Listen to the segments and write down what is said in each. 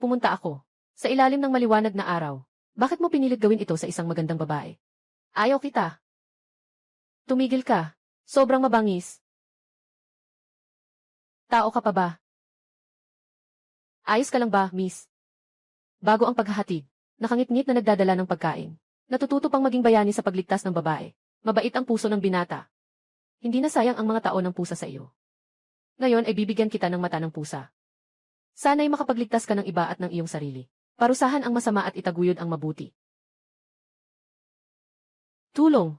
Pumunta ako. Sa ilalim ng maliwanag na araw. Bakit mo pinilit gawin ito sa isang magandang babae? Ayaw kita. Tumigil ka. Sobrang mabangis. Tao ka pa ba? Ayos ka lang ba, miss? Bago ang paghahatid, nakangit-ngit na nagdadala ng pagkain. Natututo pang maging bayani sa pagligtas ng babae. Mabait ang puso ng binata. Hindi na sayang ang mga taon ng pusa sa iyo. Ngayon ay bibigyan kita ng mata ng pusa. Sana'y makapagligtas ka ng iba at ng iyong sarili. Parusahan ang masama at itaguyod ang mabuti. Tulong.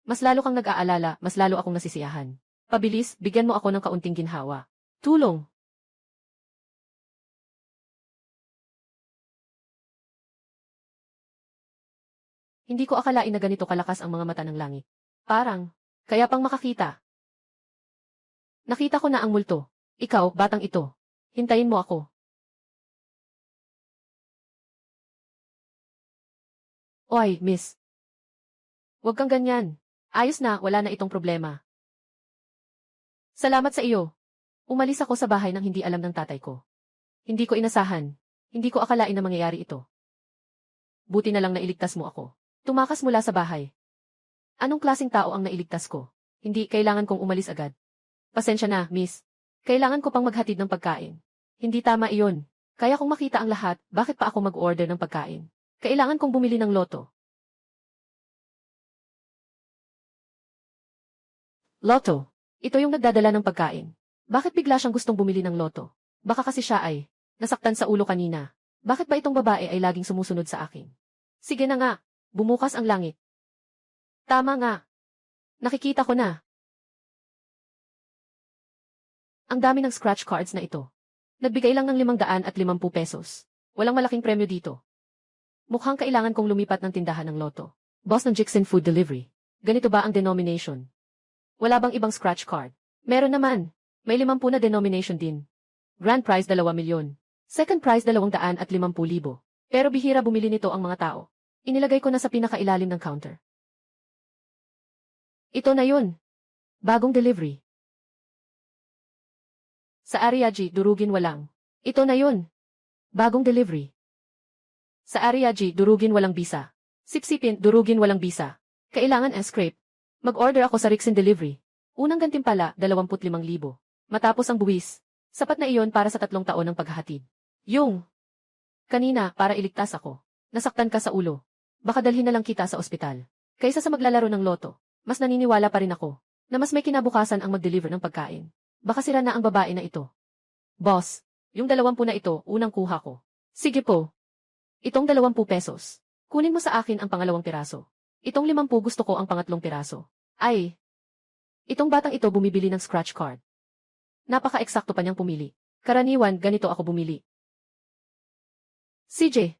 Mas lalo kang nag-aalala, mas lalo akong nasisiyahan. Pabilis, bigyan mo ako ng kaunting ginhawa. Tulong. Hindi ko akalain na ganito kalakas ang mga mata ng langit. Parang, kaya pang makakita. Nakita ko na ang multo. Ikaw, batang ito. Hintayin mo ako. Oy, miss. Huwag kang ganyan. Ayos na, wala na itong problema. Salamat sa iyo. Umalis ako sa bahay nang hindi alam ng tatay ko. Hindi ko inasahan. Hindi ko akalain na mangyayari ito. Buti na lang nailigtas mo ako. Tumakas mula sa bahay. Anong klaseng tao ang nailigtas ko? Hindi, kailangan kong umalis agad. Pasensya na, miss. Kailangan ko pang maghatid ng pagkain. Hindi tama iyon. Kaya kong makita ang lahat, bakit pa ako mag-order ng pagkain? Kailangan kong bumili ng loto. Loto. Ito yung nagdadala ng pagkain. Bakit bigla siyang gustong bumili ng loto? Baka kasi siya ay nasaktan sa ulo kanina. Bakit ba itong babae ay laging sumusunod sa akin? Sige na nga, bumukas ang langit. Tama nga. Nakikita ko na. Ang dami ng scratch cards na ito. Nagbigay lang ng 550 pesos. Walang malaking premyo dito. Mukhang kailangan kong lumipat ng tindahan ng loto. Boss ng Jixin Food Delivery. Ganito ba ang denomination? Wala bang ibang scratch card? Meron naman. May 50 na denomination din. Grand prize 2 milyon. Second prize 250,000. Pero bihira bumili nito ang mga tao. Inilagay ko na sa pinakailalim ng counter. Ito na yun. Bagong delivery. Sa Area G, durugin walang. Ito na yun. Bagong delivery. Sa Area G, durugin walang bisa. Sipsipin, durugin walang bisa. Kailangan scrape. Mag-order ako sa Rixin Delivery. Unang gantimpala, 25,000. Matapos ang buwis. Sapat na iyon para sa 3 taon ng paghahatid. Yung kanina, para iligtas ako. Nasaktan ka sa ulo. Baka dalhin na lang kita sa ospital. Kaysa sa maglalaro ng loto, mas naniniwala pa rin ako na mas may kinabukasan ang mag-deliver ng pagkain. Baka sira na ang babae na ito. Boss, yung 20 na ito, unang kuha ko. Sige po. Itong 20 pesos. Kunin mo sa akin ang pangalawang piraso. Itong 50 gusto ko ang pangatlong piraso. Ay. Itong batang ito bumibili ng scratch card. Napaka-eksakto pa niyang pumili. Karaniwan, ganito ako bumili. CJ.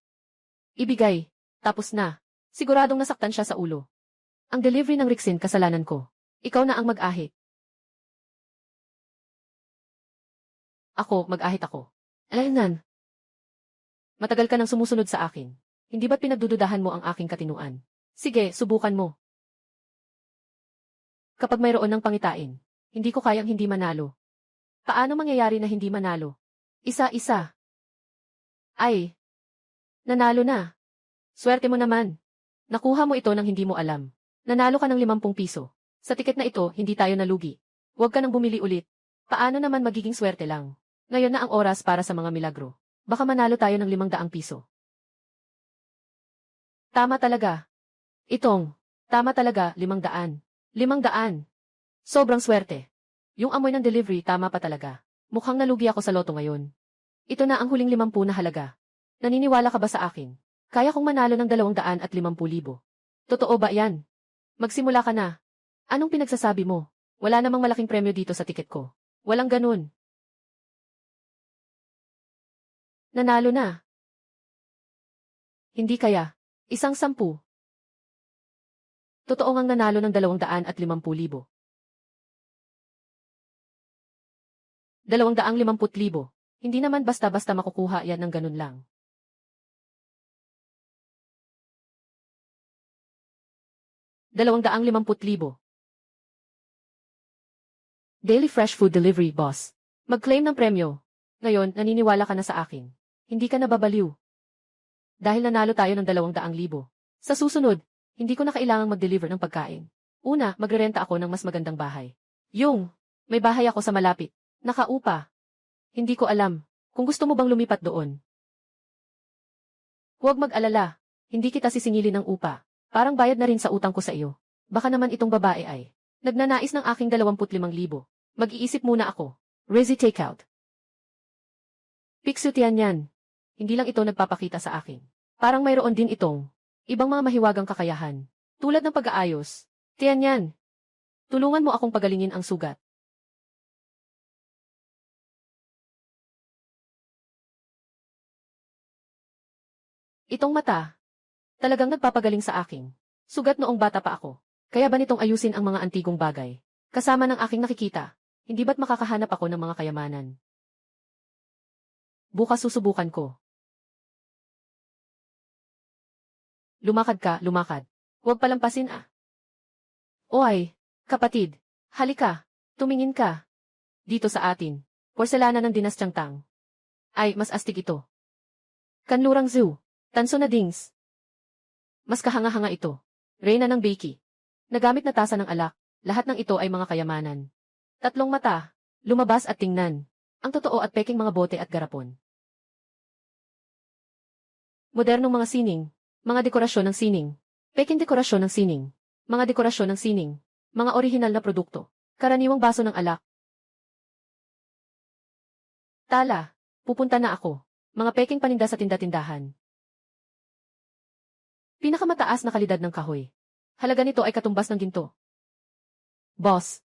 Ibigay. Tapos na. Siguradong nasaktan siya sa ulo. Ang delivery ng Rixin, kasalanan ko. Ikaw na ang mag-ahit. Ako, mag-ahit ako. Alaynan. Matagal ka nang sumusunod sa akin. Hindi ba't pinagdududahan mo ang aking katinuan? Sige, subukan mo. Kapag mayroon ng pangitain, hindi ko kayang hindi manalo. Paano mangyayari na hindi manalo? Isa-isa. Ay. Nanalo na. Swerte mo naman. Nakuha mo ito nang hindi mo alam. Nanalo ka ng 50 piso. Sa tiket na ito, hindi tayo nalugi. Huwag ka nang bumili ulit. Paano naman magiging swerte lang? Ngayon na ang oras para sa mga milagro. Baka manalo tayo ng 500 piso. Tama talaga. Tama talaga, 500. 500. Sobrang swerte. Yung amoy ng delivery, tama pa talaga. Mukhang nalugi ako sa loto ngayon. Ito na ang huling 50 na halaga. Naniniwala ka ba sa akin? Kaya kong manalo ng 250,000. Totoo ba yan? Magsimula ka na. Anong pinagsasabi mo? Wala namang malaking premyo dito sa tiket ko. Walang ganun. Nanalo na. Hindi kaya. 110. Totoo ngang nanalo ng 250,000. 250,000. Hindi naman basta-basta makukuha yan ng ganun lang. 250,000. Daily Fresh Food Delivery, boss. Mag-claim ng premyo. Ngayon, naniniwala ka na sa akin. Hindi ka nababaliw. Dahil nanalo tayo ng 200,000. Sa susunod, hindi ko na kailangang mag-deliver ng pagkain. Una, magrerenta ako ng mas magandang bahay. May bahay ako sa malapit. Nakaupa. Hindi ko alam kung gusto mo bang lumipat doon. Huwag mag-alala. Hindi kita sisingilin ng upa. Parang bayad na rin sa utang ko sa iyo. Baka naman itong babae ay nagnanais ng aking 25,000. Mag-iisip muna ako. Resi takeout. Piksutian yan. Hindi lang ito nagpapakita sa akin. Parang mayroon din itong ibang mga mahiwagang kakayahan. Tulad ng pag-aayos. Tiyan yan. Tulungan mo akong pagalingin ang sugat. Itong mata. Talagang nagpapagaling sa akin. Sugat noong bata pa ako. Kaya ba nitong ayusin ang mga antigong bagay? Kasama ng aking nakikita. Hindi ba't makakahanap ako ng mga kayamanan? Bukas susubukan ko. Lumakad ka, lumakad. Huwag palampasin ah. Oy, kapatid. Halika. Tumingin ka. Dito sa atin. Porselana ng dinastyang Tang. Ay, mas astig ito. Kanlurang Zoo. Tanso na dings. Mas kahanga-hanga ito. Reyna ng Beiki. Nagamit na tasa ng alak. Lahat ng ito ay mga kayamanan. 3 mata. Lumabas at tingnan. Ang totoo at peking mga bote at garapon. Modernong mga sining. Mga dekorasyon ng sining. Peking dekorasyon ng sining. Mga dekorasyon ng sining. Mga orihinal na produkto. Karaniwang baso ng alak. Tala. Pupunta na ako. Mga peking paninda sa tinda-tindahan. Pinakamataas na kalidad ng kahoy. Halaga nito ay katumbas ng ginto. Boss.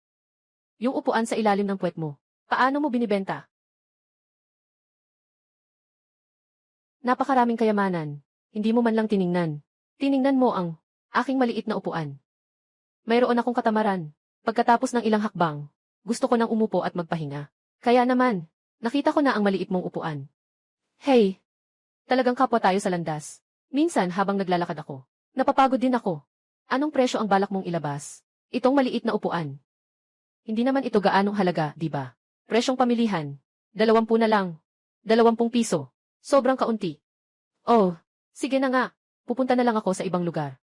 Yung upuan sa ilalim ng puwet mo. Paano mo binibenta? Napakaraming kayamanan. Hindi mo man lang tiningnan. Tiningnan mo ang aking maliit na upuan. Mayroon akong katamaran. Pagkatapos ng ilang hakbang, gusto ko nang umupo at magpahinga. Kaya naman, nakita ko na ang maliit mong upuan. Hey! Talagang kapwa tayo sa landas. Minsan habang naglalakad ako, napapagod din ako. Anong presyo ang balak mong ilabas? Itong maliit na upuan. Hindi naman ito gaanong halaga, di ba? Presyong pamilihan. 20 na lang. 20 piso. Sobrang kaunti. Oh, sige na nga. Pupunta na lang ako sa ibang lugar.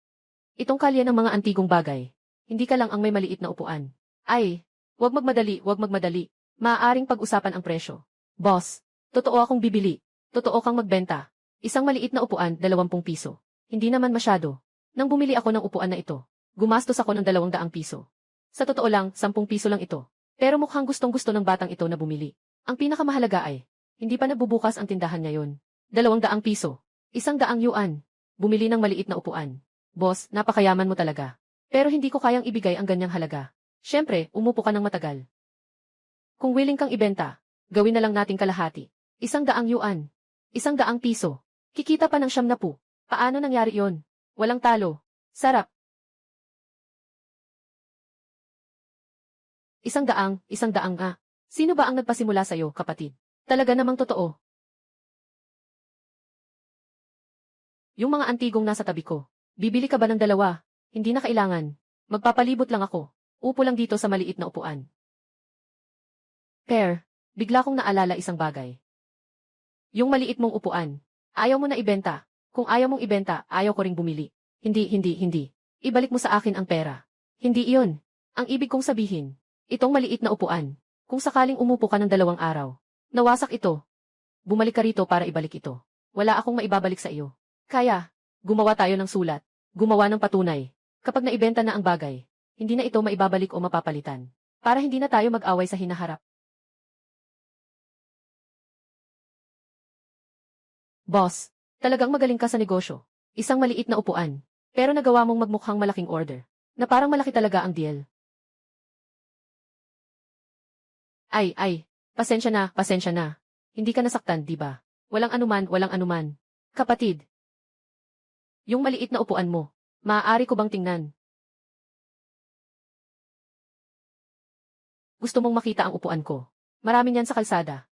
Itong kalye ng mga antigong bagay. Hindi ka lang ang may maliit na upuan. Ay, wag magmadali, wag magmadali. Maaaring pag-usapan ang presyo. Boss, totoo akong bibili. Totoo kang magbenta. Isang maliit na upuan, 20 piso. Hindi naman masyado. Nang bumili ako ng upuan na ito, gumastos ako ng 200 piso. Sa totoo lang, 10 piso lang ito. Pero mukhang gustong-gusto ng batang ito na bumili. Ang pinakamahalaga ay, hindi pa nagbubukas ang tindahan ngayon. 200 piso. 100 yuan. Bumili ng maliit na upuan. Boss, napakayaman mo talaga. Pero hindi ko kayang ibigay ang ganyang halaga. Siyempre, umupo ka ng matagal. Kung willing kang ibenta, gawin na lang nating kalahati. 100 yuan. 100 piso. Kikita pa ng 70. Paano nangyari yon? Walang talo. Sarap. 100, 100 nga. Sino ba ang nagpasimula sa'yo, kapatid? Talaga namang totoo. Yung mga antigong nasa tabi ko. Bibili ka ba ng 2? Hindi na kailangan. Magpapalibot lang ako. Upo lang dito sa maliit na upuan. Bigla kong naalala isang bagay. Yung maliit mong upuan. Ayaw mo na ibenta. Kung ayaw mong ibenta, ayaw ko ring bumili. Hindi. Ibalik mo sa akin ang pera. Hindi iyon. Ang ibig kong sabihin. Itong maliit na upuan. Kung sakaling umupo ka ng 2 araw. Nawasak ito. Bumalik ka rito para ibalik ito. Wala akong maibabalik sa iyo. Kaya, gumawa tayo ng sulat. Gumawa ng patunay. Kapag naibenta na ang bagay, hindi na ito maibabalik o mapapalitan. Para hindi na tayo mag-away sa hinaharap. Boss, talagang magaling ka sa negosyo. Isang maliit na upuan. Pero nagawa mong magmukhang malaking order. Na parang malaki talaga ang deal. Ay, pasensya na. Hindi ka nasaktan, di ba? Walang anuman. Kapatid. Yung maliit na upuan mo, maaari ko bang tingnan? Gusto mong makita ang upuan ko? Marami niyan sa kalsada.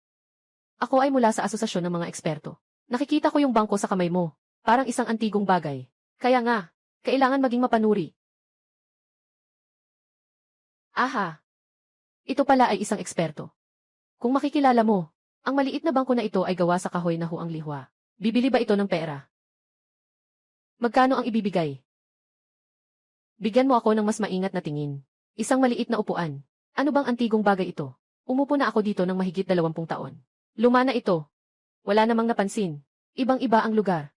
Ako ay mula sa asosasyon ng mga eksperto. Nakikita ko yung bangko sa kamay mo. Parang isang antigong bagay. Kaya nga, kailangan maging mapanuri. Aha! Ito pala ay isang eksperto. Kung makikilala mo, Ang maliit na bangko na ito ay gawa sa kahoy na huang lihwa. Bibili ba ito ng pera? Magkano ang ibibigay? Bigyan mo ako ng mas maingat na tingin. Isang maliit na upuan. Ano bang antigong bagay ito? Umupo na ako dito ng mahigit 20 taon. Luma na ito. Wala namang napansin. Ibang-iba ang lugar.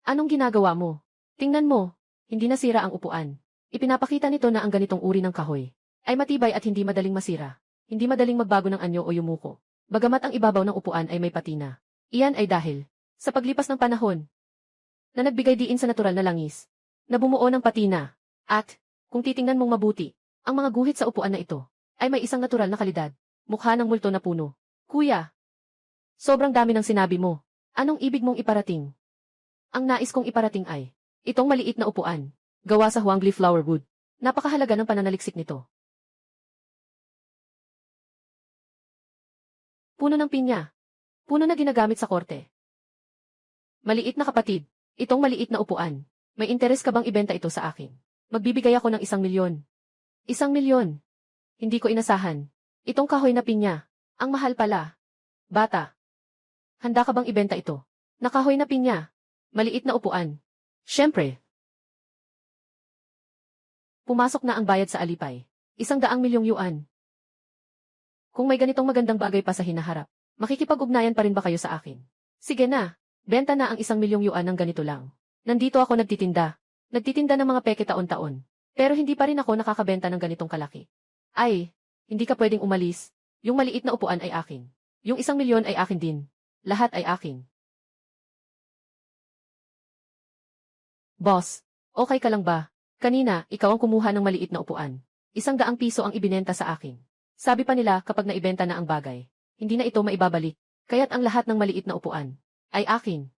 Anong ginagawa mo? Tingnan mo. Hindi nasira ang upuan. Ipinapakita nito na ang ganitong uri ng kahoy ay matibay at hindi madaling masira. Hindi madaling magbago ng anyo o yumuko. Bagamat ang ibabaw ng upuan ay may patina. Iyan ay dahil sa paglipas ng panahon na nagbigay diin sa natural na langis na bumuo ng patina. At kung titingnan mong mabuti, ang mga guhit sa upuan na ito ay may isang natural na kalidad. Mukha ng multo na puno. Kuya, sobrang dami ng sinabi mo. Anong ibig mong iparating? Ang nais kong iparating ay itong maliit na upuan, gawa sa Huangli flower wood. Napakahalaga ng pananaliksik nito. Puno ng pinya. Puno na ginagamit sa korte. Maliit na kapatid, itong maliit na upuan. May interes ka bang ibenta ito sa akin? Magbibigay ako ng 1,000,000. 1,000,000. Hindi ko inasahan. Itong kahoy na pinya. Ang mahal pala. Bata. Handa ka bang ibenta ito? Nakahoy na pinya. Maliit na upuan. Siyempre. Pumasok na ang bayad sa alipay. 100,000,000 yuan. Kung may ganitong magandang bagay pa sa hinaharap, makikipag-ugnayan pa rin ba kayo sa akin? Sige na, benta na ang 1,000,000 yuan ng ganito lang. Nandito ako nagtitinda. Nagtitinda ng mga peke taon-taon. Pero hindi pa rin ako nakakabenta ng ganitong kalaki. Ay, hindi ka pwedeng umalis. Yung maliit na upuan ay akin. Yung 1,000,000 ay akin din. Lahat ay akin. Boss, okay ka lang ba? Kanina, ikaw ang kumuha ng maliit na upuan. 100 piso ang ibinenta sa akin. Sabi pa nila kapag naibenta na ang bagay, hindi na ito maibabalik. Kaya't ang lahat ng maliit na upuan ay akin.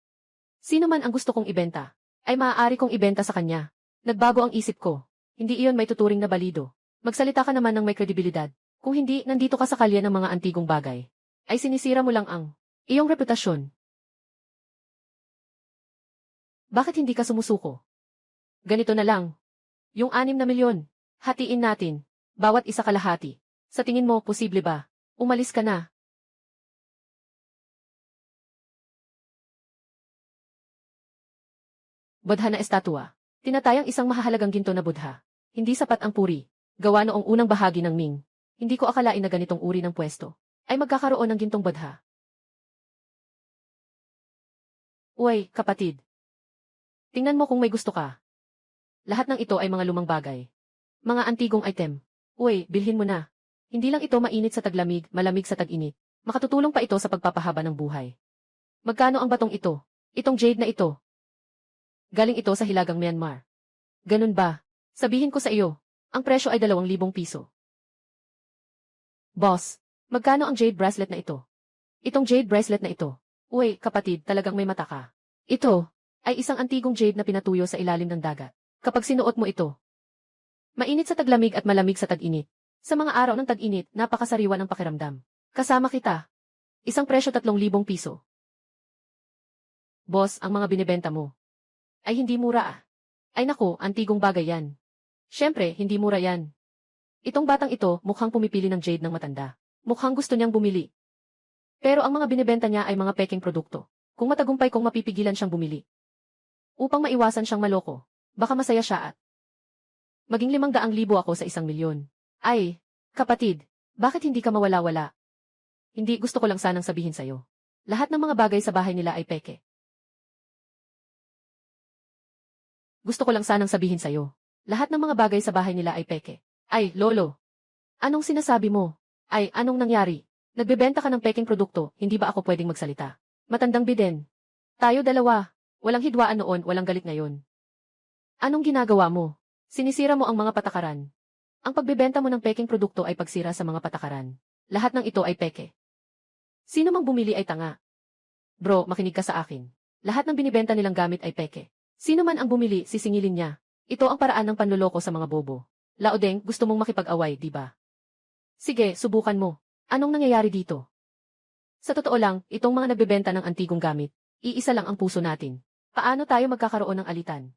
Sino man ang gusto kong ibenta, ay maaari kong ibenta sa kanya. Nagbago ang isip ko. Hindi iyon may tuturing na balido. Magsalita ka naman ng may kredibilidad. Kung hindi, nandito ka sa kalye ng mga antigong bagay. Ay sinisira mo lang ang iyong reputasyon. Bakit hindi ka sumusuko? Ganito na lang. Yung 6 na milyon, hatiin natin. Bawat isa kalahati. Sa tingin mo, posible ba? Umalis ka na. Budha na estatwa. Tinatayang isang mahahalagang ginto na budha. Hindi sapat ang puri. Gawa noong unang bahagi ng Ming. Hindi ko akalain na ganitong uri ng pwesto ay magkakaroon ng gintong budha. Uy, kapatid. Tingnan mo kung may gusto ka. Lahat ng ito ay mga lumang bagay. Mga antigong item. Uy, bilhin mo na. Hindi lang ito mainit sa taglamig, malamig sa tag-init. Makatutulong pa ito sa pagpapahaba ng buhay. Magkano ang batong ito? Itong jade na ito. Galing ito sa Hilagang Myanmar. Ganun ba? Sabihin ko sa iyo, ang presyo ay 2,000 piso. Boss, magkano ang jade bracelet na ito? Itong jade bracelet na ito. Uy, kapatid, talagang may mata ka. Ito ay isang antigong jade na pinatuyo sa ilalim ng dagat. Kapag sinuot mo ito, mainit sa taglamig at malamig sa tag-init. Sa mga araw ng tag-init, napakasariwa ng pakiramdam. Kasama kita. Isang presyo 3,000 piso. Boss, ang mga binibenta mo ay hindi mura ah. Ay nako, antigong bagay yan. Siyempre, hindi mura yan. Itong batang ito, mukhang pumipili ng jade ng matanda. Mukhang gusto niyang bumili. Pero ang mga binibenta niya ay mga peking produkto. Kung matagumpay kong mapipigilan siyang bumili. Upang maiwasan siyang maloko, baka masaya siya at maging 500,000 ako sa 1,000,000. Ay, kapatid, bakit hindi ka mawala-wala? Hindi, gusto ko lang sanang sabihin sa'yo. Lahat ng mga bagay sa bahay nila ay peke. Gusto ko lang sanang sabihin sa'yo. Lahat ng mga bagay sa bahay nila ay peke. Ay, lolo. Anong sinasabi mo? Ay, anong nangyari? Nagbebenta ka ng peking produkto, hindi ba ako pwedeng magsalita? Matandang biden. Tayo dalawa. Walang hidwaan noon, walang galit ngayon. Anong ginagawa mo? Sinisira mo ang mga patakaran. Ang pagbebenta mo ng peking produkto ay pagsira sa mga patakaran. Lahat ng ito ay peke. Sino mang bumili ay tanga. Bro, makinig ka sa akin. Lahat ng binibenta nilang gamit ay peke. Sino man ang bumili, sisingilin niya. Ito ang paraan ng panloloko sa mga bobo. Laodeng, gusto mong makipag-away, di ba? Sige, subukan mo. Anong nangyayari dito? Sa totoo lang, itong mga nagbebenta ng antigong gamit, iisa lang ang puso natin. Paano tayo magkakaroon ng alitan?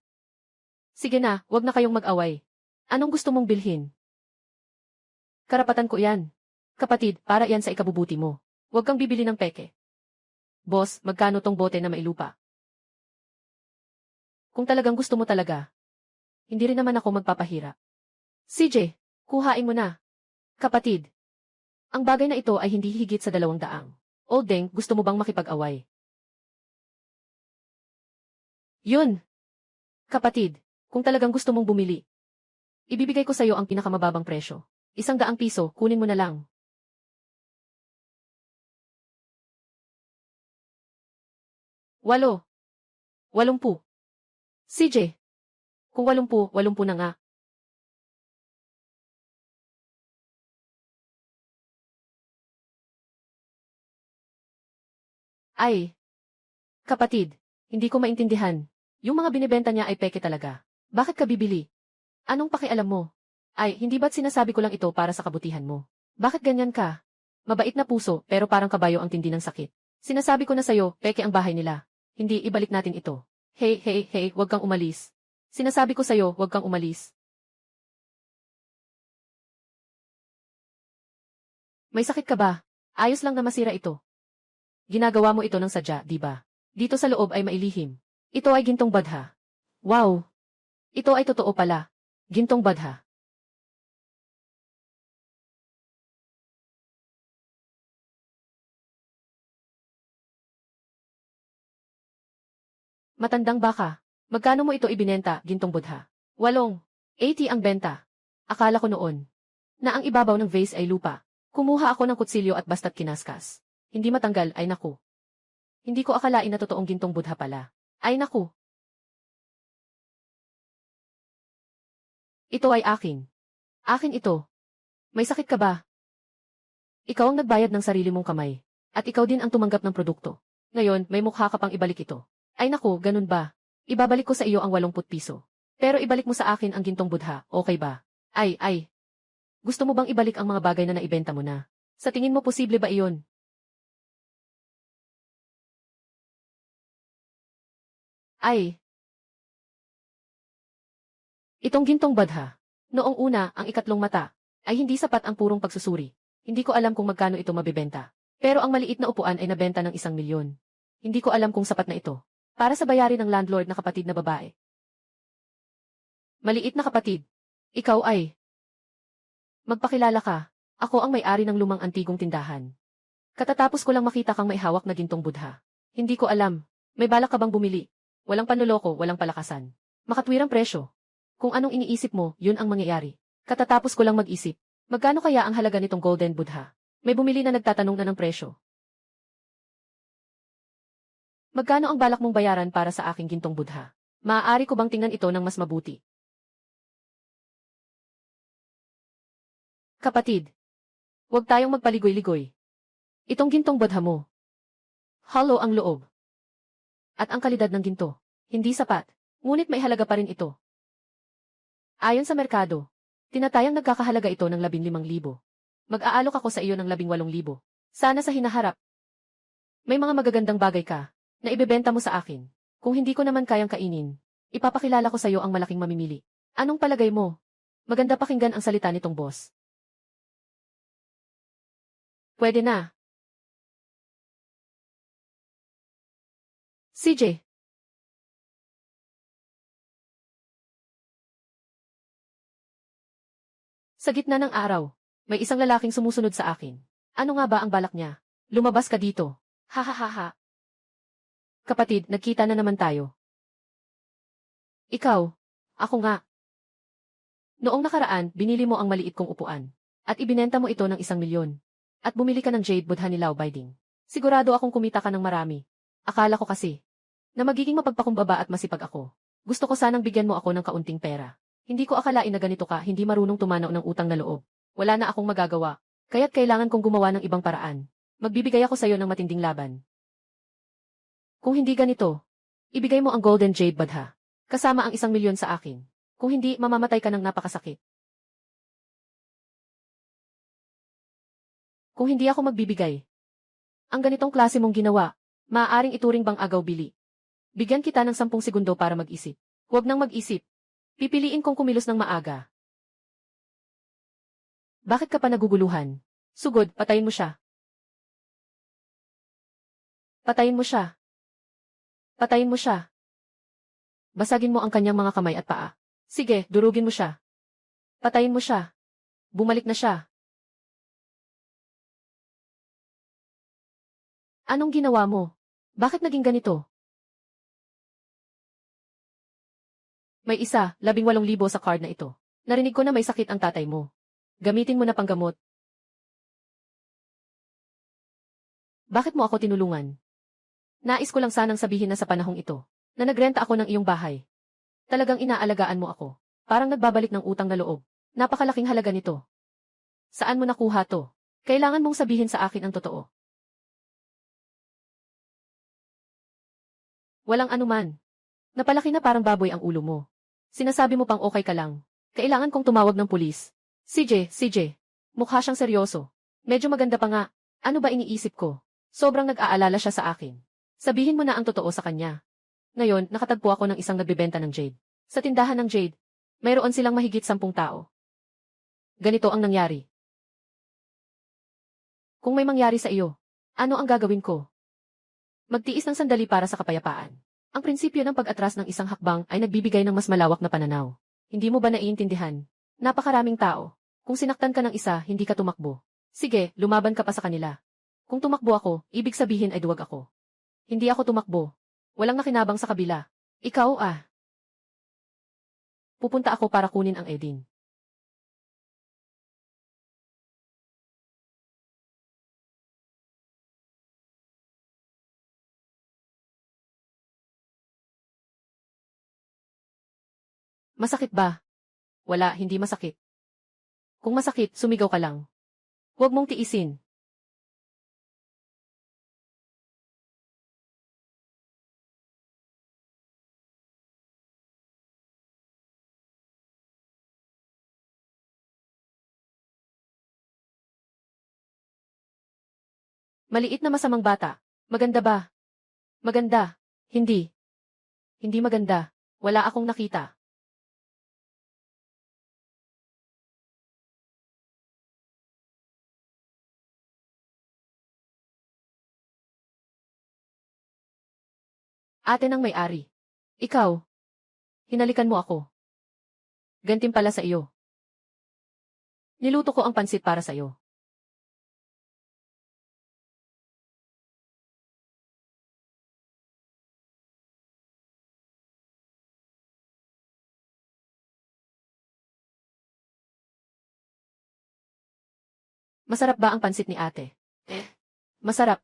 Sige na, wag na kayong mag-away. Anong gusto mong bilhin? Karapatan ko yan. Kapatid, para yan sa ikabubuti mo. Huwag kang bibili ng peke. Boss, magkano tong bote na may lupa? Kung talagang gusto mo talaga, hindi rin naman ako magpapahira. CJ, kuhain mo na. Kapatid, ang bagay na ito ay hindi higit sa 200. Old Deng, gusto mo bang makipag-away? Yun. Kapatid, kung talagang gusto mong bumili, ibibigay ko sa'yo ang pinakamababang presyo. 100 piso, kunin mo na lang. 8. 80. CJ, kung 80, 80 na nga. Ay, kapatid, hindi ko maintindihan. Yung mga binibenta niya ay peke talaga. Bakit ka bibili? Anong pakialam mo? Ay, hindi ba't sinasabi ko lang ito para sa kabutihan mo? Bakit ganyan ka? Mabait na puso, pero parang kabayo ang tindi ng sakit. Sinasabi ko na sa'yo, peke ang bahay nila. Hindi, ibalik natin ito. Hey, hey, hey, huwag kang umalis. Sinasabi ko sa'yo, huwag kang umalis. May sakit ka ba? Ayos lang na masira ito. Ginagawa mo ito ng sadya, di ba? Dito sa loob ay mailihim. Ito ay gintong badha. Wow! Ito ay totoo pala. Gintong badha. Matandang baka. Magkano mo ito ibinenta, gintong budha? 8. 80 ang benta. Akala ko noon na ang ibabaw ng vase ay lupa. Kumuha ako ng kutsilyo at basta't kinaskas. Hindi matanggal, ay naku. Hindi ko akalain na totoong gintong budha pala. Ay naku. Ito ay akin. Akin ito. May sakit ka ba? Ikaw ang nagbayad ng sarili mong kamay. At ikaw din ang tumanggap ng produkto. Ngayon, may mukha ka pang ibalik ito. Ay naku, ganun ba? Ibabalik ko sa iyo ang 80 piso. Pero ibalik mo sa akin ang gintong budha, okay ba? Ay. Gusto mo bang ibalik ang mga bagay na naibenta mo na? Sa tingin mo posible ba iyon? Ay. Itong gintong badha. Noong una, ang ikatlong mata, ay hindi sapat ang purong pagsusuri. Hindi ko alam kung magkano ito mabibenta. Pero ang maliit na upuan ay nabenta ng 1 milyon. Hindi ko alam kung sapat na ito. Para sa bayarin ng landlord na kapatid na babae. Maliit na kapatid. Ikaw ay. Magpakilala ka. Ako ang may-ari ng lumang antigong tindahan. Katatapos ko lang makita kang may hawak na gintong budha. Hindi ko alam. May balak ka bang bumili? Walang panloloko, walang palakasan. Makatwirang presyo. Kung anong iniisip mo, yun ang mangyayari. Katatapos ko lang mag-isip. Magkano kaya ang halaga nitong golden budha? May bumili na nagtatanong na ng presyo. Magkano ang balak mong bayaran para sa aking gintong budha? Maaari ko bang tingnan ito ng mas mabuti? Kapatid, huwag tayong magpaligoy-ligoy. Itong gintong budha mo. Hollow ang loob. At ang kalidad ng ginto. Hindi sapat. Ngunit may halaga pa rin ito. Ayon sa merkado, tinatayang nagkakahalaga ito ng 15,000. Mag-aalok ako sa iyo ng 18,000. Sana sa hinaharap. May mga magagandang bagay ka na ibebenta mo sa akin. Kung hindi ko naman kayang kainin, ipapakilala ko sa iyo ang malaking mamimili. Anong palagay mo? Maganda pakinggan ang salita nitong boss. Pwede na. CJ. Sa gitna ng araw, may isang lalaking sumusunod sa akin. Ano nga ba ang balak niya? Lumabas ka dito. Ha ha ha ha. Kapatid, nagkita na naman tayo. Ikaw. Ako nga. Noong nakaraan, binili mo ang maliit kong upuan. At ibinenta mo ito ng 1 milyon. At bumili ka ng jade budha ni Lao Baiding. Sigurado akong kumita ka ng marami. Akala ko kasi na magiging mapagpakumbaba at masipag ako. Gusto ko sanang bigyan mo ako ng kaunting pera. Hindi ko akalain na ganito ka, hindi marunong tumanaw ng utang na loob. Wala na akong magagawa. Kaya't kailangan kong gumawa ng ibang paraan. Magbibigay ako sa iyo ng matinding laban. Kung hindi ganito, ibigay mo ang golden jade badha. Kasama ang 1 milyon sa akin. Kung hindi, mamamatay ka ng napakasakit. Kung hindi ako magbibigay, ang ganitong klase mong ginawa, maaaring ituring bang agaw-bili. Bigyan kita ng 10 segundo para mag-isip. Huwag nang mag-isip. Pipiliin kong kumilos ng maaga. Bakit ka pa naguguluhan? Sugod, patayin mo siya. Patayin mo siya. Patayin mo siya. Basagin mo ang kanyang mga kamay at paa. Sige, durugin mo siya. Patayin mo siya. Bumalik na siya. Anong ginawa mo? Bakit naging ganito? May 18,000 sa card na ito. Narinig ko na may sakit ang tatay mo. Gamitin mo na panggamot. Bakit mo ako tinulungan? Nais ko lang sanang sabihin na sa panahong ito, na nagrenta ako ng iyong bahay. Talagang inaalagaan mo ako. Parang nagbabalik ng utang na loob. Napakalaking halaga nito. Saan mo nakuha to? Kailangan mong sabihin sa akin ang totoo. Walang anuman. Napalaki na parang baboy ang ulo mo. Sinasabi mo pang okay ka lang. Kailangan kong tumawag ng pulis. CJ. Mukha siyang seryoso. Medyo maganda pa nga. Ano ba iniisip ko? Sobrang nag-aalala siya sa akin. Sabihin mo na ang totoo sa kanya. Ngayon, nakatagpo ako ng isang nagbebenta ng jade. Sa tindahan ng jade, mayroon silang mahigit 10 tao. Ganito ang nangyari. Kung may mangyari sa iyo, ano ang gagawin ko? Magtiis ng sandali para sa kapayapaan. Ang prinsipyo ng pag-atras ng isang hakbang ay nagbibigay ng mas malawak na pananaw. Hindi mo ba naiintindihan? Napakaraming tao. Kung sinaktan ka ng isa, hindi ka tumakbo. Sige, lumaban ka pa sa kanila. Kung tumakbo ako, ibig sabihin ay duwag ako. Hindi ako tumakbo. Walang nakinabang sa kabila. Ikaw Pupunta ako para kunin ang Edin. Masakit ba? Wala, hindi masakit. Kung masakit, sumigaw ka lang. Huwag mong tiisin. Maliit na masamang bata. Maganda ba? Maganda. Hindi. Hindi maganda. Wala akong nakita. Ate ng may-ari. Ikaw. Hinalikan mo ako. Gantimpala sa iyo. Niluto ko ang pansit para sa iyo. Masarap ba ang pansit ni ate? Masarap.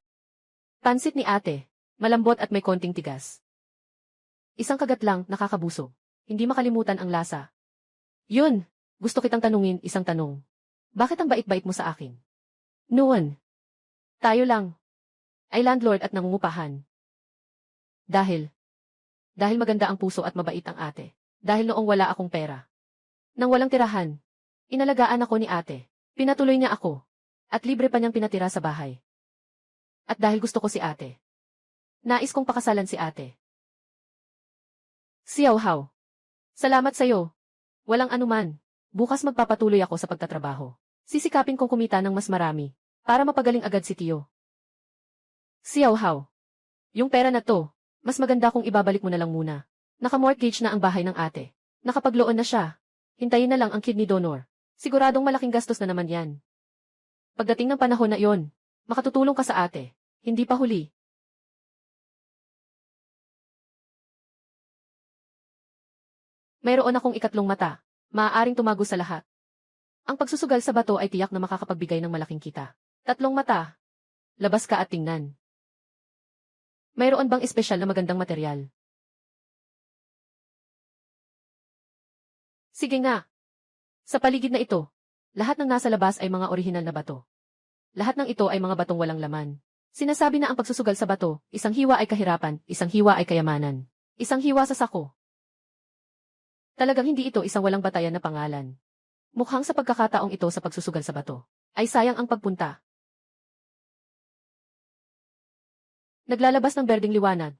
Pansit ni ate. Malambot at may konting tigas. Isang kagat lang, nakakabusog. Hindi makalimutan ang lasa. Yun! Gusto kitang tanungin isang tanong. Bakit ang bait-bait mo sa akin? Noon. Tayo lang. Ay landlord at nangungupahan. Dahil maganda ang puso at mabait ang ate. Dahil noong wala akong pera. Nang walang tirahan. Inalagaan ako ni ate. Pinatuloy niya ako. At libre pa niyang pinatira sa bahay. At dahil gusto ko si ate. Nais kong pakasalan si ate. Xiao-hao. Salamat sa'yo. Walang anuman. Bukas magpapatuloy ako sa pagtatrabaho. Sisikapin kong kumita ng mas marami. Para mapagaling agad si Tio. Xiao-hao. Yung pera na to, mas maganda kung ibabalik mo na lang muna. Naka-mortgage na ang bahay ng ate. Nakapagloon na siya. Hintayin na lang ang kidney donor. Siguradong malaking gastos na naman yan. Pagdating ng panahon na iyon, makatutulong ka sa ate. Hindi pa huli. Mayroon akong ikatlong mata. Maaaring tumago sa lahat. Ang pagsusugal sa bato ay tiyak na makakapagbigay ng malaking kita. Tatlong mata. Labas ka at tingnan. Mayroon bang espesyal na magandang material? Sige nga. Sa paligid na ito, lahat ng nasa labas ay mga orihinal na bato. Lahat ng ito ay mga batong walang laman. Sinasabi na ang pagsusugal sa bato, isang hiwa ay kahirapan, isang hiwa ay kayamanan. Isang hiwa sa sako. Talagang hindi ito isang walang batayan na pangalan. Mukhang sa pagkakataong ito sa pagsusugal sa bato, ay sayang ang pagpunta. Naglalabas ng berdeng liwanag.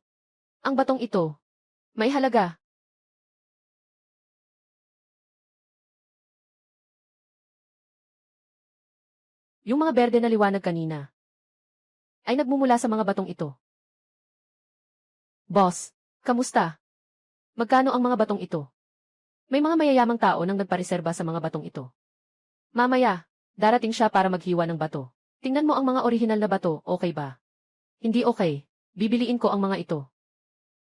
Ang batong ito, may halaga. Yung mga berde na liwanag kanina ay nagmumula sa mga batong ito. Boss, kamusta? Magkano ang mga batong ito? May mga mayayamang tao nang nagpareserba sa mga batong ito. Mamaya, darating siya para maghiwa ng bato. Tingnan mo ang mga orihinal na bato, okay ba? Hindi okay. Bibiliin ko ang mga ito.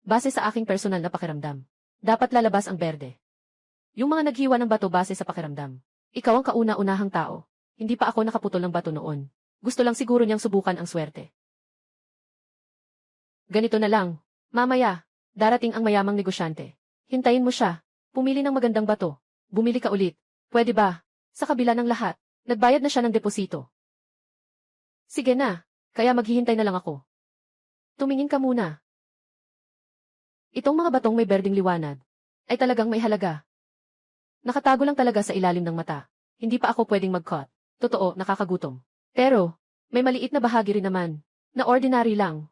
Base sa aking personal na pakiramdam. Dapat lalabas ang berde. Yung mga naghiwa ng bato base sa pakiramdam. Ikaw ang kauna-unahang tao. Hindi pa ako nakaputol ng bato noon. Gusto lang siguro niyang subukan ang swerte. Ganito na lang. Mamaya, darating ang mayamang negosyante. Hintayin mo siya. Pumili ng magandang bato. Bumili ka ulit. Pwede ba? Sa kabila ng lahat, nagbayad na siya ng deposito. Sige na, kaya maghihintay na lang ako. Tumingin ka muna. Itong mga batong may berdeng liwanag ay talagang may halaga. Nakatago lang talaga sa ilalim ng mata. Hindi pa ako pwedeng mag-cut. Totoo, nakakagutom. Pero, may maliit na bahagi rin naman, na ordinary lang.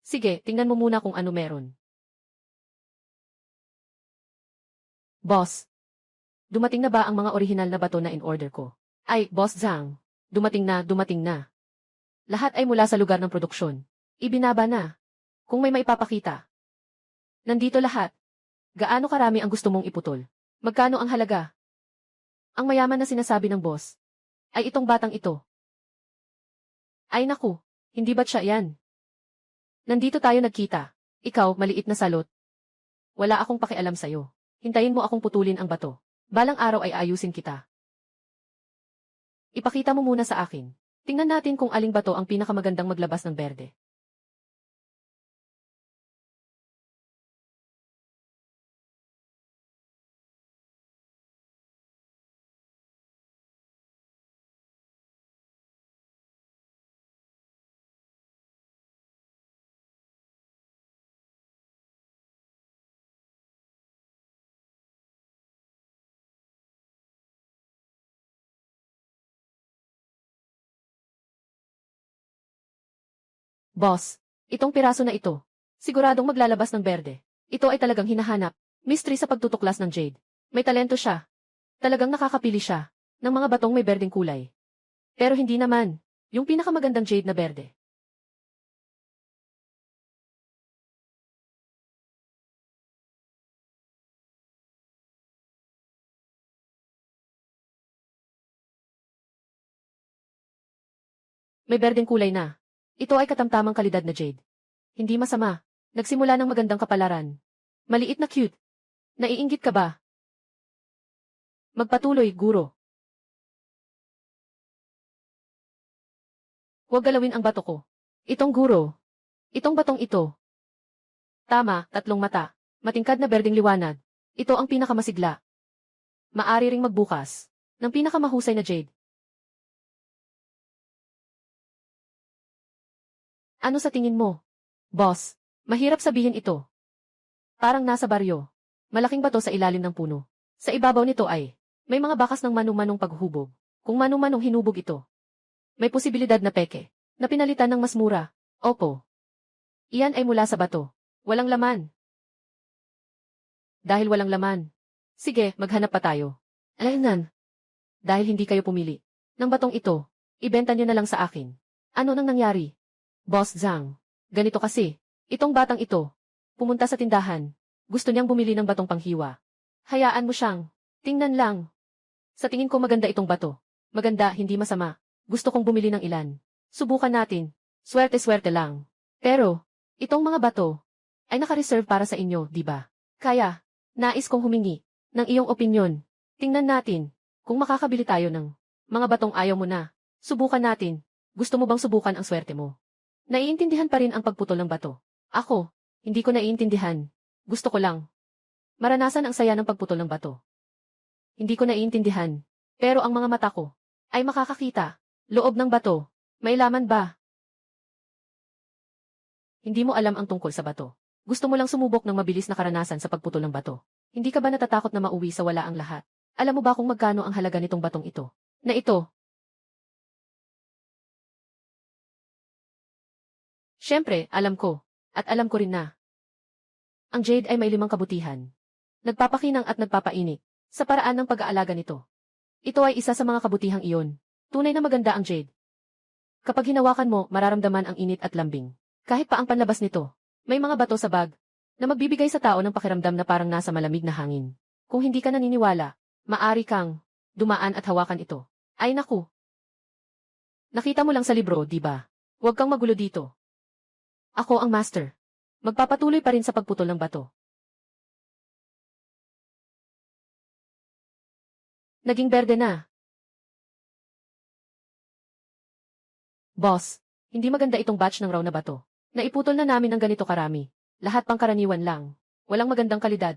Sige, tingnan mo muna kung ano meron. Boss, dumating na ba ang mga orihinal na bato na in-order ko? Ay, Boss Zhang, dumating na. Lahat ay mula sa lugar ng produksyon. Ibinaba na. Kung may maipapakita. Nandito lahat. Gaano karami ang gusto mong iputol? Magkano ang halaga? Ang mayaman na sinasabi ng boss ay itong batang ito. Ay naku, hindi ba't siya yan? Nandito tayo nagkita. Ikaw, maliit na salot. Wala akong pakialam sa'yo. Hintayin mo akong putulin ang bato. Balang araw ay ayusin kita. Ipakita mo muna sa akin. Tingnan natin kung aling bato ang pinakamagandang maglabas ng berde. Boss, itong piraso na ito. Siguradong maglalabas ng berde. Ito ay talagang hinahanap. Mystery sa pagtutuklas ng jade. May talento siya. Talagang nakakapili siya ng mga batong may berdeng kulay. Pero hindi naman yung pinakamagandang jade na berde. May berdeng kulay na. Ito ay katamtamang kalidad na jade. Hindi masama. Nagsimula ng magandang kapalaran. Maliit na cute. Naiinggit ka ba? Magpatuloy, guro. Huwag galawin ang bato ko. Itong guro. Itong batong ito. Tama, tatlong mata. Matingkad na berdeng liwanag. Ito ang pinakamasigla. Maari ring magbukas ng pinakamahusay na jade. Ano sa tingin mo? Boss, mahirap sabihin ito. Parang nasa baryo. Malaking bato sa ilalim ng puno. Sa ibabaw nito ay may mga bakas ng manu-manong paghubog. Kung manu-manong hinubog ito, may posibilidad na peke, na pinalitan ng mas mura. Opo. Iyan ay mula sa bato. Walang laman. Dahil walang laman. Sige, maghanap pa tayo. Alaynan. Dahil hindi kayo pumili ng batong ito, ibenta niyo na lang sa akin. Ano nang nangyari? Boss Zhang, ganito kasi, itong batang ito, pumunta sa tindahan, gusto niyang bumili ng batong panghiwa. Hayaan mo siyang, tingnan lang. Sa tingin ko maganda itong bato. Maganda, hindi masama. Gusto kong bumili ng ilan. Subukan natin. Swerte-swerte lang. Pero, itong mga bato, ay naka-reserve para sa inyo, di ba? Kaya, nais kong humingi ng iyong opinyon. Tingnan natin, kung makakabili tayo ng mga batong ayaw mo na. Subukan natin. Gusto mo bang subukan ang swerte mo? Naiintindihan pa rin ang pagputol ng bato. Ako, hindi ko naiintindihan. Gusto ko lang maranasan ang saya ng pagputol ng bato. Hindi ko naiintindihan. Pero ang mga mata ko ay makakakita. Loob ng bato. May laman ba? Hindi mo alam ang tungkol sa bato. Gusto mo lang sumubok ng mabilis na karanasan sa pagputol ng bato. Hindi ka ba natatakot na mauwi sa wala ang lahat? Alam mo ba kung magkano ang halaga nitong batong ito? Na ito. Siyempre, alam ko. At alam ko rin na ang jade ay may 5 kabutihan. Nagpapakinang at nagpapainit sa paraan ng pag-aalaga nito. Ito ay isa sa mga kabutihang iyon. Tunay na maganda ang jade. Kapag hinawakan mo, mararamdaman ang init at lambing. Kahit pa ang panlabas nito, may mga bato sa bag na magbibigay sa tao ng pakiramdam na parang nasa malamig na hangin. Kung hindi ka naniniwala, maari kang dumaan at hawakan ito. Ay naku! Nakita mo lang sa libro, di ba? Huwag kang magulo dito. Ako ang master. Magpapatuloy pa rin sa pagputol ng bato. Naging berde na. Boss, hindi maganda itong batch ng raw na bato. Naiputol na namin ng ganito karami. Lahat pang karaniwan lang. Walang magandang kalidad.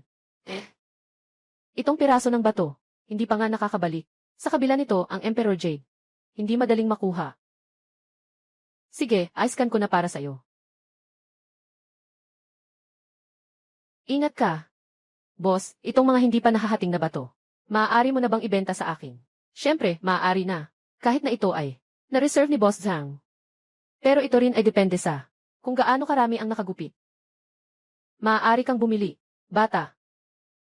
Itong piraso ng bato, hindi pa nga nakakabalik. Sa kabila nito, ang Emperor Jade. Hindi madaling makuha. Sige, i-scan ko na para sa'yo. Ingat ka. Boss, itong mga hindi pa nahahating na bato. Maaari mo na bang ibenta sa akin? Siyempre, maaari na. Kahit na ito ay na-reserve ni Boss Zhang. Pero ito rin ay depende sa kung gaano karami ang nakagupit. Maaari kang bumili, bata.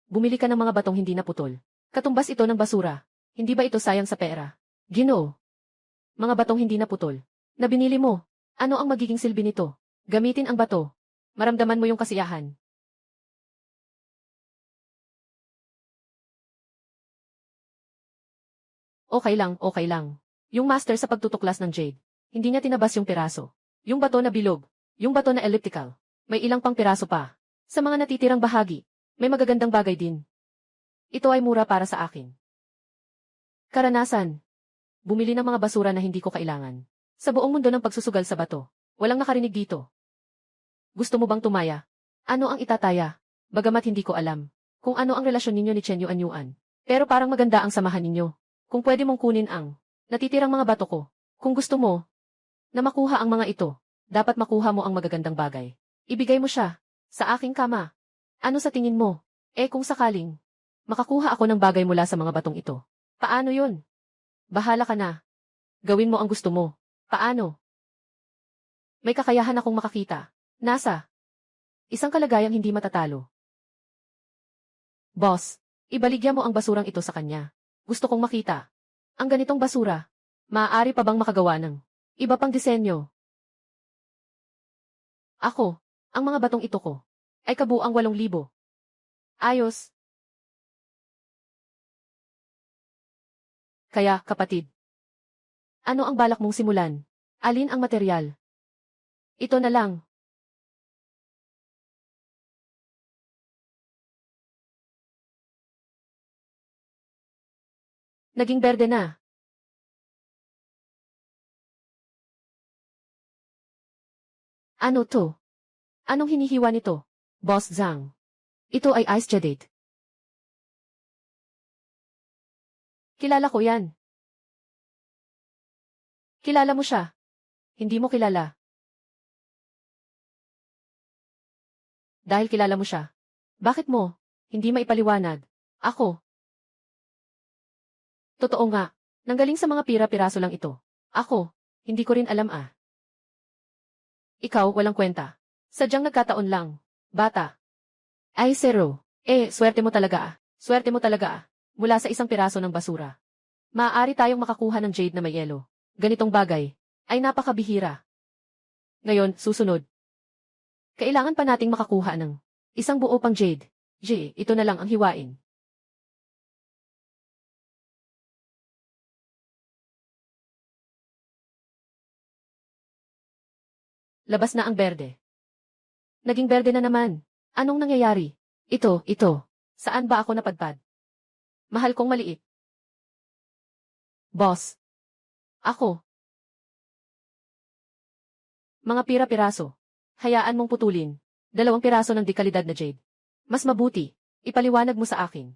Bumili ka ng mga batong hindi naputol. Katumbas ito ng basura. Hindi ba ito sayang sa pera? Ginoo. Mga batong hindi naputol. Na binili mo. Ano ang magiging silbi nito? Gamitin ang bato. Maramdaman mo yung kasiyahan. Okay lang, okay lang. Yung master sa pagtutuklas ng jade. Hindi niya tinabas yung piraso. Yung bato na bilog. Yung bato na elliptical. May ilang pang piraso pa. Sa mga natitirang bahagi, may magagandang bagay din. Ito ay mura para sa akin. Karanasan. Bumili ng mga basura na hindi ko kailangan. Sa buong mundo ng pagsusugal sa bato, walang nakarinig dito. Gusto mo bang tumaya? Ano ang itataya? Bagamat hindi ko alam kung ano ang relasyon ninyo ni Chen Yuan. Pero parang maganda ang samahan ninyo. Kung pwede mong kunin ang natitirang mga bato ko. Kung gusto mo na makuha ang mga ito, dapat makuha mo ang magagandang bagay. Ibigay mo siya sa aking kama. Ano sa tingin mo? Kung sakaling makakuha ako ng bagay mula sa mga batong ito. Paano yun? Bahala ka na. Gawin mo ang gusto mo. Paano? May kakayahan akong makakita. Nasa isang kalagayang hindi matatalo. Boss, ibaligya mo ang basurang ito sa kanya. Gusto kong makita ang ganitong basura. Maaari pa bang makagawa ng iba pang disenyo? Ako, ang mga batong ito ko, ay kabuang 8,000. Ayos. Kaya, kapatid, ano ang balak mong simulan? Alin ang material? Ito na lang. Naging berde na. Ano to? Anong hinihiwa nito? Boss Zhang. Ito ay ice jadate. Kilala ko yan. Kilala mo siya. Hindi mo kilala. Dahil kilala mo siya. Bakit mo hindi maipaliwanag? Ako. Totoo nga. Nanggaling sa mga pira-piraso lang ito. Ako. Hindi ko rin alam ah. Ikaw, walang kwenta. Sadyang nagkataon lang. Bata. Ay, zero. Swerte mo talaga ah. Swerte mo talaga ah. Mula sa isang piraso ng basura. Maaari tayong makakuha ng jade na may yelo. Ganitong bagay ay napakabihira. Ngayon, susunod. Kailangan pa nating makakuha ng isang buo pang jade. Ito na lang ang hiwain. Labas na ang berde. Naging berde na naman. Anong nangyayari? Ito. Saan ba ako napadpad? Mahal kong maliit. Boss. Ako. Mga pira-piraso. Hayaan mong putulin. 2 piraso ng dekalidad na jade. Mas mabuti. Ipaliwanag mo sa akin.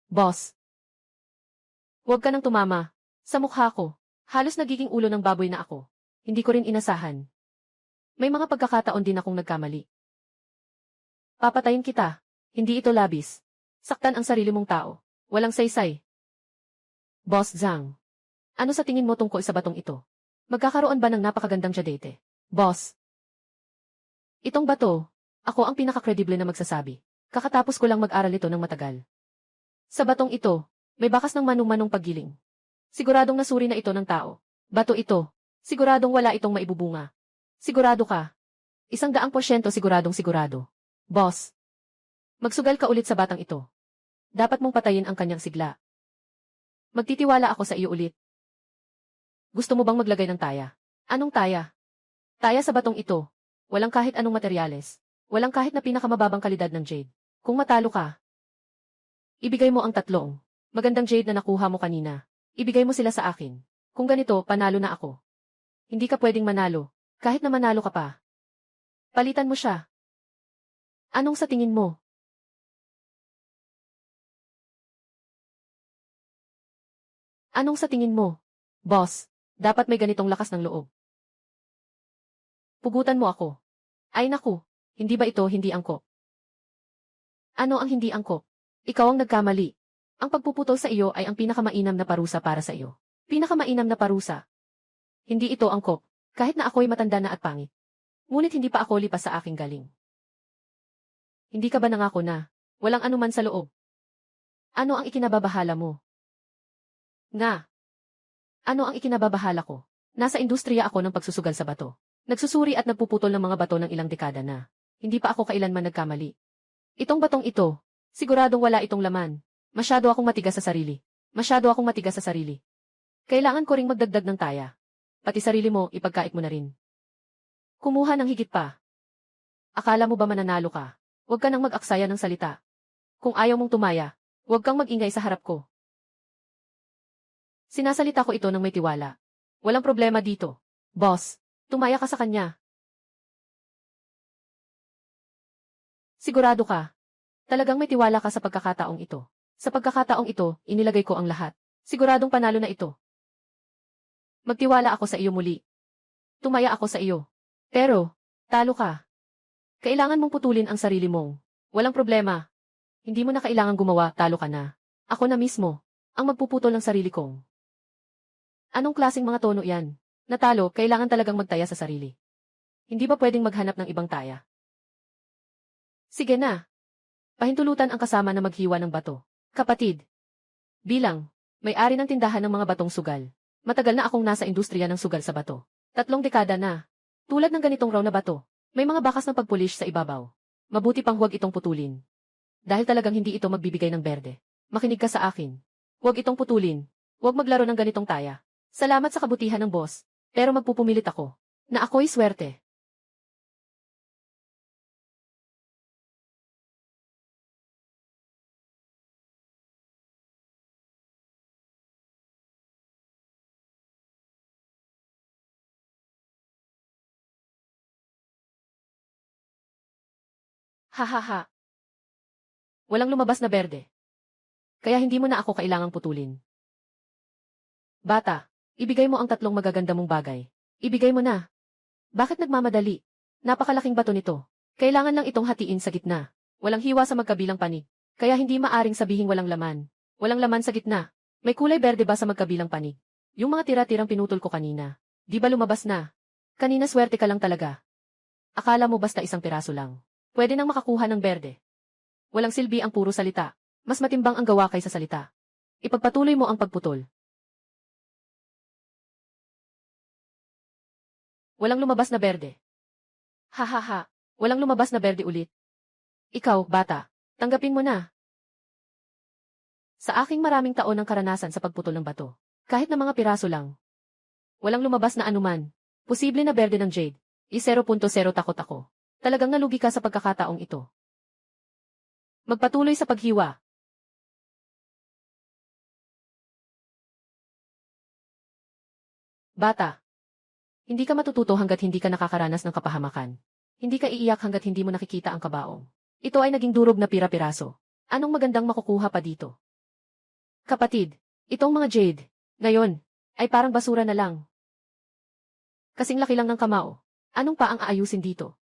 Boss. Huwag ka nang tumama. Sa mukha ko. Halos nagiging ulo ng baboy na ako. Hindi ko rin inasahan. May mga pagkakataon din akong nagkamali. Papatayin kita. Hindi ito labis. Saktan ang sarili mong tao. Walang saysay. Boss Zhang. Ano sa tingin mo tungkol sa batong ito? Magkakaroon ba ng napakagandang jadate? Boss. Itong bato, ako ang pinaka-credible na magsasabi. Kakatapos ko lang mag-aral ito ng matagal. Sa batong ito, may bakas ng manong-manong paggiling. Siguradong nasuri na ito ng tao. Bato ito. Siguradong wala itong maibubunga. Sigurado ka. 100% siguradong sigurado. Boss. Magsugal ka ulit sa batang ito. Dapat mong patayin ang kanyang sigla. Magtitiwala ako sa iyo ulit. Gusto mo bang maglagay ng taya? Anong taya? Taya sa batong ito. Walang kahit anong materyales. Walang kahit na pinakamababang kalidad ng jade. Kung matalo ka, ibigay mo ang 3 magandang jade na nakuha mo kanina. Ibigay mo sila sa akin. Kung ganito, panalo na ako. Hindi ka pwedeng manalo. Kahit na manalo ka pa. Palitan mo siya. Anong sa tingin mo? Anong sa tingin mo? Boss, dapat may ganitong lakas ng loob. Pugutan mo ako. Ay naku, hindi ba ito hindi angkop? Ano ang hindi angkop? Ikaw ang nagkamali. Ang pagpuputol sa iyo ay ang pinakamainam na parusa para sa iyo. Pinakamainam na parusa. Hindi ito angkop, kahit na ako'y matanda na at pangit. Ngunit hindi pa ako lipas sa aking galing. Hindi ka ba nangako na walang anuman sa loob? Ano ang ikinababahala mo? Nga. Ano ang ikinababahala ko? Nasa industriya ako ng pagsusugal sa bato. Nagsusuri at nagpuputol ng mga bato ng ilang dekada na. Hindi pa ako kailanman nagkamali. Itong batong ito, siguradong wala itong laman. Masyado akong matigas sa sarili. Masyado akong matigas sa sarili. Kailangan ko ring magdagdag ng taya. Pati sarili mo, ipagkait mo na rin. Kumuha ng higit pa. Akala mo ba mananalo ka? Huwag ka nang mag-aksaya ng salita. Kung ayaw mong tumaya, huwag kang mag-ingay sa harap ko. Sinasalita ko ito ng may tiwala. Walang problema dito. Boss, tumaya ka sa kanya. Sigurado ka. Talagang may tiwala ka sa pagkakataong ito. Sa pagkakataong ito, inilagay ko ang lahat. Siguradong panalo na ito. Magtiwala ako sa iyo muli. Tumaya ako sa iyo. Pero, talo ka. Kailangan mong putulin ang sarili mong. Walang problema. Hindi mo na kailangan gumawa, talo ka na. Ako na mismo, ang magpuputol ng sarili kong. Anong klaseng mga tono yan? Natalo, kailangan talagang magtaya sa sarili. Hindi ba pwedeng maghanap ng ibang taya? Sige na. Pahintulutan ang kasama na maghiwa ng bato. Kapatid. Bilang, may-ari ng tindahan ng mga batong sugal. Matagal na akong nasa industriya ng sugal sa bato. 3 dekada na. Tulad ng ganitong raw na bato, may mga bakas ng pagpulish sa ibabaw. Mabuti pang huwag itong putulin. Dahil talagang hindi ito magbibigay ng berde. Makinig ka sa akin. Huwag itong putulin. Huwag maglaro ng ganitong taya. Salamat sa kabutihan ng boss, pero magpupumilit ako na ako'y swerte. Hahaha. Walang lumabas na berde. Kaya hindi mo na ako kailangang putulin. Bata, ibigay mo ang 3 magaganda mong bagay. Ibigay mo na. Bakit nagmamadali? Napakalaking bato nito. Kailangan lang itong hatiin sa gitna. Walang hiwa sa magkabilang panig. Kaya hindi maaring sabihing walang laman. Walang laman sa gitna. May kulay berde ba sa magkabilang panig? Yung mga tira-tirang pinutol ko kanina. Di ba lumabas na? Kanina swerte ka lang talaga. Akala mo basta isang piraso lang. Pwede nang makakuha ng berde. Walang silbi ang puro salita. Mas matimbang ang gawa kaysa salita. Ipagpatuloy mo ang pagputol. Walang lumabas na berde. Hahaha, walang lumabas na berde ulit. Ikaw, bata, tanggapin mo na. Sa aking maraming taon ng karanasan sa pagputol ng bato, kahit na mga piraso lang, walang lumabas na anuman. Posible na berde ng jade. 0.0 takot ako. Talagang nalugi ka sa pagkakataong ito. Magpatuloy sa paghiwa. Bata, hindi ka matututo hanggat hindi ka nakakaranas ng kapahamakan. Hindi ka iiyak hanggat hindi mo nakikita ang kabaong. Ito ay naging durog na pira-piraso. Anong magandang makukuha pa dito? Kapatid, itong mga jade, ngayon, ay parang basura na lang. Kasing laki lang ng kamao. Anong pa ang aayusin dito?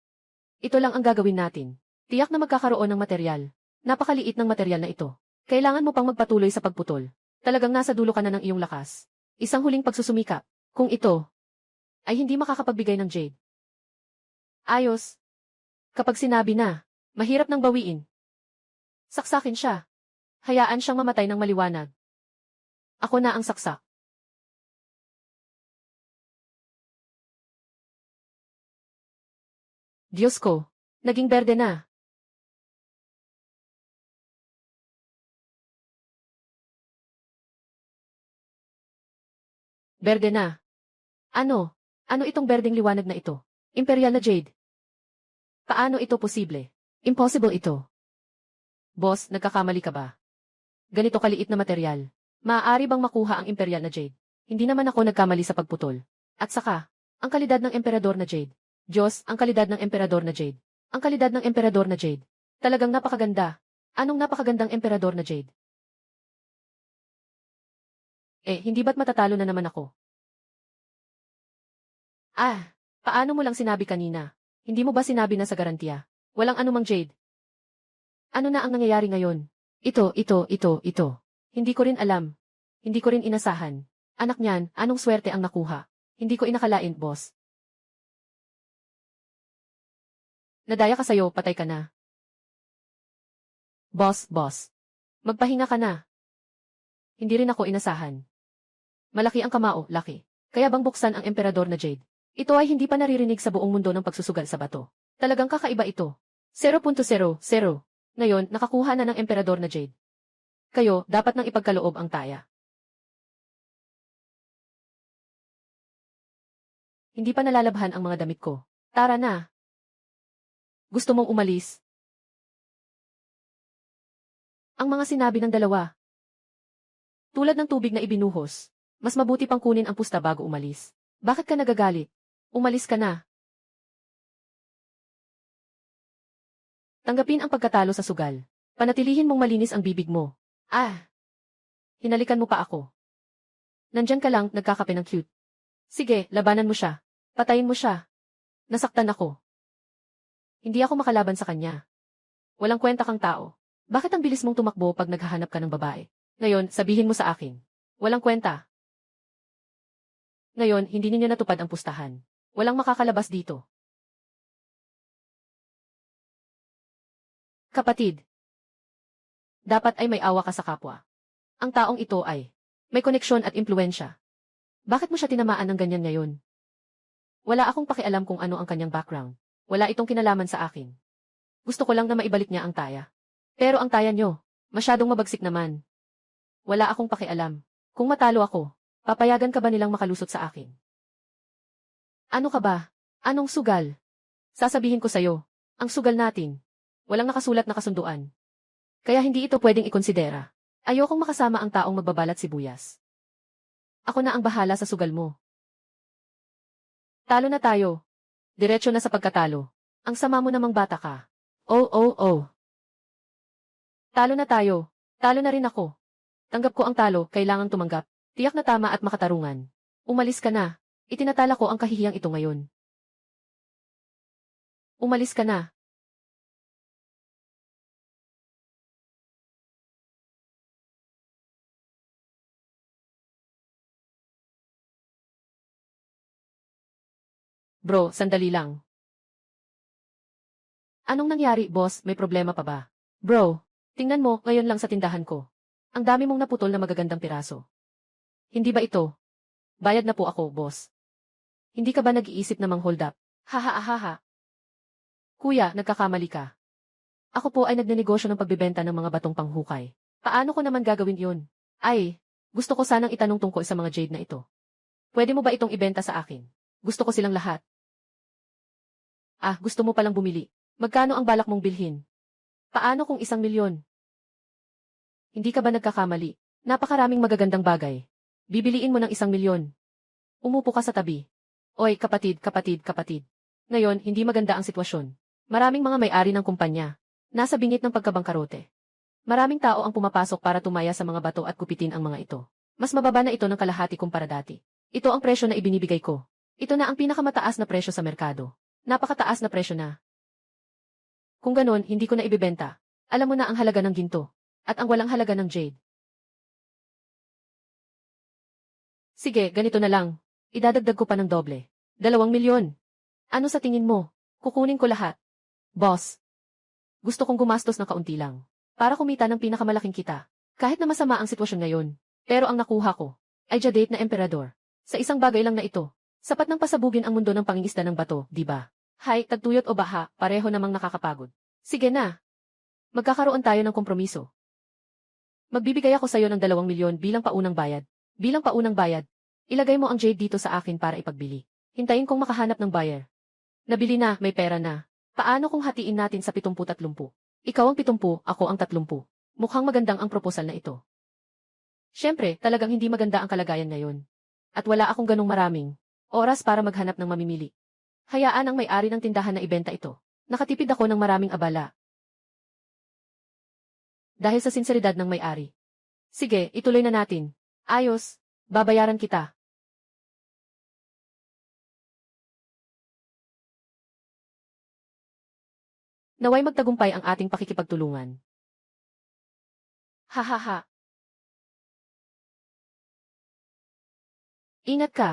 Ito lang ang gagawin natin. Tiyak na magkakaroon ng materyal. Napakaliit ng materyal na ito. Kailangan mo pang magpatuloy sa pagputol. Talagang nasa dulo ka na ng iyong lakas. Isang huling pagsusumikap. Kung ito ay hindi makakapagbigay ng jade. Ayos. Kapag sinabi na, mahirap nang bawiin. Saksakin siya. Hayaan siyang mamatay ng maliwanag. Ako na ang saksak. Diyos ko, naging berde na. Berde na. Ano? Ano itong berdeng liwanag na ito? Imperial na jade. Paano ito posible? Impossible ito. Boss, nagkakamali ka ba? Ganito kaliit na material. Maaari bang makuha ang imperial na jade? Hindi naman ako nagkamali sa pagputol. At saka, ang kalidad ng emperador na jade. Diyos, ang kalidad ng emperador na jade. Ang kalidad ng emperador na jade. Talagang napakaganda. Anong napakagandang emperador na jade? Hindi ba't matatalo na naman ako? Paano mo lang sinabi kanina? Hindi mo ba sinabi na sa garantiya? Walang anumang jade. Ano na ang nangyayari ngayon? Ito. Hindi ko rin alam. Hindi ko rin inasahan. Anak niyan, anong swerte ang nakuha? Hindi ko inakalain, boss. Nadaya ka sa'yo, patay ka na. Boss. Magpahinga ka na. Hindi rin ako inasahan. Malaki ang kamao, laki. Kaya bang buksan ang emperador na jade? Ito ay hindi pa naririnig sa buong mundo ng pagsusugal sa bato. Talagang kakaiba ito. 0.00. Ngayon, nakakuha na ng emperador na jade. Kayo, dapat nang ipagkaloob ang taya. Hindi pa nalalabhan ang mga damit ko. Tara na. Gusto mong umalis? Ang mga sinabi ng dalawa. Tulad ng tubig na ibinuhos, mas mabuti pang kunin ang pusta bago umalis. Bakit ka nagagalit? Umalis ka na. Tanggapin ang pagkatalo sa sugal. Panatilihin mong malinis ang bibig mo. Hinalikan mo pa ako. Nandyan ka lang, nagkakape ng cute. Sige, labanan mo siya. Patayin mo siya. Nasaktan ako. Hindi ako makalaban sa kanya. Walang kwenta kang tao. Bakit ang bilis mong tumakbo pag naghahanap ka ng babae? Ngayon, sabihin mo sa akin. Walang kwenta. Ngayon, hindi ninyo natupad ang pustahan. Walang makakalabas dito. Kapatid. Dapat ay may awa ka sa kapwa. Ang taong ito ay may koneksyon at impluensya. Bakit mo siya tinamaan ng ganyan ngayon? Wala akong pakialam kung ano ang kanyang background. Wala itong kinalaman sa akin. Gusto ko lang na maibalik niya ang taya. Pero ang taya nyo, masyadong mabagsik naman. Wala akong pakialam. Kung matalo ako, papayagan ka ba nilang makalusot sa akin? Ano ka ba? Anong sugal? Sasabihin ko sa'yo, ang sugal natin. Walang nakasulat na kasunduan. Kaya hindi ito pwedeng ikonsidera. Ayokong makasama ang taong magbabalat sibuyas. Ako na ang bahala sa sugal mo. Talo na tayo. Diretso na sa pagkatalo. Ang sama mo namang bata ka. Oh. Talo na tayo. Talo na rin ako. Tanggap ko ang talo, kailangang tumanggap. Tiyak na tama at makatarungan. Umalis ka na. Itinatala ko ang kahihiyang ito ngayon. Umalis ka na. Bro, sandali lang. Anong nangyari, boss? May problema pa ba? Bro, tingnan mo, ngayon lang sa tindahan ko. Ang dami mong naputol na magagandang piraso. Hindi ba ito? Bayad na po ako, boss. Hindi ka ba nag-iisip na mang-hold up? Haha. Kuya, nagkakamali ka. Ako po ay nagnenegosyo ng pagbebenta ng mga batong panghukay. Paano ko naman gagawin yun? Gusto ko sanang itanong tungkol sa mga jade na ito. Pwede mo ba itong ibenta sa akin? Gusto ko silang lahat. Gusto mo palang bumili. Magkano ang balak mong bilhin? Paano kung 1,000,000? Hindi ka ba nagkakamali? Napakaraming magagandang bagay. Bibiliin mo ng 1,000,000. Umupo ka sa tabi. Oy, kapatid. Ngayon, hindi maganda ang sitwasyon. Maraming mga may-ari ng kumpanya. Nasa bingit ng pagkabangkarote. Maraming tao ang pumapasok para tumaya sa mga bato at kupitin ang mga ito. Mas mababa na ito ng kalahati kumpara dati. Ito ang presyo na ibinibigay ko. Ito na ang pinakamataas na presyo sa merkado. Napakataas na presyo na. Kung ganon, hindi ko na ibibenta. Alam mo na ang halaga ng ginto. At ang walang halaga ng jade. Sige, ganito na lang. Idadagdag ko pa ng doble. 2,000,000. Ano sa tingin mo? Kukunin ko lahat. Boss. Gusto kong gumastos ng kaunti lang. para kumita ng pinakamalaking kita. Kahit na masama ang sitwasyon ngayon, pero ang nakuha ko ay Jadate na emperador. Sa isang bagay lang na ito, sapat nang pasabugin ang mundo ng pangingisda ng bato, di ba? Hay, tagtuyot o baha, pareho namang nakakapagod. Sige na. Magkakaroon tayo ng kompromiso. Magbibigay ako sa'yo ng 2 milyon bilang paunang bayad. Bilang paunang bayad, ilagay mo ang jade dito sa akin para ipagbili. Hintayin kong makahanap ng buyer. Nabili na, may pera na. Paano kung hatiin natin sa 70-30? Ikaw ang 70, ako ang 30. Mukhang magandang ang proposal na ito. Siyempre, talagang hindi maganda ang kalagayan ngayon. At wala akong ganong maraming oras para maghanap ng mamimili. Hayaan ang may-ari ng tindahan na ibenta ito. Nakatipid ako ng maraming abala. Dahil sa sinseridad ng may-ari. Sige, ituloy na natin. Ayos, babayaran kita. Naway magtagumpay ang ating pakikipagtulungan. Hahaha. Ingat ka.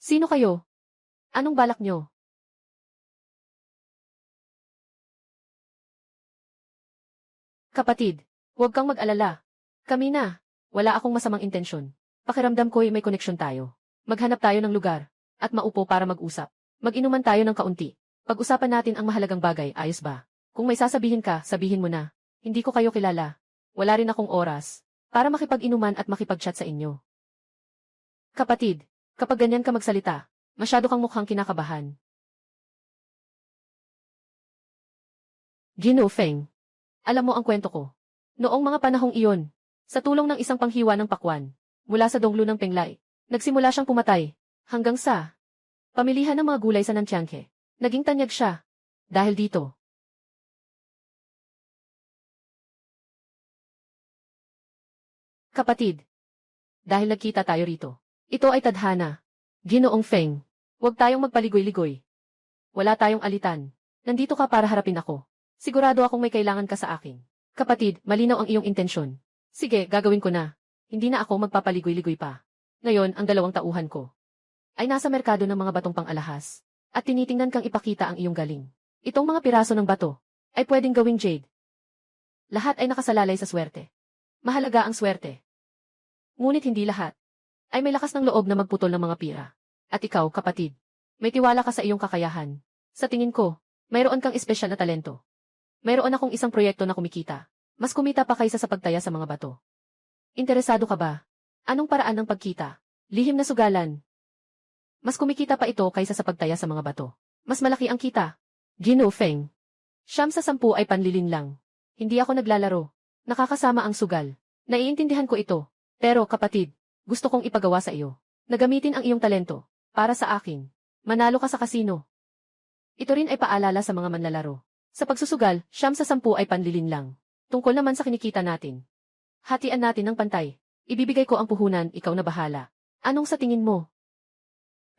Sino kayo? Anong balak nyo? Kapatid, huwag kang mag-alala. Kami na. Wala akong masamang intensyon. Pakiramdam ko'y may koneksyon tayo. Maghanap tayo ng lugar. At maupo para mag-usap. Mag-inuman tayo ng kaunti. Pag-usapan natin ang mahalagang bagay, ayos ba? Kung may sasabihin ka, sabihin mo na. Hindi ko kayo kilala. Wala rin akong oras para makipag-inuman at makipag-chat sa inyo. Kapatid, kapag ganyan ka magsalita, masyado kang mukhang kinakabahan. Ginoo Feng. Alam mo ang kwento ko. Noong mga panahong iyon, sa tulong ng isang panghiwa ng pakwan, mula sa donglo ng Penglai, nagsimula siyang pumatay, hanggang sa pamilihan ng mga gulay sa Nantiangke. Naging tanyag siya. Dahil dito. Kapatid. Dahil nagkita tayo rito. Ito ay tadhana. Ginoong Feng. Huwag tayong magpaligoy-ligoy. Wala tayong alitan. Nandito ka para harapin ako. Sigurado akong may kailangan ka sa akin. Kapatid, malinaw ang iyong intensyon. Sige, gagawin ko na. Hindi na ako magpapaligoy-ligoy pa. Ngayon, ang 2 tauhan ko ay nasa merkado ng mga batong pang-alahas. At tinitingnan kang ipakita ang iyong galing. Itong mga piraso ng bato ay pwedeng gawing jade. Lahat ay nakasalalay sa swerte. Mahalaga ang swerte. Ngunit hindi lahat ay may lakas ng loob na magputol ng mga pira. At ikaw, kapatid, may tiwala ka sa iyong kakayahan. Sa tingin ko, mayroon kang espesyal na talento. Mayroon akong isang proyekto na kumikita. Mas kumita pa kaysa sa pagtaya sa mga bato. Interesado ka ba? Anong paraan ng pagkita? Lihim na sugalan. Mas kumikita pa ito kaysa sa pagtaya sa mga bato. Mas malaki ang kita. Ginoo Feng. 9 sa 10 ay panlilin lang. Hindi ako naglalaro. Nakakasama ang sugal. Naiintindihan ko ito. Pero, kapatid, gusto kong ipagawa sa iyo. Nagamitin ang iyong talento. Para sa akin. Manalo ka sa kasino. Ito rin ay paalala sa mga manlalaro. Sa pagsusugal, 9 sa 10 ay panlilin lang. Tungkol naman sa kinikita natin. Hatian natin ng pantay. Ibibigay ko ang puhunan, ikaw na bahala. Anong sa tingin mo?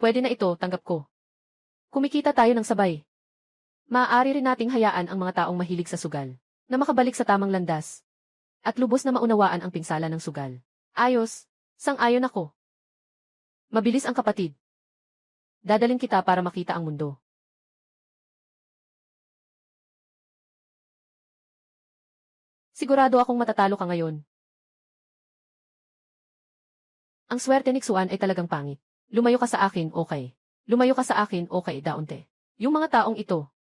Pwede na ito, tanggap ko. Kumikita tayo ng sabay. Maaari rin nating hayaan ang mga taong mahilig sa sugal na makabalik sa tamang landas. At lubos na maunawaan ang pinsala ng sugal. Ayos, sang-ayon ako. Mabilis ang kapatid. Dadaling kita para makita ang mundo. Sigurado akong matatalo ka ngayon. Ang swerte ni Xuan ay talagang pangit. Lumayo ka sa akin, okay. Lumayo ka sa akin, okay, daunte. Yung mga taong ito.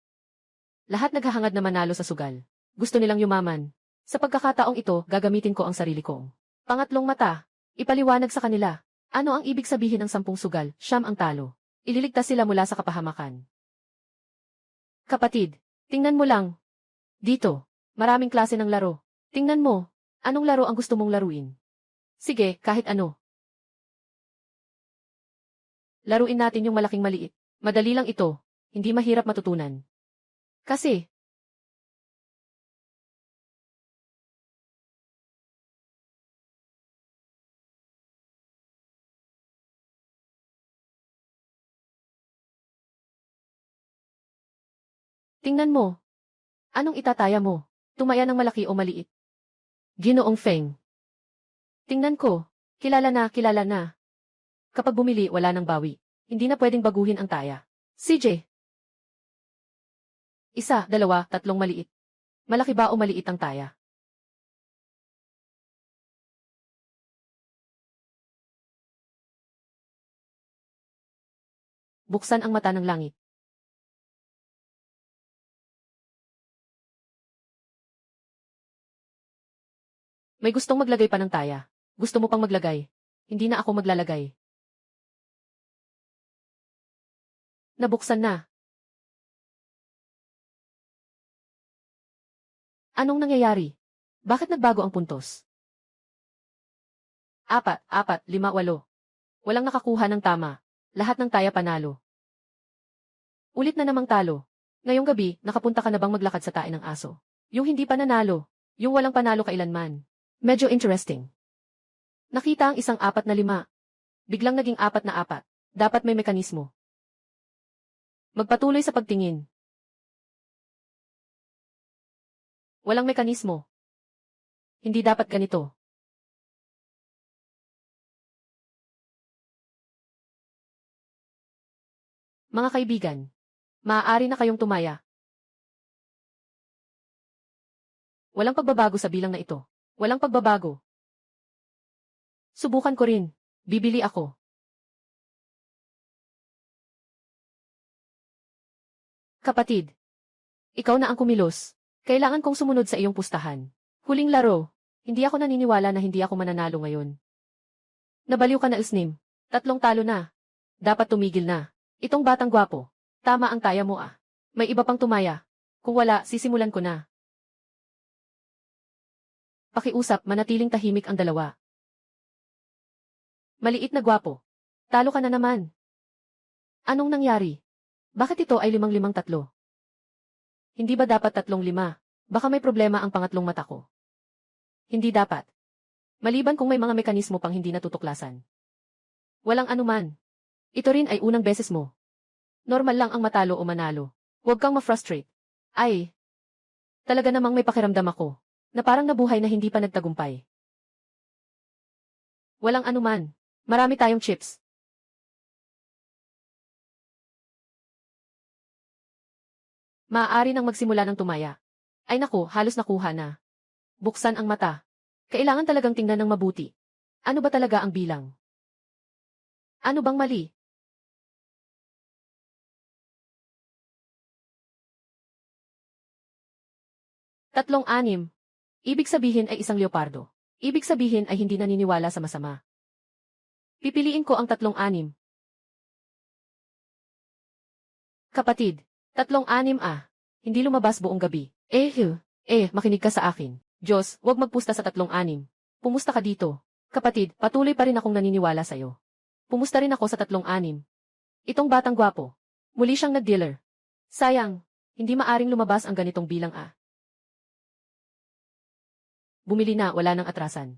Lahat naghahangad na manalo sa sugal. Gusto nilang yumaman. Sa pagkakataong ito, gagamitin ko ang sarili kong pangatlong mata. Ipaliwanag sa kanila. Ano ang ibig sabihin ng 10 sugal, 9 ang talo. Ililigtas sila mula sa kapahamakan. Kapatid, tingnan mo lang. Dito, maraming klase ng laro. Tingnan mo, anong laro ang gusto mong laruin? Sige, kahit ano. Laruin natin yung malaking maliit. Madali lang ito. Hindi mahirap matutunan. Kasi, tingnan mo. Anong itataya mo? Tumaya ng malaki o maliit? Ginoong Feng. Tingnan ko. Kilala na, kilala na. Kapag bumili, wala nang bawi. Hindi na pwedeng baguhin ang taya. CJ. Isa, dalawa, tatlong maliit. Malaki ba o maliit ang taya? Buksan ang mata ng langit. May gustong maglagay pa ng taya. Gusto mo pang maglagay? Hindi na ako maglalagay. Nabuksan na. Anong nangyayari? Bakit nagbago ang puntos? 4, 4, 5, 8. Walang nakakuha ng tama. Lahat ng taya panalo. Ulit na namang talo. Ngayong gabi, nakapunta ka na bang maglakad sa tae ng aso? Yung hindi pa nanalo. Yung walang panalo kailanman. Medyo interesting. Nakita ang isang 4 na 5. Biglang naging 4 na 4. Dapat may mekanismo. Magpatuloy sa pagtingin. Walang mekanismo. Hindi dapat ganito. Mga kaibigan, maaari na kayong tumaya. Walang pagbabago sa bilang na ito. Walang pagbabago. Subukan ko rin. Bibili ako. Kapatid, ikaw na ang kumilos. Kailangan kong sumunod sa iyong pustahan. Huling laro. Hindi ako naniniwala na hindi ako mananalo ngayon. Nabaliw ka na, Elsnim. 3 talo na. Dapat tumigil na. Itong batang gwapo. Tama ang taya mo ah. May iba pang tumaya. Kung wala, sisimulan ko na. Pakiusap, manatiling tahimik ang dalawa. Maliit na gwapo. Talo ka na naman. Anong nangyari? Bakit ito ay 5-5-3? Hindi ba dapat 3-5? Baka may problema ang pangatlong mata ko. Hindi dapat. Maliban kung may mga mekanismo pang hindi natutuklasan. Walang anuman. Ito rin ay unang beses mo. Normal lang ang matalo o manalo. Huwag kang ma-frustrate. Ay. Talaga namang may pakiramdam ako, na parang nabuhay na hindi pa nagtagumpay. Walang anuman. Marami tayong chips. Maaari nang magsimula ng tumaya. Ay naku, halos nakuha na. Buksan ang mata. Kailangan talagang tingnan ng mabuti. Ano ba talaga ang bilang? Ano bang mali? Tatlong 6. Ibig sabihin ay isang leopardo. Ibig sabihin ay hindi naniniwala sa masama. Pipiliin ko ang 3-6. Kapatid, 3-6 ah. Hindi lumabas buong gabi. Makinig ka sa akin. Diyos, huwag magpusta sa 3-6. Pumusta ka dito. Kapatid, patuloy pa rin akong naniniwala sa'yo. Pumusta rin ako sa 3-6. Itong batang gwapo. Muli siyang nag-dealer. Sayang, hindi maaring lumabas ang ganitong bilang ah. Bumili na, wala nang atrasan.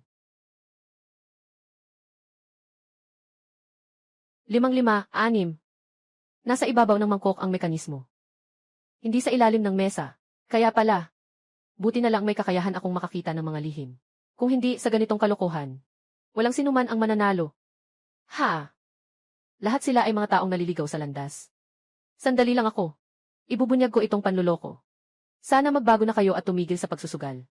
5-5-6. Nasa ibabaw ng mangkok ang mekanismo. Hindi sa ilalim ng mesa. Kaya pala. Buti na lang may kakayahan akong makakita ng mga lihim. Kung hindi sa ganitong kalokohan, walang sinuman ang mananalo. Ha? Lahat sila ay mga taong naliligaw sa landas. Sandali lang ako. Ibubunyag ko itong panluloko. Sana magbago na kayo at tumigil sa pagsusugal.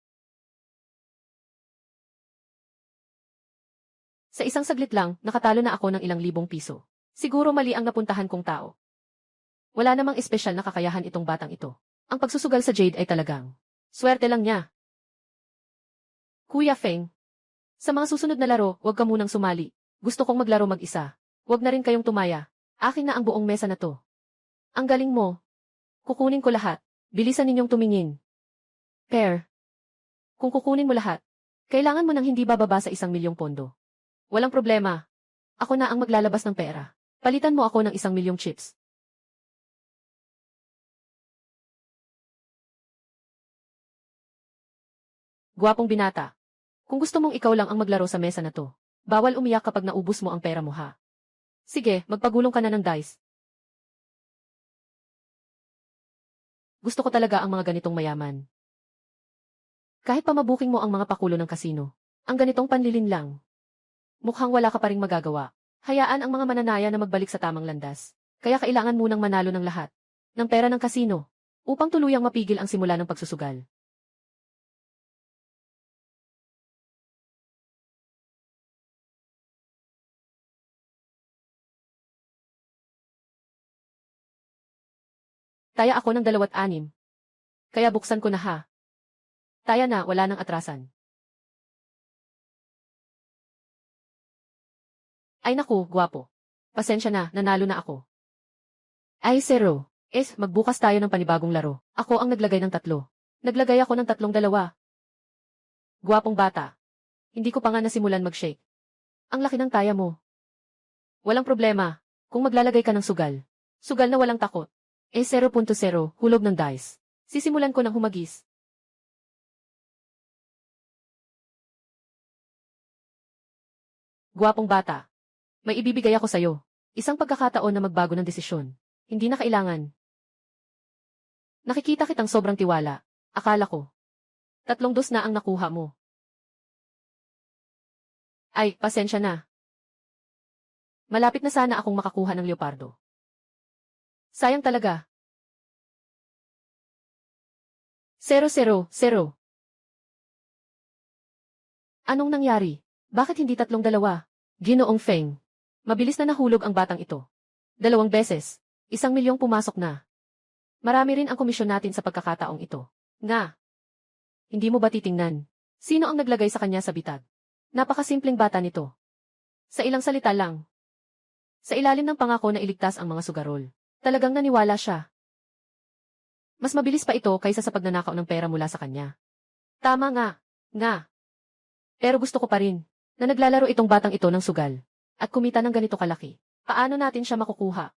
Sa isang saglit lang, nakatalo na ako ng ilang libong piso. Siguro mali ang napuntahan kong tao. Wala namang espesyal na kakayahan itong batang ito. Ang pagsusugal sa Jade ay talagang swerte lang niya. Kuya Feng, sa mga susunod na laro, huwag ka munang sumali. Gusto kong maglaro mag-isa. Huwag na rin kayong tumaya. Akin na ang buong mesa na to. Ang galing mo. Kukunin ko lahat. Bilisan ninyong tumingin. Pair. Kung kukunin mo lahat, kailangan mo nang hindi bababa sa 1,000,000 pondo. Walang problema. Ako na ang maglalabas ng pera. Palitan mo ako ng 1,000,000 chips. Gwapong binata. Kung gusto mong ikaw lang ang maglaro sa mesa na to, bawal umiyak kapag naubos mo ang pera mo ha. Sige, magpagulong ka na ng dice. Gusto ko talaga ang mga ganitong mayaman. Kahit pa mabuking mo ang mga pakulo ng kasino, ang ganitong panlilin lang. Mukhang wala ka pa ring magagawa. Hayaan ang mga mananaya na magbalik sa tamang landas. Kaya kailangan munang manalo ng lahat ng pera ng kasino upang tuluyang mapigil ang simula ng pagsusugal. Taya ako ng 2 at 6. Kaya buksan ko na ha. Taya na, wala nang atrasan. Ay naku, gwapo. Pasensya na, nanalo na ako. Ay zero. Magbukas tayo ng panibagong laro. Ako ang naglagay ng 3. Naglagay ako ng 3-2. Gwapong bata. Hindi ko pa nga nasimulan mag-shake. Ang laki ng taya mo. Walang problema. Kung maglalagay ka ng sugal. Sugal na walang takot. 0.0, hulog ng dice. Sisimulan ko ng humagis. Gwapong bata. May ibibigay ako sa'yo. Isang pagkakataon na magbago ng desisyon. Hindi na kailangan. Nakikita kitang sobrang tiwala. Akala ko. 3 dos na ang nakuha mo. Ay, pasensya na. Malapit na sana akong makakuha ng leopardo. Sayang talaga. 0-0. Anong nangyari? Bakit hindi 3-2? Ginoong Feng. Mabilis na nahulog ang batang ito. 2 beses. 1 milyong pumasok na. Marami rin ang komisyon natin sa pagkakataong ito. Nga. Hindi mo ba titingnan? Sino ang naglagay sa kanya sa bitag? Napakasimpleng bata nito. Sa ilang salita lang. Sa ilalim ng pangako na iligtas ang mga sugarol. Talagang naniwala siya. Mas mabilis pa ito kaysa sa pagnanakaw ng pera mula sa kanya. Tama nga. Nga. Pero gusto ko pa rin na naglalaro itong batang ito ng sugal. At kumita ng ganito kalaki. Paano natin siya makukuha?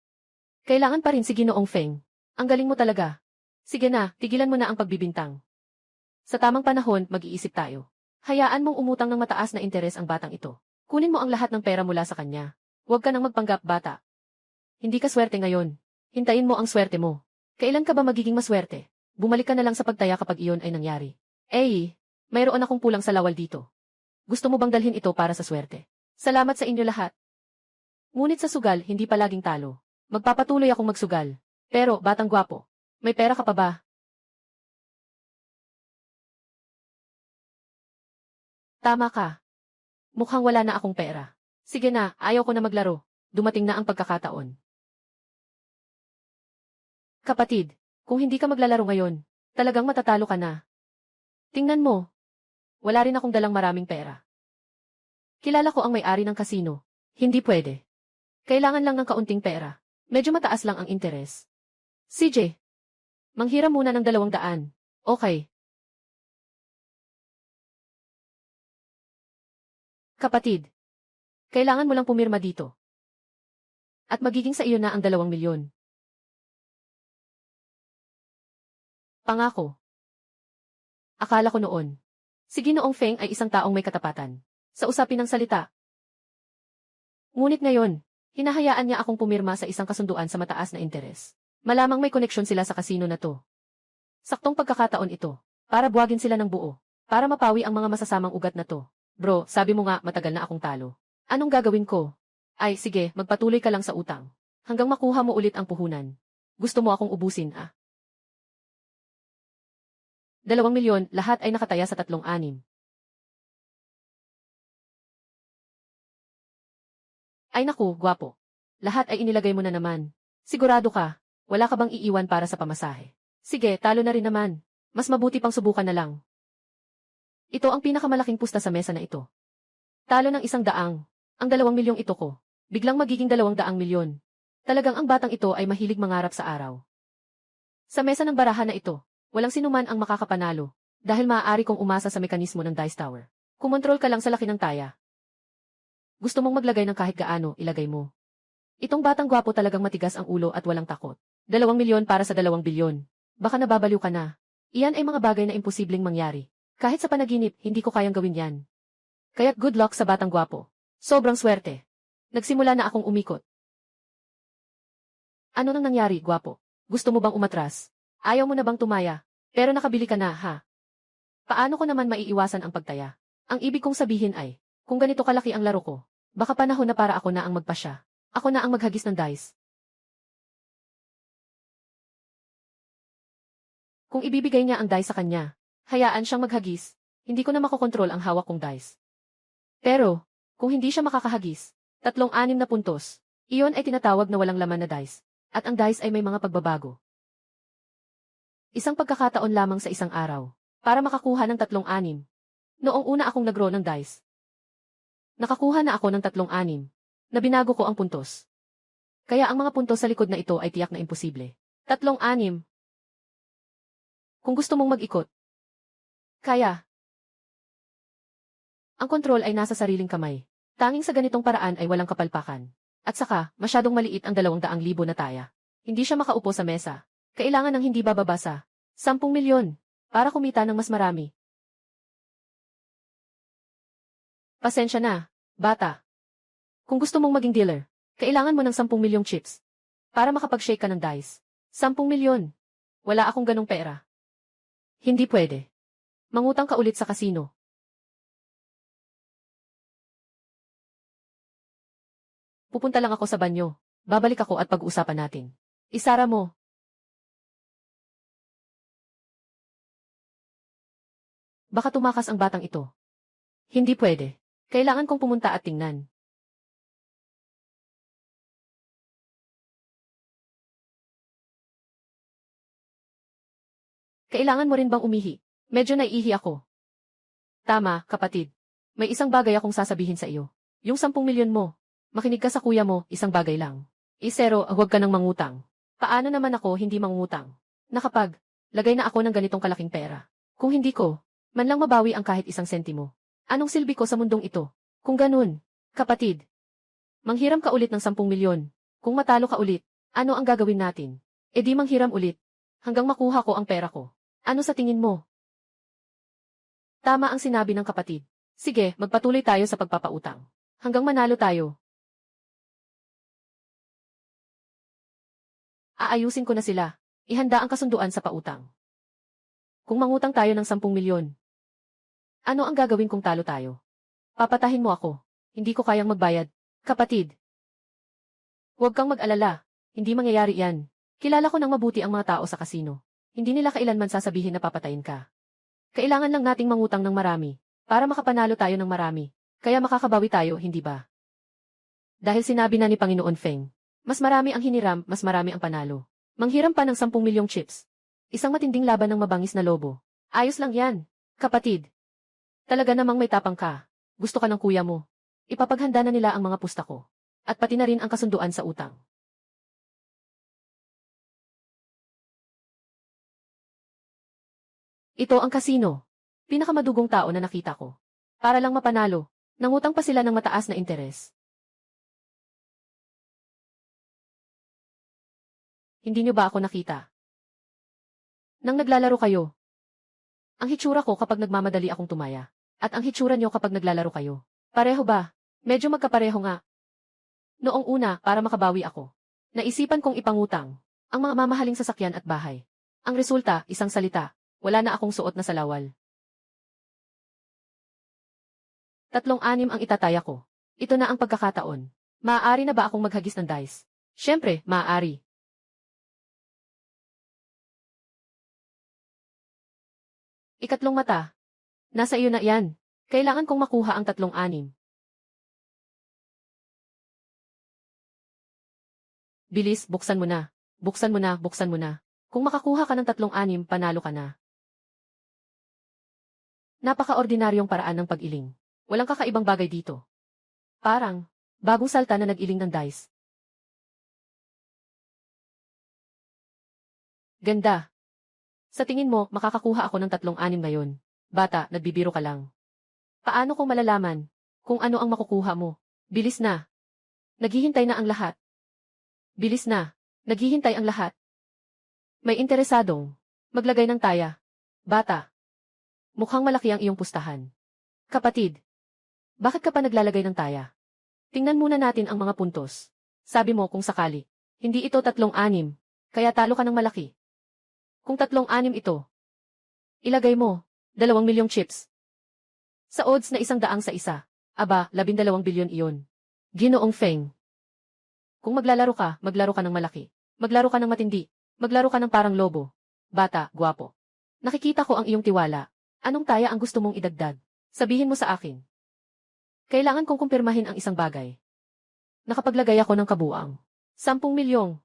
Kailangan pa rin si Ginoong Feng. Ang galing mo talaga. Sige na, tigilan mo na ang pagbibintang. Sa tamang panahon, mag-iisip tayo. Hayaan mong umutang ng mataas na interes ang batang ito. Kunin mo ang lahat ng pera mula sa kanya. Huwag ka nang magpanggap, bata. Hindi ka swerte ngayon. Hintayin mo ang swerte mo. Kailan ka ba magiging maswerte? Bumalik ka na lang sa pagtaya kapag iyon ay nangyari. Mayroon akong pulang sa lawal dito. Gusto mo bang dalhin ito para sa swerte? Salamat sa inyo lahat. Ngunit sa sugal, hindi palaging talo. Magpapatuloy akong magsugal. Pero, batang gwapo, may pera ka pa ba? Tama ka. Mukhang wala na akong pera. Sige na, ayaw ko na maglaro. Dumating na ang pagkakataon. Kapatid, kung hindi ka maglalaro ngayon, talagang matatalo ka na. Tingnan mo. Wala rin akong dalang maraming pera. Kilala ko ang may-ari ng kasino. Hindi pwede. Kailangan lang ng kaunting pera. Medyo mataas lang ang interes. CJ, manghiram muna ng 200. Okay. Kapatid, kailangan mo lang pumirma dito. At magiging sa iyo na ang 2 milyon. Pangako. Akala ko noon. Si Ginoong Feng ay isang taong may katapatan. Sa usapin ng salita. Ngunit ngayon, hinahayaan niya akong pumirma sa isang kasunduan sa mataas na interes. Malamang may koneksyon sila sa kasino na to. Saktong pagkakataon ito. Para buwagin sila ng buo. Para mapawi ang mga masasamang ugat na to. Bro, sabi mo nga matagal na akong talo. Anong gagawin ko? Ay, sige, magpatuloy ka lang sa utang. Hanggang makuha mo ulit ang puhunan. Gusto mo akong ubusin, 2 milyon, lahat ay nakataya sa 3-6. Ay naku, gwapo. Lahat ay inilagay mo na naman. Sigurado ka, wala ka bang iiwan para sa pamasahe? Sige, talo na rin naman. Mas mabuti pang subukan na lang. Ito ang pinakamalaking pusta sa mesa na ito. Talo ng 100. Ang 2 milyong ito ko. Biglang magiging 200 milyon. Talagang ang batang ito ay mahilig mangarap sa araw. Sa mesa ng barahan na ito, walang sinuman ang makakapanalo. Dahil maaari kong umasa sa mekanismo ng dice tower. Kumontrol ka lang sa laki ng taya. Gusto mong maglagay ng kahit gaano, ilagay mo. Itong batang gwapo talagang matigas ang ulo at walang takot. 2 milyon para sa 2 bilyon. Baka nababaliw ka na. Iyan ay mga bagay na imposibleng mangyari. Kahit sa panaginip, hindi ko kayang gawin yan. Kaya't good luck sa batang gwapo. Sobrang swerte. Nagsimula na akong umikot. Ano nang nangyari, gwapo? Gusto mo bang umatras? Ayaw mo na bang tumaya? Pero nakabili ka na, ha? Paano ko naman maiiwasan ang pagtaya? Ang ibig kong sabihin ay, kung ganito kalaki ang laro ko, Baka panahon na para ako na ang magpasya. Ako na ang maghagis ng dice. Kung ibibigay niya ang dice sa kanya, hayaan siyang maghagis. Hindi ko na makokontrol ang hawak kong dice. Pero, kung hindi siya makakahagis, 3-6 na puntos, iyon ay tinatawag na walang laman na dice. At ang dice ay may mga pagbabago. Isang pagkakataon lamang sa isang araw, para makakuha ng 3-6. Noong una akong nag-roll ng dice, nakakuha na ako ng 3-6, na binago ko ang puntos. Kaya ang mga puntos sa likod na ito ay tiyak na imposible. 3-6. Kung gusto mong mag-ikot, kaya. Ang kontrol ay nasa sariling kamay. Tanging sa ganitong paraan ay walang kapalpakan. At saka, masyadong maliit ang 200,000 na taya. Hindi siya makaupo sa mesa. Kailangan ng hindi bababa sa 10 milyon para kumita ng mas marami. Pasensya na, bata. Kung gusto mong maging dealer, kailangan mo ng 10 milyong chips para makapag-shake ka ng dice. 10 milyon. Wala akong ganong pera. Hindi pwede. Mangutang ka ulit sa kasino. Pupunta lang ako sa banyo. Babalik ako at pag-uusapan natin. Isara mo. Baka tumakas ang batang ito. Hindi pwede. Kailangan kong pumunta at tingnan. Kailangan mo rin bang umihi? Medyo naiihi ako. Tama, kapatid. May isang bagay akong sasabihin sa iyo. Yung 10 milyon mo. Makinig ka sa kuya mo, isang bagay lang. Isero, huwag ka nang mangutang. Paano naman ako hindi mangutang? Nakapag, lagay na ako ng ganitong kalaking pera. Kung hindi ko, man lang mabawi ang kahit isang sentimo. Anong silbi ko sa mundong ito? Kung ganun, kapatid, manghiram ka ulit ng 10 milyon. Kung matalo ka ulit, ano ang gagawin natin? E di manghiram ulit, hanggang makuha ko ang pera ko. Ano sa tingin mo? Tama ang sinabi ng kapatid. Sige, magpatuloy tayo sa pagpapautang. Hanggang manalo tayo. Aayusin ko na sila. Ihanda ang kasunduan sa pautang. Kung mangutang tayo ng 10 milyon, ano ang gagawin kung talo tayo? Papatahin mo ako. Hindi ko kayang magbayad. Kapatid. Huwag kang mag-alala. Hindi mangyayari yan. Kilala ko ng mabuti ang mga tao sa kasino. Hindi nila kailanman sasabihin na papatayin ka. Kailangan lang nating mangutang ng marami. Para makapanalo tayo ng marami. Kaya makakabawi tayo, hindi ba? Dahil sinabi na ni Panginoon Feng, mas marami ang hiniram, mas marami ang panalo. Manghiram pa ng 10 milyong chips. Isang matinding laban ng mabangis na lobo. Ayos lang yan, kapatid. Talaga namang may tapang ka. Gusto ka ng kuya mo. Ipapaghanda na nila ang mga pusta ko. At pati na rin ang kasunduan sa utang. Ito ang kasino. Pinakamadugong tao na nakita ko. Para lang mapanalo, nangutang pa sila ng mataas na interes. Hindi niyo ba ako nakita? Nang naglalaro kayo. Ang hitsura ko kapag nagmamadali akong tumaya. At ang hitsura niyo kapag naglalaro kayo. Pareho ba? Medyo magkapareho nga. Noong una, para makabawi ako, naisipan kong ipangutang ang mga mamahaling sasakyan at bahay. Ang resulta, isang salita, wala na akong suot na salawal. 3-6 ang itataya ko. Ito na ang pagkakataon. Maaari na ba akong maghagis ng dice? Siyempre, maaari. Ikatlong mata. Nasa iyo na yan. Kailangan kong makuha ang 3-6. Bilis, buksan mo na. Buksan mo na, buksan mo na. Kung makakuha ka ng 3-6, panalo ka na. Napaka-ordinaryong paraan ng pag-iling. Walang kakaibang bagay dito. Parang, bagong salta na nag-iling ng dice. Ganda. Sa tingin mo, makakakuha ako ng 3-6 ngayon. Bata, nagbibiro ka lang. Paano kung malalaman kung ano ang makukuha mo? Bilis na. Naghihintay na ang lahat. Bilis na. Naghihintay ang lahat. May interesadong maglagay ng taya. Bata. Mukhang malaki ang iyong pustahan. Kapatid. Bakit ka pa naglalagay ng taya? Tingnan muna natin ang mga puntos. Sabi mo kung sakali. Hindi ito 3-6. Kaya talo ka ng malaki. Kung 3-6 ito, ilagay mo, 2 milyong chips. Sa odds na 100 sa isa, aba, 12 bilyon iyon. Ginoong Feng. Kung maglaro ka ng malaki. Maglaro ka ng matindi. Maglaro ka ng parang lobo. Bata, gwapo. Nakikita ko ang iyong tiwala. Anong taya ang gusto mong idagdag? Sabihin mo sa akin. Kailangan kong kumpirmahin ang isang bagay. Nakapaglagay ako ng kabuang 10 milyong.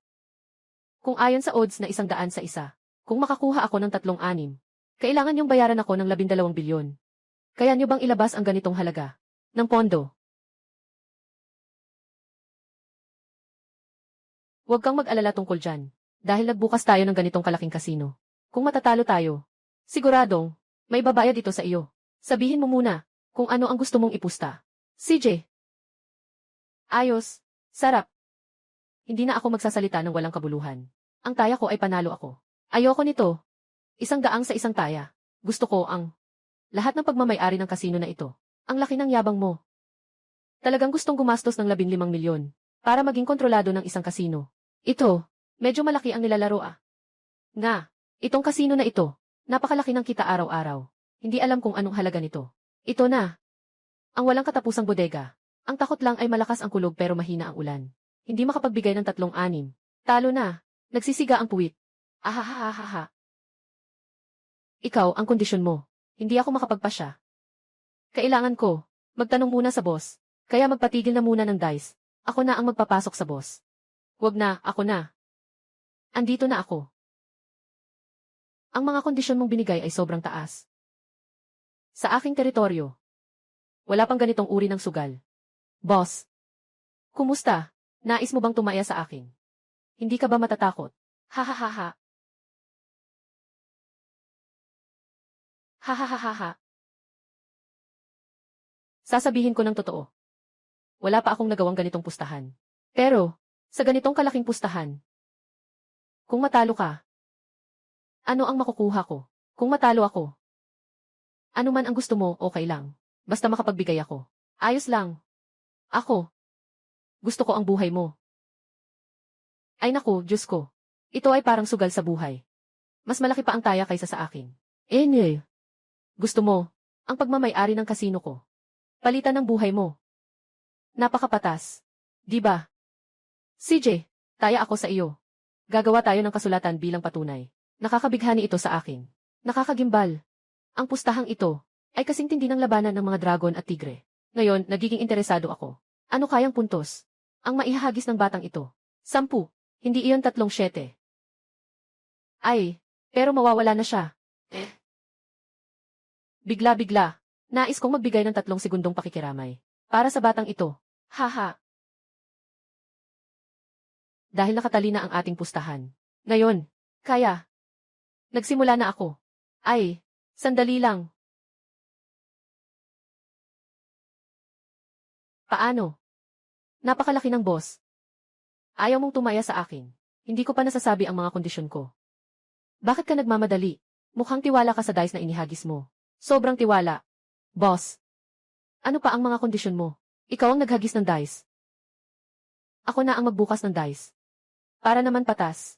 Kung ayon sa odds na 100 sa isa. Kung makakuha ako ng 3-6, kailangan niyong bayaran ako ng 12 bilyon. Kaya niyo bang ilabas ang ganitong halaga ng pondo? Huwag kang mag-alala tungkol dyan. Dahil nagbukas tayo ng ganitong kalaking kasino. Kung matatalo tayo, siguradong, may babayad ito sa iyo. Sabihin mo muna, kung ano ang gusto mong ipusta. CJ. Ayos. Sarap. Hindi na ako magsasalita ng walang kabuluhan. Ang taya ko ay panalo ako. Ayoko nito. 100 sa isang taya. Gusto ko ang lahat ng pagmamay-ari ng kasino na ito. Ang laki ng yabang mo. Talagang gustong gumastos ng 15 milyon para maging kontrolado ng isang kasino. Ito, medyo malaki ang nilalaro ah. Nga, itong kasino na ito, napakalaki ng kita araw-araw. Hindi alam kung anong halaga nito. Ito na. Ang walang katapusang bodega. Ang takot lang ay malakas ang kulog pero mahina ang ulan. Hindi makapagbigay ng 3-6. Talo na. Nagsisiga ang puwit. Ahahahaha. Ikaw ang kondisyon mo. Hindi ako makapagpasya. Kailangan ko. Magtanong muna sa boss. Kaya magpatigil na muna ng dice. Ako na ang magpapasok sa boss. Wag na, ako na. Andito na ako. Ang mga kondisyon mong binigay ay sobrang taas. Sa aking teritoryo. Wala pang ganitong uri ng sugal. Boss. Kumusta? Nais mo bang tumaya sa akin? Hindi ka ba matatakot? Hahahaha. Hahahaha. Sasabihin ko ng totoo. Wala pa akong nagawang ganitong pustahan. Pero, sa ganitong kalaking pustahan, kung matalo ka, ano ang makukuha ko? Kung matalo ako, ano man ang gusto mo, okay lang. Basta makapagbigay ako. Ayos lang. Ako. Gusto ko ang buhay mo. Ay naku, Diyos ko. Ito ay parang sugal sa buhay. Mas malaki pa ang taya kaysa sa akin. Gusto mo, ang pagmamay-ari ng kasino ko. Palitan ng buhay mo. Napakapatas. Di ba? CJ, taya ako sa iyo. Gagawa tayo ng kasulatan bilang patunay. Nakakabighani ito sa akin. Nakakagimbal. Ang pustahang ito ay kasing tindi ng labanan ng mga dragon at tigre. Ngayon, nagiging interesado ako. Ano kayang puntos? Ang maihahagis ng batang ito. 10. Hindi iyon 3-7. Ay, pero mawawala na siya. Bigla-bigla. Nais kong magbigay ng 3 segundong pakikiramay. Para sa batang ito. Haha. Dahil nakatali na ang ating pustahan. Ngayon, kaya. Nagsimula na ako. Ay, sandali lang. Paano? Napakalaki ng boss. Ayaw mong tumaya sa akin. Hindi ko pa nasasabi ang mga kondisyon ko. Bakit ka nagmamadali? Mukhang tiwala ka sa dice na inihagis mo. Sobrang tiwala. Boss. Ano pa ang mga kondisyon mo? Ikaw ang naghagis ng dice. Ako na ang magbukas ng dice. Para naman patas.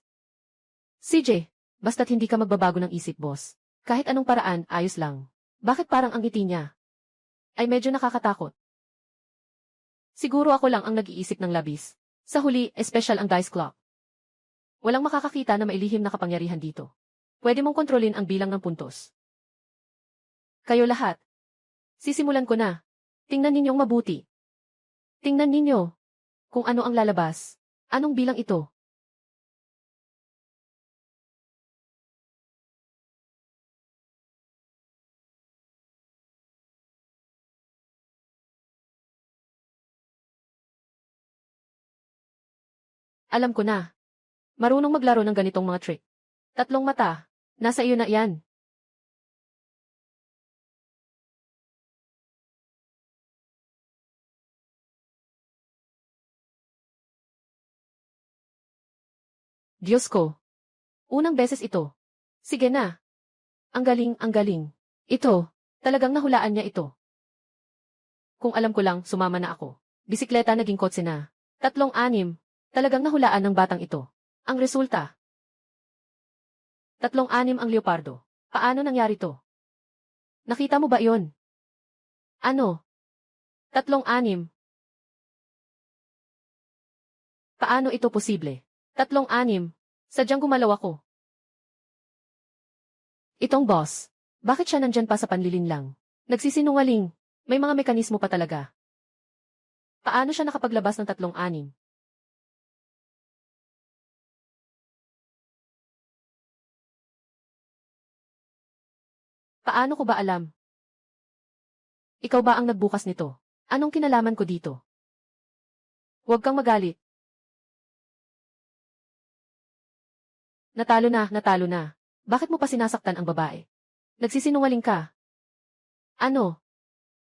CJ, basta't hindi ka magbabago ng isip, boss. Kahit anong paraan, ayos lang. Bakit parang ang ngiti niya? Ay medyo nakakatakot. Siguro ako lang ang nag-iisip ng labis. Sa huli, special ang dice clock. Walang makakakita na mailihim na kapangyarihan dito. Pwede mong kontrolin ang bilang ng puntos. Kayo lahat. Sisimulan ko na. Tingnan ninyong mabuti. Tingnan ninyo. Kung ano ang lalabas. Anong bilang ito? Alam ko na. Marunong maglaro ng ganitong mga trick. 3 mata. Nasa iyo na yan. Diyos ko. Unang beses ito. Sige na. Ang galing, ang galing. Ito, talagang nahulaan niya ito. Kung alam ko lang, sumama na ako. Bisikleta naging kotse na. 3-6. Talagang nahulaan ng batang ito. Ang resulta. 3-6 ang leopardo. Paano nangyari to? Nakita mo ba iyon? Ano? 3-6. Paano ito posible? 3-6. Sadyang gumalaw ako. Itong boss. Bakit siya nandyan pa sa panlilinlang? Nagsisinungaling. May mga mekanismo pa talaga. Paano siya nakapaglabas ng 3-6? Paano ko ba alam? Ikaw ba ang nagbukas nito? Anong kinalaman ko dito? Huwag kang magalit. Natalo na, natalo na. Bakit mo pa sinasaktan ang babae? Nagsisinungaling ka. Ano?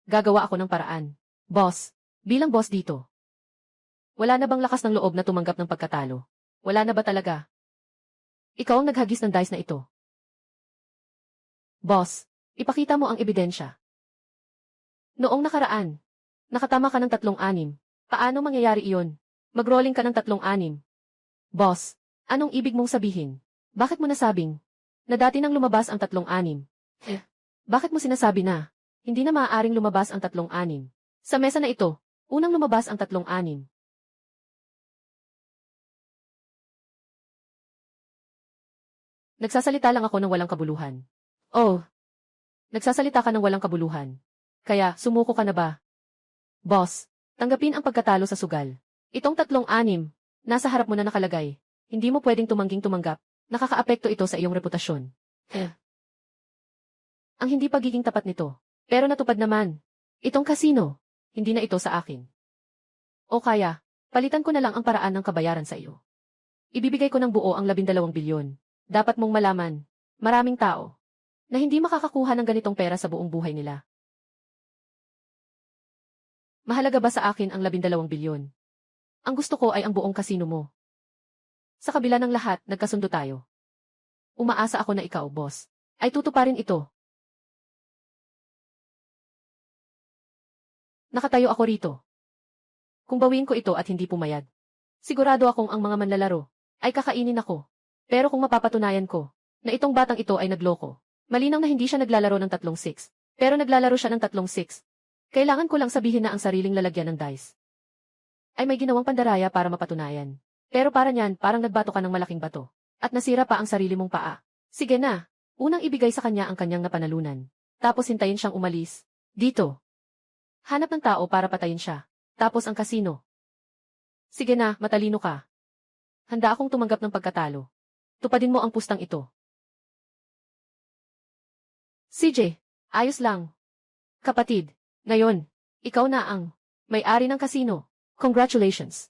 Gagawa ako ng paraan. Boss, bilang boss dito. Wala na bang lakas ng loob na tumanggap ng pagkatalo? Wala na ba talaga? Ikaw ang naghagis ng dice na ito. Boss, ipakita mo ang ebidensya. Noong nakaraan, nakatama ka ng 3-6. Paano mangyayari iyon? Mag-rolling ka ng 3-6. Boss, anong ibig mong sabihin? Bakit mo nasabing na dati nang lumabas ang 3-6? Bakit mo sinasabi na hindi na maaaring lumabas ang 3-6? Sa mesa na ito, unang lumabas ang 3-6. Nagsasalita lang ako ng walang kabuluhan. Oh, nagsasalita ka ng walang kabuluhan. Kaya, sumuko ka na ba? Boss, tanggapin ang pagkatalo sa sugal. Itong 3-6, nasa harap mo na nakalagay. Hindi mo pwedeng tumangging tumanggap. Nakakaapekto ito sa iyong reputasyon. Ang hindi pagiging tapat nito. Pero natupad naman. Itong kasino, hindi na ito sa akin. O kaya, palitan ko na lang ang paraan ng kabayaran sa iyo. Ibibigay ko ng buo ang 12 bilyon. Dapat mong malaman, maraming tao, na hindi makakakuha ng ganitong pera sa buong buhay nila. Mahalaga ba sa akin ang 12 bilyon? Ang gusto ko ay ang buong kasino mo. Sa kabila ng lahat, nagkasundo tayo. Umaasa ako na ikaw, boss, ay tutuparin ito. Nakatayo ako rito. Kung bawiin ko ito at hindi pumayag, sigurado akong ang mga manlalaro ay kakainin ako. Pero kung mapapatunayan ko na itong batang ito ay nagloko, malinaw na hindi siya naglalaro ng 3-6, pero naglalaro siya ng 3-6. Kailangan ko lang sabihin na ang sariling lalagyan ng dice ay may ginawang pandaraya para mapatunayan. Pero para niyan, parang nagbato ka ng malaking bato at nasira pa ang sarili mong paa. Sige na, unang ibigay sa kanya ang kanyang napanalunan. Tapos hintayin siyang umalis. Dito. Hanap ng tao para patayin siya. Tapos ang kasino. Sige na, matalino ka. Handa akong tumanggap ng pagkatalo. Tupadin mo ang pustang ito. CJ, ayos lang. Kapatid, ngayon, ikaw na ang may-ari ng kasino. Congratulations.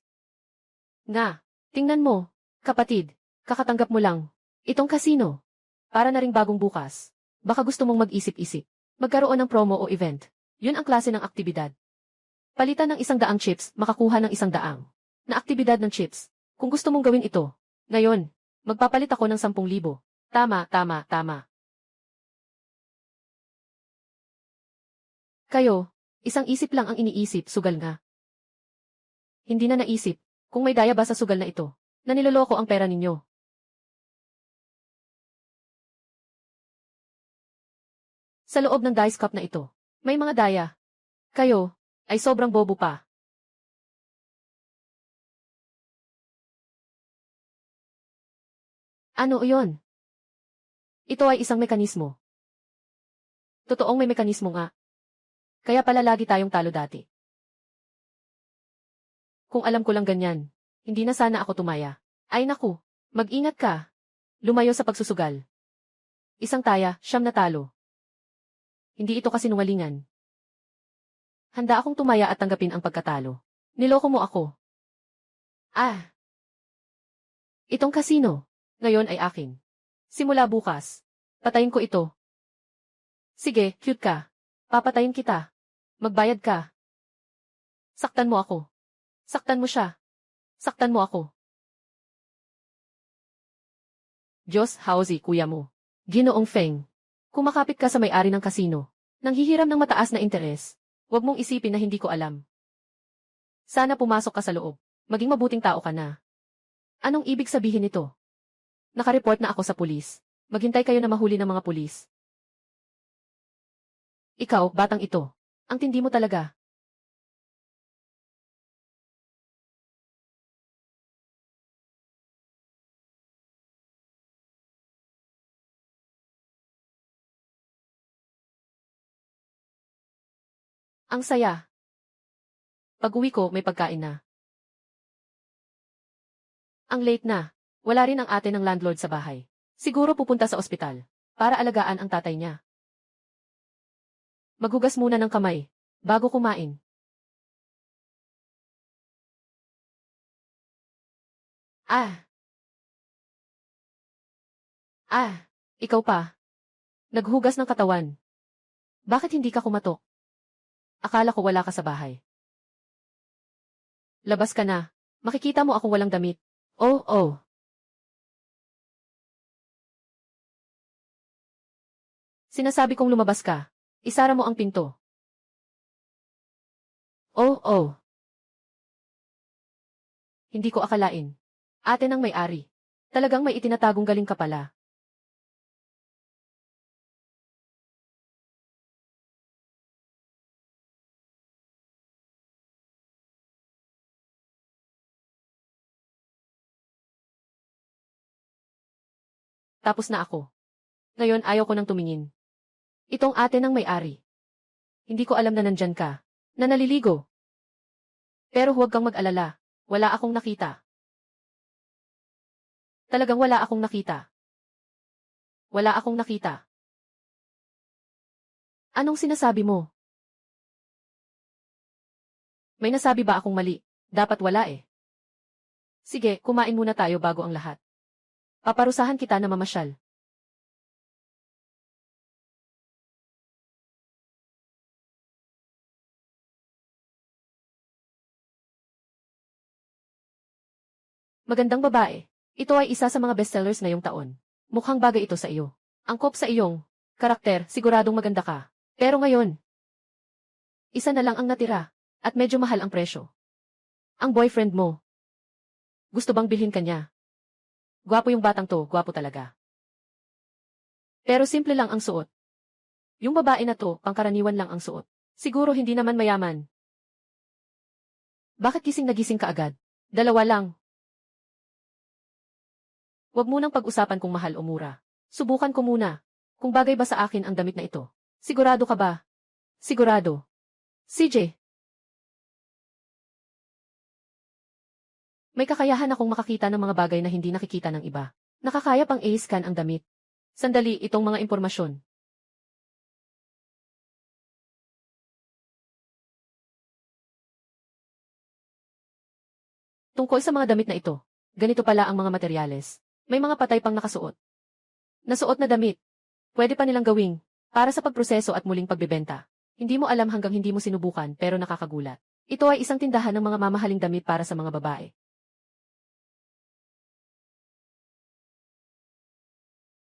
Nga, tingnan mo, kapatid, kakatanggap mo lang. Itong kasino. Para na ring bagong bukas. Baka gusto mong mag-isip-isip. Magkaroon ng promo o event. Yun ang klase ng aktibidad. Palitan ng 100 chips, makakuha ng 100 na aktibidad ng chips. Kung gusto mong gawin ito, ngayon, magpapalit ako ng 10,000. Tama, tama, tama. Kayo, isang isip lang ang iniisip, sugal nga. Hindi na naisip, kung may daya ba sa sugal na ito, na niloloko ang pera ninyo. Sa loob ng dice cup na ito, may mga daya. Kayo, ay sobrang bobo pa. Ano iyon? Ito ay isang mekanismo. Totoong may mekanismo nga. Kaya pala lagi tayong talo dati. Kung alam ko lang ganyan, hindi na sana ako tumaya. Ay naku, mag-ingat ka. Lumayo sa pagsusugal. Isang taya, 9 na talo. Hindi ito kasinungalingan. Handa akong tumaya at tanggapin ang pagkatalo. Niloko mo ako. Ah! Itong kasino, ngayon ay akin. Simula bukas, patayin ko ito. Sige, cute ka. Papatayin kita. Magbayad ka. Saktan mo ako. Saktan mo siya. Saktan mo ako. Diyos, Hausi, kuya mo. Ginoong Feng. Kumakapit ka sa may-ari ng kasino. Nanghihiram ng mataas na interes. Huwag mong isipin na hindi ko alam. Sana pumasok ka sa loob. Maging mabuting tao ka na. Anong ibig sabihin nito? Nakareport na ako sa pulis. Maghintay kayo na mahuli ng mga pulis. Ikaw, batang ito. Ang tindi mo talaga. Ang saya. Pag-uwi ko, may pagkain na. Ang late na. Wala rin ang ate ng landlord sa bahay. Siguro pupunta sa ospital para alagaan ang tatay niya. Maghugas muna ng kamay bago kumain. Ah, ikaw pa. Naghugas ng katawan. Bakit hindi ka kumatok? Akala ko wala ka sa bahay. Labas ka na. Makikita mo akong walang damit. Oh, oh. Sinasabi kong lumabas ka. Isara mo ang pinto. Oh, oh. Hindi ko akalain. Ate ng may-ari. Talagang may itinatagong galing ka pala. Tapos na ako. Ngayon ayaw ko nang tumingin. Itong ate ng may-ari. Hindi ko alam na nandyan ka. Na naliligo. Pero huwag kang mag-alala. Wala akong nakita. Talagang wala akong nakita. Wala akong nakita. Anong sinasabi mo? May nasabi ba akong mali? Dapat wala eh. Sige, kumain muna tayo bago ang lahat. Paparusahan kita na mamasyal. Magandang babae. Ito ay isa sa mga bestsellers ngayong taon. Mukhang bagay ito sa iyo. Angkop sa iyong karakter, siguradong maganda ka. Pero ngayon, isa na lang ang natira. At medyo mahal ang presyo. Ang boyfriend mo. Gusto bang bilhin ka niya? Gwapo yung batang to, gwapo talaga. Pero simple lang ang suot. Yung babae na to, pangkaraniwan lang ang suot. Siguro hindi naman mayaman. Bakit gising na gising ka agad? Dalawa lang. Huwag munang pag-usapan kung mahal o mura. Subukan ko muna. Kung bagay ba sa akin ang damit na ito. Sigurado ka ba? Sigurado. CJ. May kakayahan akong makakita ng mga bagay na hindi nakikita ng iba. Nakakaya pang i-scan ang damit. Sandali itong mga impormasyon. Tungkol sa mga damit na ito. Ganito pala ang mga materyales. May mga patay pang nakasuot. Nasuot na damit. Pwede pa nilang gawing para sa pagproseso at muling pagbebenta. Hindi mo alam hanggang hindi mo sinubukan pero nakakagulat. Ito ay isang tindahan ng mga mamahaling damit para sa mga babae.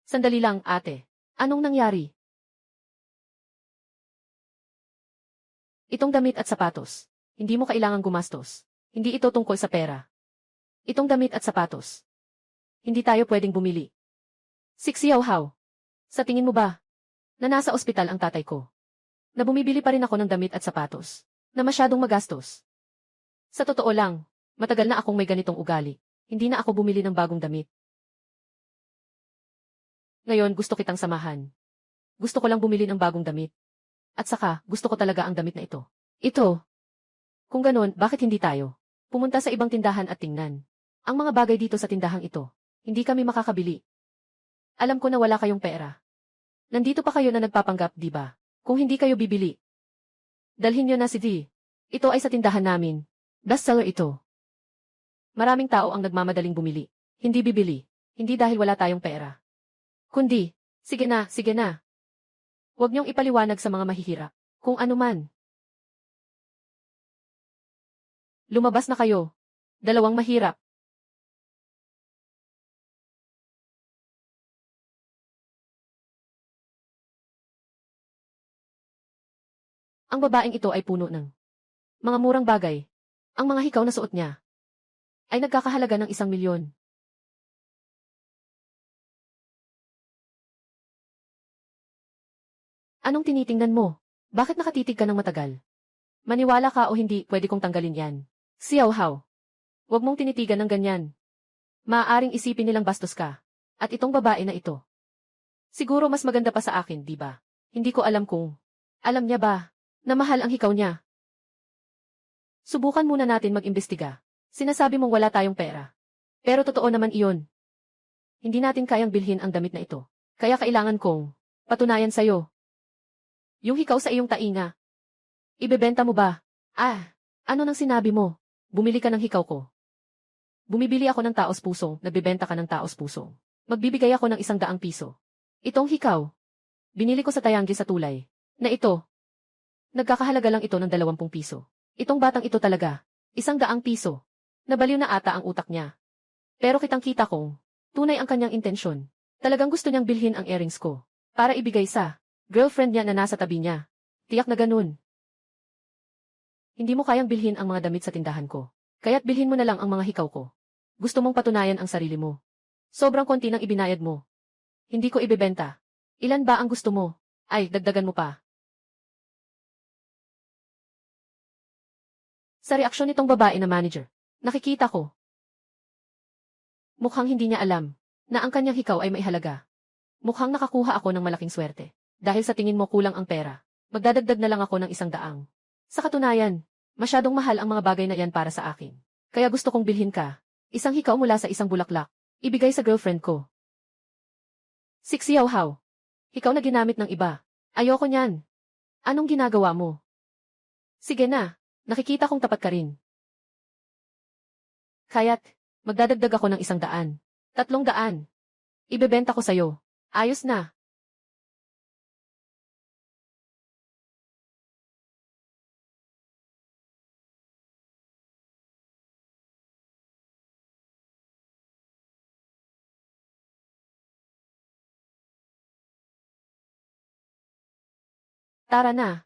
Sandali lang, ate. Anong nangyari? Itong damit at sapatos. Hindi mo kailangang gumastos. Hindi ito tungkol sa pera. Itong damit at sapatos. Hindi tayo pwedeng bumili. Siksiyaw-haw. Sa tingin mo ba, na nasa ospital ang tatay ko? Na bumibili pa rin ako ng damit at sapatos, na masyadong magastos. Sa totoo lang, matagal na akong may ganitong ugali. Hindi na ako bumili ng bagong damit. Ngayon gusto kitang samahan. Gusto ko lang bumili ng bagong damit. At saka, gusto ko talaga ang damit na ito. Ito. Kung ganon, bakit hindi tayo pumunta sa ibang tindahan at tingnan ang mga bagay dito sa tindahang ito? Hindi kami makakabili. Alam ko na wala kayong pera. Nandito pa kayo na nagpapanggap, di ba? Kung hindi kayo bibili, dalhin nyo na si D. Ito ay sa tindahan namin. Bestseller ito. Maraming tao ang nagmamadaling bumili. Hindi bibili. Hindi dahil wala tayong pera. Kundi, sige na, sige na. Huwag niyong ipaliwanag sa mga mahihirap. Kung ano man. Lumabas na kayo. Dalawang mahirap. Ang babaeng ito ay puno ng mga murang bagay. Ang mga hikaw na suot niya ay nagkakahalaga ng 1,000,000. Anong tinitingnan mo? Bakit nakatitig ka ng matagal? Maniwala ka o hindi, pwede kong tanggalin yan. Siyaw-haw. Huwag mong tinitigan ng ganyan. Maaaring isipin nilang bastos ka. At itong babae na ito. Siguro mas maganda pa sa akin, di ba? Hindi ko alam kung alam niya ba? na mahal ang hikaw niya. Subukan muna natin mag-imbestiga. Sinasabi mong wala tayong pera. Pero totoo naman iyon. Hindi natin kayang bilhin ang damit na ito. Kaya kailangan kong patunayan sa'yo. Yung hikaw sa iyong tainga. Ibebenta mo ba? Ano nang sinabi mo? Bumili ka ng hikaw ko. Bumibili ako ng taos pusong, nagbebenta ka ng taos pusong. Magbibigay ako ng 100 piso. Itong hikaw. Binili ko sa Tayanggi sa tulay. Na ito. Nagkakahalaga lang ito ng 20 piso. Itong batang ito talaga. 100 piso. Nabaliw na ata ang utak niya. Pero kitang-kita kong tunay ang kanyang intensyon. Talagang gusto niyang bilhin ang earrings ko. Para ibigay sa girlfriend niya na nasa tabi niya. Tiyak na ganun. Hindi mo kayang bilhin ang mga damit sa tindahan ko. Kaya't bilhin mo na lang ang mga hikaw ko. Gusto mong patunayan ang sarili mo. Sobrang konti nang ibinayad mo. Hindi ko ibebenta. Ilan ba ang gusto mo? Dagdagan mo pa. Sa reaksyon nitong babae na manager, nakikita ko. Mukhang hindi niya alam na ang kanyang hikaw ay maihalaga. Mukhang nakakuha ako ng malaking swerte. Dahil sa tingin mo kulang ang pera, magdadagdag na lang ako ng 100. Sa katunayan, masyadong mahal ang mga bagay na yan para sa akin. Kaya gusto kong bilhin ka. Isang hikaw mula sa isang bulaklak. Ibigay sa girlfriend ko. Siksiyaw-haw. Hikaw na ginamit ng iba. Ayoko niyan. Anong ginagawa mo? Sige na. Nakikita kong tapat ka rin. Kaya't, magdadagdag ako ng 100. 300. Ibebenta ko sa'yo. Ayos na. Tara na.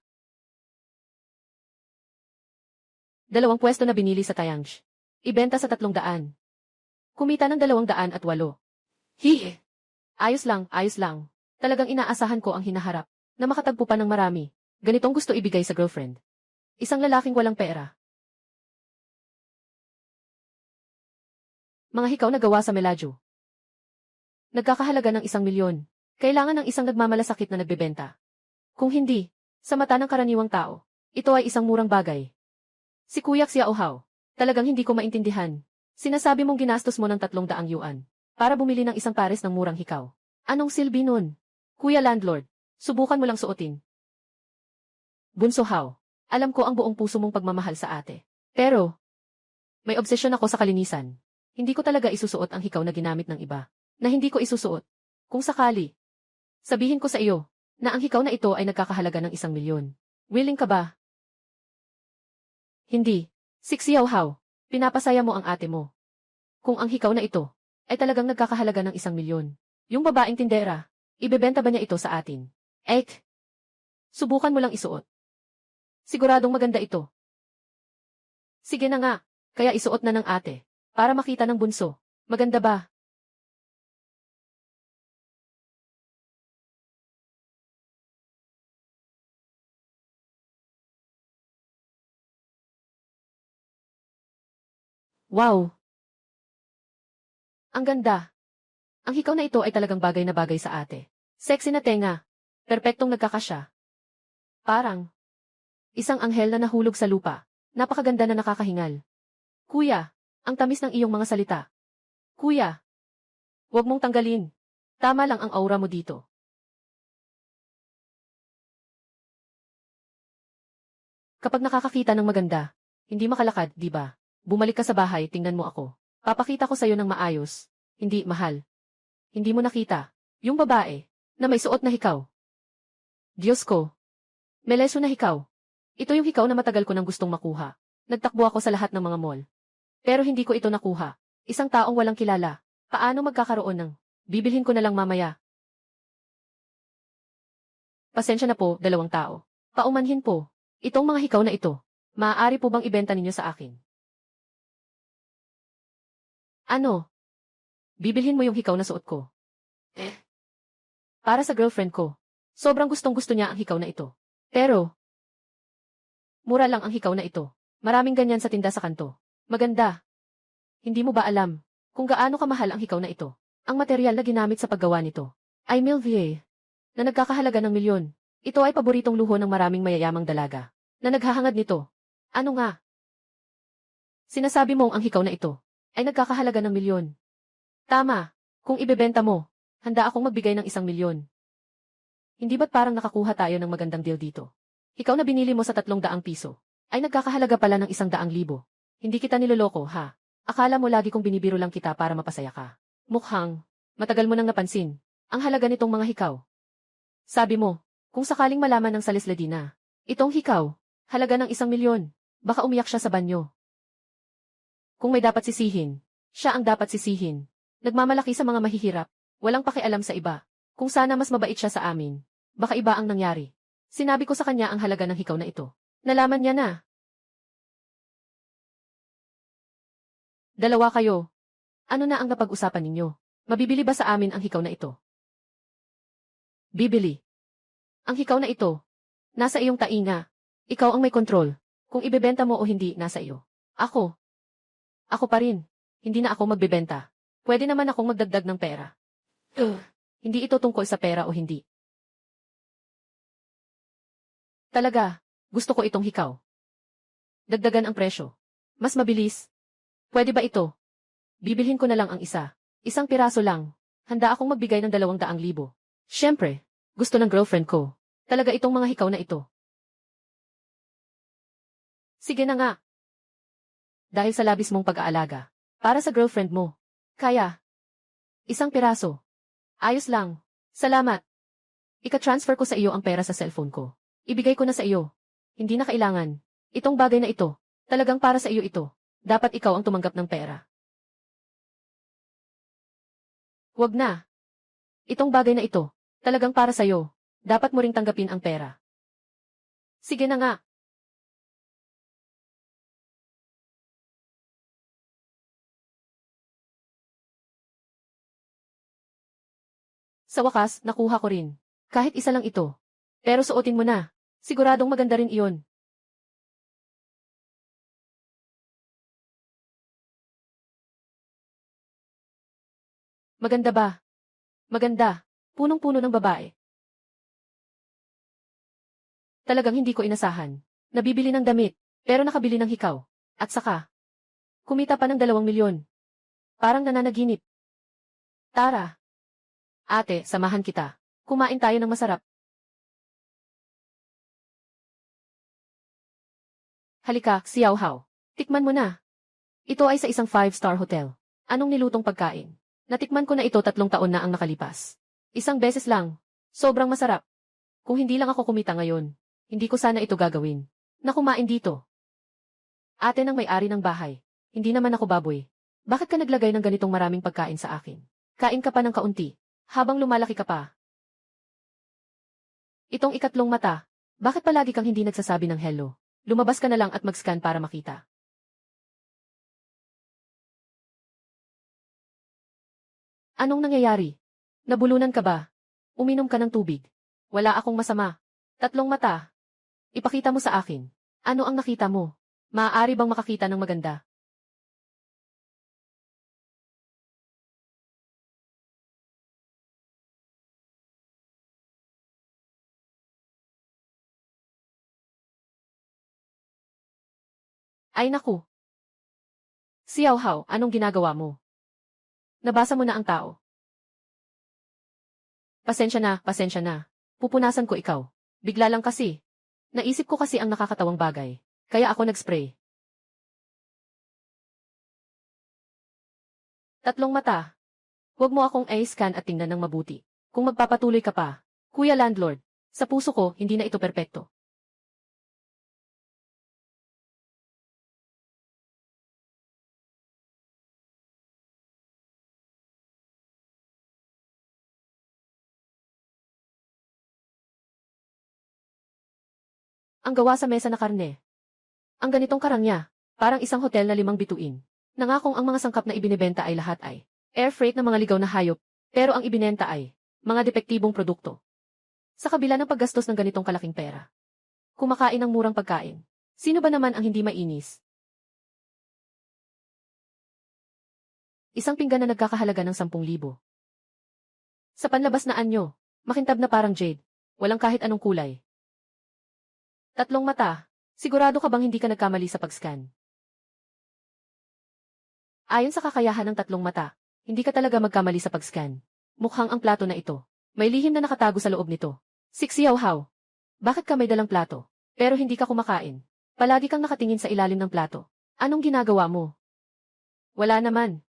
2 pwesto na binili sa Tayanggi. Ibenta sa 300. Kumita ng 208. Hihi. Ayos lang, ayos lang. Talagang inaasahan ko ang hinaharap, na makatagpo pa ng marami. Ganitong gusto ibigay sa girlfriend. Isang lalaking walang pera. Mga hikaw na gawa sa meladyo. Nagkakahalaga ng 1,000,000. Kailangan ng isang nagmamalasakit na nagbebenta. Kung hindi, sa mata ng karaniwang tao, ito ay isang murang bagay. Si Kuya Xiaohao, talagang hindi ko maintindihan. Sinasabi mong ginastos mo ng 300 yuan para bumili ng isang pares ng murang hikaw. Anong silbi nun? Kuya Landlord, subukan mo lang suotin. Bunso Hao, alam ko ang buong puso mong pagmamahal sa ate. Pero, may obsesyon ako sa kalinisan. Hindi ko talaga isusuot ang hikaw na ginamit ng iba. Na hindi ko isusuot. Kung sakali, sabihin ko sa iyo, na ang hikaw na ito ay nagkakahalaga ng 1,000,000. Willing ka ba? Hindi. Siksiyaw-haw, pinapasaya mo ang ate mo. Kung ang hikaw na ito ay talagang nagkakahalaga ng 1,000,000, yung babaeng tindera, ibebenta ba niya ito sa atin? Subukan mo lang isuot. Siguradong maganda ito. Sige na nga, kaya isuot na ng ate, para makita ng bunso. Maganda ba? Wow! Ang ganda. Ang hikaw na ito ay talagang bagay na bagay sa ate. Sexy na tenga. Perpektong nagkakasya. Parang isang anghel na nahulog sa lupa. Napakaganda na nakakahingal. Kuya, ang tamis ng iyong mga salita. Kuya, huwag mong tanggalin. Tama lang ang aura mo dito. Kapag nakakakita ng maganda, hindi makalakad, di ba? Bumalik ka sa bahay, tingnan mo ako. Papakita ko sa'yo ng maayos. Hindi, mahal. Hindi mo nakita. Yung babae, na may suot na hikaw. Diyos ko. Meleso na hikaw. Ito yung hikaw na matagal ko nang gustong makuha. Nagtakbo ako sa lahat ng mga mall. Pero hindi ko ito nakuha. Isang taong walang kilala. Paano magkakaroon ng? Bibilhin ko na lang mamaya. Pasensya na po, 2 tao. Paumanhin po. Itong mga hikaw na ito. Maaari po bang ibenta ninyo sa akin? Ano? Bibilhin mo yung hikaw na suot ko. Para sa girlfriend ko. Sobrang gustong-gusto niya ang hikaw na ito. Pero, mura lang ang hikaw na ito. Maraming ganyan sa tinda sa kanto. Maganda. Hindi mo ba alam kung gaano kamahal ang hikaw na ito? Ang material na ginamit sa paggawa nito ay milvier na nagkakahalaga ng milyon. Ito ay paboritong luho ng maraming mayayamang dalaga na naghahangad nito. Ano nga? Sinasabi mong ang hikaw na ito ay nagkakahalaga ng milyon. Tama. Kung ibebenta mo, handa akong magbigay ng 1,000,000. Hindi ba't parang nakakuha tayo ng magandang deal dito? Ikaw na binili mo sa 300 piso ay nagkakahalaga pala ng 100,000. Hindi kita niloloko, ha? Akala mo lagi kong binibiro lang kita para mapasaya ka. Mukhang matagal mo nang napansin ang halaga nitong mga hikaw. Sabi mo, kung sakaling malaman ng Salesledina, itong hikaw, halaga ng 1,000,000, baka umiyak siya sa banyo. Kung may dapat sisihin, siya ang dapat sisihin. Nagmamalaki sa mga mahihirap, walang pakialam sa iba. Kung sana mas mabait siya sa amin, baka iba ang nangyari. Sinabi ko sa kanya ang halaga ng hikaw na ito. Nalaman niya na. Dalawa kayo. Ano na ang napag-usapan ninyo? Mabibili ba sa amin ang hikaw na ito? Bibili. Ang hikaw na ito, nasa iyong tainga. Ikaw ang may kontrol. Kung ibebenta mo o hindi, nasa iyo. Ako. Ako pa rin. Hindi na ako magbebenta. Pwede naman akong magdagdag ng pera. Hindi ito tungkol sa pera o hindi. Talaga, gusto ko itong hikaw. Dagdagan ang presyo. Mas mabilis. Pwede ba ito? Bibilhin ko na lang ang isa. 1 piraso lang. Handa akong magbigay ng 200,000. Siyempre, gusto ng girlfriend ko. Talaga itong mga hikaw na ito. Sige na nga. Dahil sa labis mong pag-aalaga. Para sa girlfriend mo. Kaya. 1 piraso. Ayos lang. Salamat. Ika-transfer ko sa iyo ang pera sa cellphone ko. Ibigay ko na sa iyo. Hindi na kailangan. Itong bagay na ito, talagang para sa iyo ito. Dapat ikaw ang tumanggap ng pera. Huwag na. Itong bagay na ito, talagang para sa iyo. Dapat mo ring tanggapin ang pera. Sige na nga. Sa wakas, nakuha ko rin. Kahit isa lang ito. Pero suotin mo na. Siguradong maganda rin iyon. Maganda ba? Maganda. Punong-puno ng babae. Talagang hindi ko inasahan. Nabibili ng damit, pero nakabili ng hikaw. At saka, kumita pa ng 2,000,000. Parang nananaginip. Tara. Ate, samahan kita. Kumain tayo ng masarap. Halika, Xiaohao. Tikman mo na. Ito ay sa isang 5-star hotel. Anong nilutong pagkain? Natikman ko na ito 3 taon na ang nakalipas. Isang beses lang. Sobrang masarap. Kung hindi lang ako kumita ngayon, hindi ko sana ito gagawin. Na kumain dito. Ate ng may-ari ng bahay. Hindi naman ako baboy. Bakit ka naglagay ng ganitong maraming pagkain sa akin? Kain ka pa ng kaunti. Habang lumalaki ka pa. Itong ikatlong mata. Bakit palagi kang hindi nagsasabi ng hello? Lumabas ka na lang at mag-scan para makita. Anong nangyayari? Nabulunan ka ba? Uminom ka ng tubig. Wala akong masama. 3 mata. Ipakita mo sa akin. Ano ang nakita mo? Maaari bang makakita ng maganda? Ay naku. Xiaohao, anong ginagawa mo? Nabasa mo na ang tao. Pasensya na, pasensya na. Pupunasan ko ikaw. Bigla lang kasi. Naisip ko kasi ang nakakatawang bagay. Kaya ako nag-spray. 3 mata. Huwag mo akong i-scan at tingnan ng mabuti. Kung magpapatuloy ka pa, Kuya Landlord, sa puso ko, hindi na ito perpekto. Ang gawa sa mesa na karne. Ang ganitong karangya, parang isang hotel na 5 bituin. Nangakong ang mga sangkap na ibinebenta ay lahat ay air freight ng mga ligaw na hayop, pero ang ibinenta ay mga depektibong produkto. Sa kabila ng paggastos ng ganitong kalaking pera. Kumakain ng murang pagkain. Sino ba naman ang hindi mainis? Isang pinggan na nagkakahalaga ng 10,000. Sa panlabas na anyo, makintab na parang jade. Walang kahit anong kulay. Tatlong mata. Sigurado ka bang hindi ka nagkamali sa pag-scan? Ayon sa kakayahan ng tatlong mata, hindi ka talaga magkamali sa pag-scan. Mukhang ang plato na ito. May lihim na nakatago sa loob nito. Siksiyaw-haw. Bakit ka may dalang plato? Pero hindi ka kumakain. Palagi kang nakatingin sa ilalim ng plato. Anong ginagawa mo? Wala naman.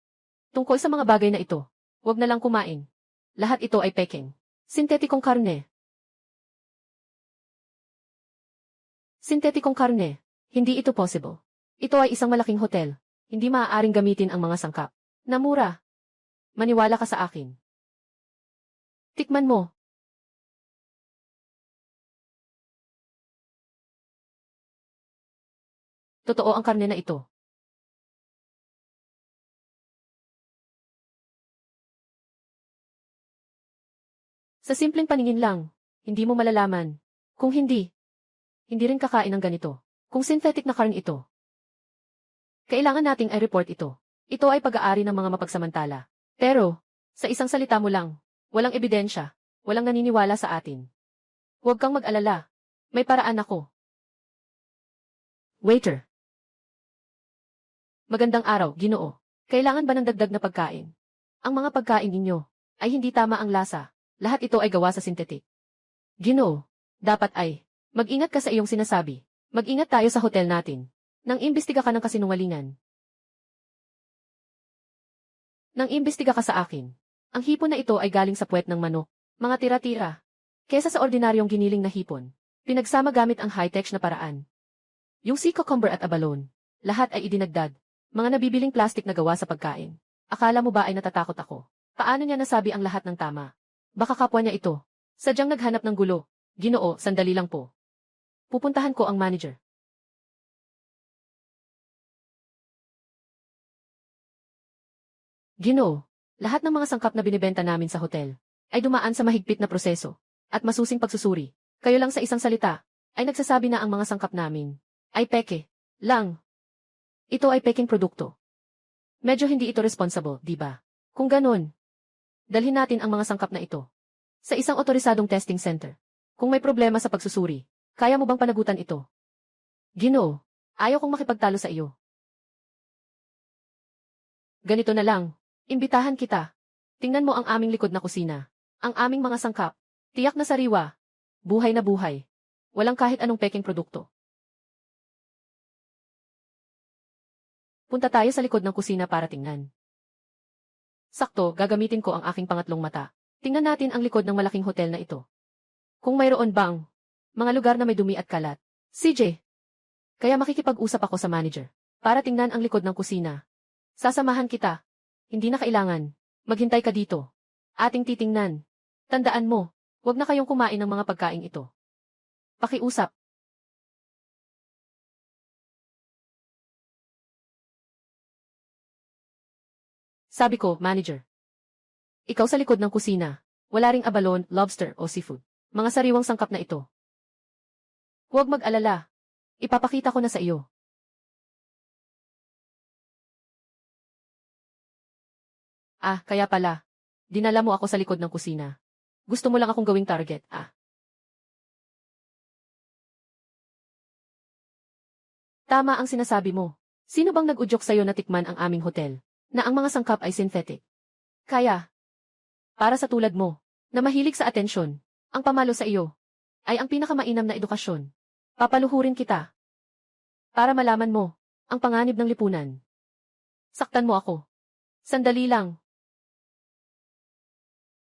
Tungkol sa mga bagay na ito, huwag na lang kumain. Lahat ito ay peking. Sintetikong karne. Sintetikong karne. Hindi ito possible. Ito ay isang malaking hotel. Hindi maaaring gamitin ang mga sangkap. Na mura. Maniwala ka sa akin. Tikman mo. Totoo ang karne na ito. Sa simpleng paningin lang, hindi mo malalaman. Kung hindi rin kakain ng ganito. Kung synthetic na karne ito. Kailangan nating i-report ito. Ito ay pag-aari ng mga mapagsamantala. Pero, sa isang salita mo lang, walang ebidensya, walang naniniwala sa atin. Huwag kang mag-alala. May paraan ako. Waiter. Magandang araw, Ginoo. Kailangan ba ng dagdag na pagkain? Ang mga pagkain ninyo ay hindi tama ang lasa. Lahat ito ay gawa sa synthetic. Ginoo, dapat ay mag-ingat ka sa iyong sinasabi. Mag-ingat tayo sa hotel natin. Nang imbestiga ka ng kasinungalingan. Nang imbestiga ka sa akin. Ang hipon na ito ay galing sa puwet ng manok. Mga tira-tira. Kesa sa ordinaryong giniling na hipon. Pinagsama gamit ang high-tech na paraan. Yung sea cucumber at abalone. Lahat ay idinagdag. Mga nabibiling plastic na gawa sa pagkain. Akala mo ba ay natatakot ako? Paano niya nasabi ang lahat ng tama? Baka kapwa niya ito. Sadyang naghanap ng gulo. Ginoo, sandali lang po. Pupuntahan ko ang manager. Ginoo, lahat ng mga sangkap na binibenta namin sa hotel ay dumaan sa mahigpit na proseso at masusing pagsusuri. Kayo lang sa isang salita ay nagsasabi na ang mga sangkap namin ay peke lang. Ito ay peking produkto. Medyo hindi ito responsible, di ba? Kung ganun, dalhin natin ang mga sangkap na ito sa isang otorisadong testing center. Kung may problema sa pagsusuri, kaya mo bang panagutan ito? Ginoo, ayaw kong makipagtalo sa iyo. Ganito na lang. Imbitahan kita. Tingnan mo ang aming likod na kusina. Ang aming mga sangkap. Tiyak na sariwa. Buhay na buhay. Walang kahit anong peking produkto. Punta tayo sa likod ng kusina para tingnan. Sakto, gagamitin ko ang aking pangatlong mata. Tingnan natin ang likod ng malaking hotel na ito. Kung mayroon bang mga lugar na may dumi at kalat. CJ. Kaya makikipag-usap ako sa manager para tingnan ang likod ng kusina. Sasamahan kita. Hindi na kailangan. Maghintay ka dito. Ating titingnan. Tandaan mo, huwag na kayong kumain ng mga pagkain ito. Pakiusap. Sabi ko, manager. Ikaw sa likod ng kusina. Wala ring abalone, lobster o seafood. Mga sariwang sangkap na ito. Huwag mag-alala. Ipapakita ko na sa iyo. Ah, kaya pala. Dinala mo ako sa likod ng kusina. Gusto mo lang akong gawing target, ah. Tama ang sinasabi mo. Sino bang nag-udyok sa'yo na tikman ang aming hotel? Na ang mga sangkap ay synthetic. Kaya, para sa tulad mo, na mahilig sa atensyon, ang pamalo sa iyo, ay ang pinakamainam na edukasyon. Papaluhurin kita. Para malaman mo, ang panganib ng lipunan. Saktan mo ako. Sandali lang.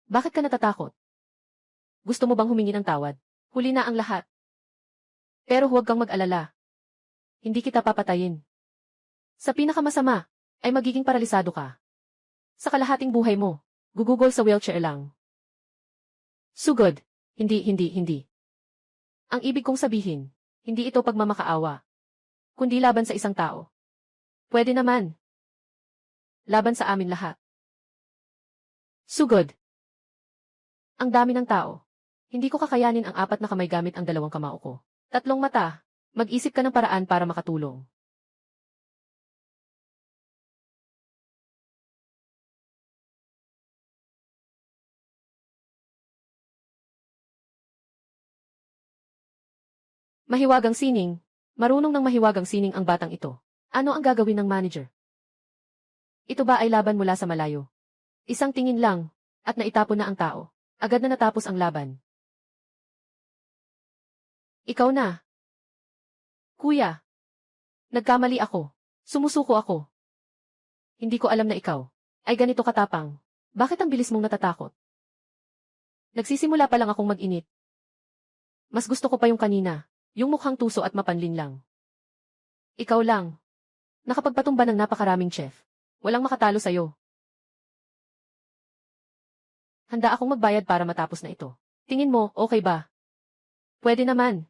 Bakit ka natatakot? Gusto mo bang humingi ng tawad? Huli na ang lahat. Pero huwag kang mag-alala. Hindi kita papatayin. Sa pinakamasama, ay magiging paralisado ka. Sa kalahating buhay mo, gugugol sa wheelchair lang. Sugod. Hindi. Ang ibig kong sabihin, hindi ito pagmamakaawa. Kundi laban sa isang tao. Pwede naman. Laban sa amin lahat. Sugod. Ang dami ng tao. Hindi ko kakayanin ang 4 na kamay gamit ang 2 kamao ko. 3 mata. Mag-isip ka ng paraan para makatulong. Mahiwagang sining. Marunong ng mahiwagang sining ang batang ito. Ano ang gagawin ng manager? Ito ba ay laban mula sa malayo? Isang tingin lang, at naitapon na ang tao. Agad na natapos ang laban. Ikaw na. Kuya. Nagkamali ako. Sumusuko ako. Hindi ko alam na ikaw ay ganito katapang. Bakit ang bilis mong natatakot? Nagsisimula pa lang akong mag-init. Mas gusto ko pa yung kanina, yung mukhang tuso at mapanlin lang. Ikaw lang. Nakapagpatumba ng napakaraming chef. Walang makatalo sa'yo. Handa akong magbayad para matapos na ito. Tingin mo, okay ba? Pwede naman.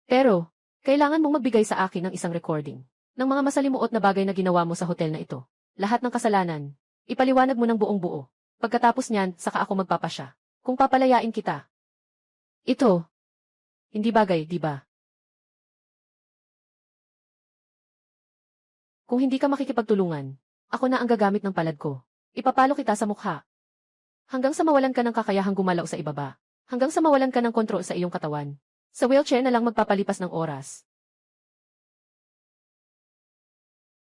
Pero, kailangan mong magbigay sa akin ng isang recording ng mga masalimuot na bagay na ginawa mo sa hotel na ito. Lahat ng kasalanan. Ipaliwanag mo ng buong buo. Pagkatapos niyan, saka ako magpapasya. Kung papalayain kita. Ito. Hindi bagay, di ba? Kung hindi ka makikipagtulungan, ako na ang gagamit ng palad ko. Ipapalo kita sa mukha. Hanggang sa mawalan ka ng kakayahang gumalaw sa ibaba. Hanggang sa mawalan ka ng kontrol sa iyong katawan. Sa wheelchair na lang magpapalipas ng oras.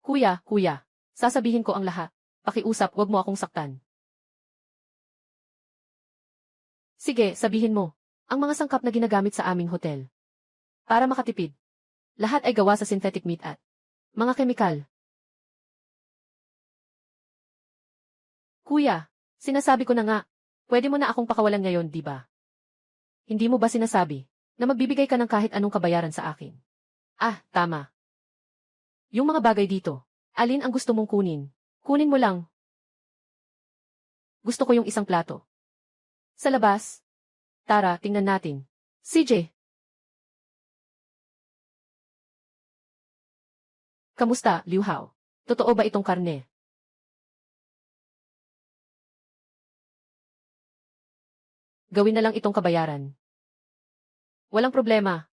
Kuya, sasabihin ko ang lahat. Pakiusap, wag mo akong saktan. Sige, sabihin mo. Ang mga sangkap na ginagamit sa aming hotel. Para makatipid. Lahat ay gawa sa synthetic meat at mga kemikal. Kuya, sinasabi ko na nga, pwede mo na akong pakawalan ngayon, di ba? Hindi mo ba sinasabi na magbibigay ka ng kahit anong kabayaran sa akin? Ah, tama. Yung mga bagay dito, alin ang gusto mong kunin? Kunin mo lang. Gusto ko yung isang plato. Sa labas. Tara, tingnan natin. CJ. Kamusta, Liu Hao? Totoo ba itong karne? Gawin na lang itong kabayaran. Walang problema.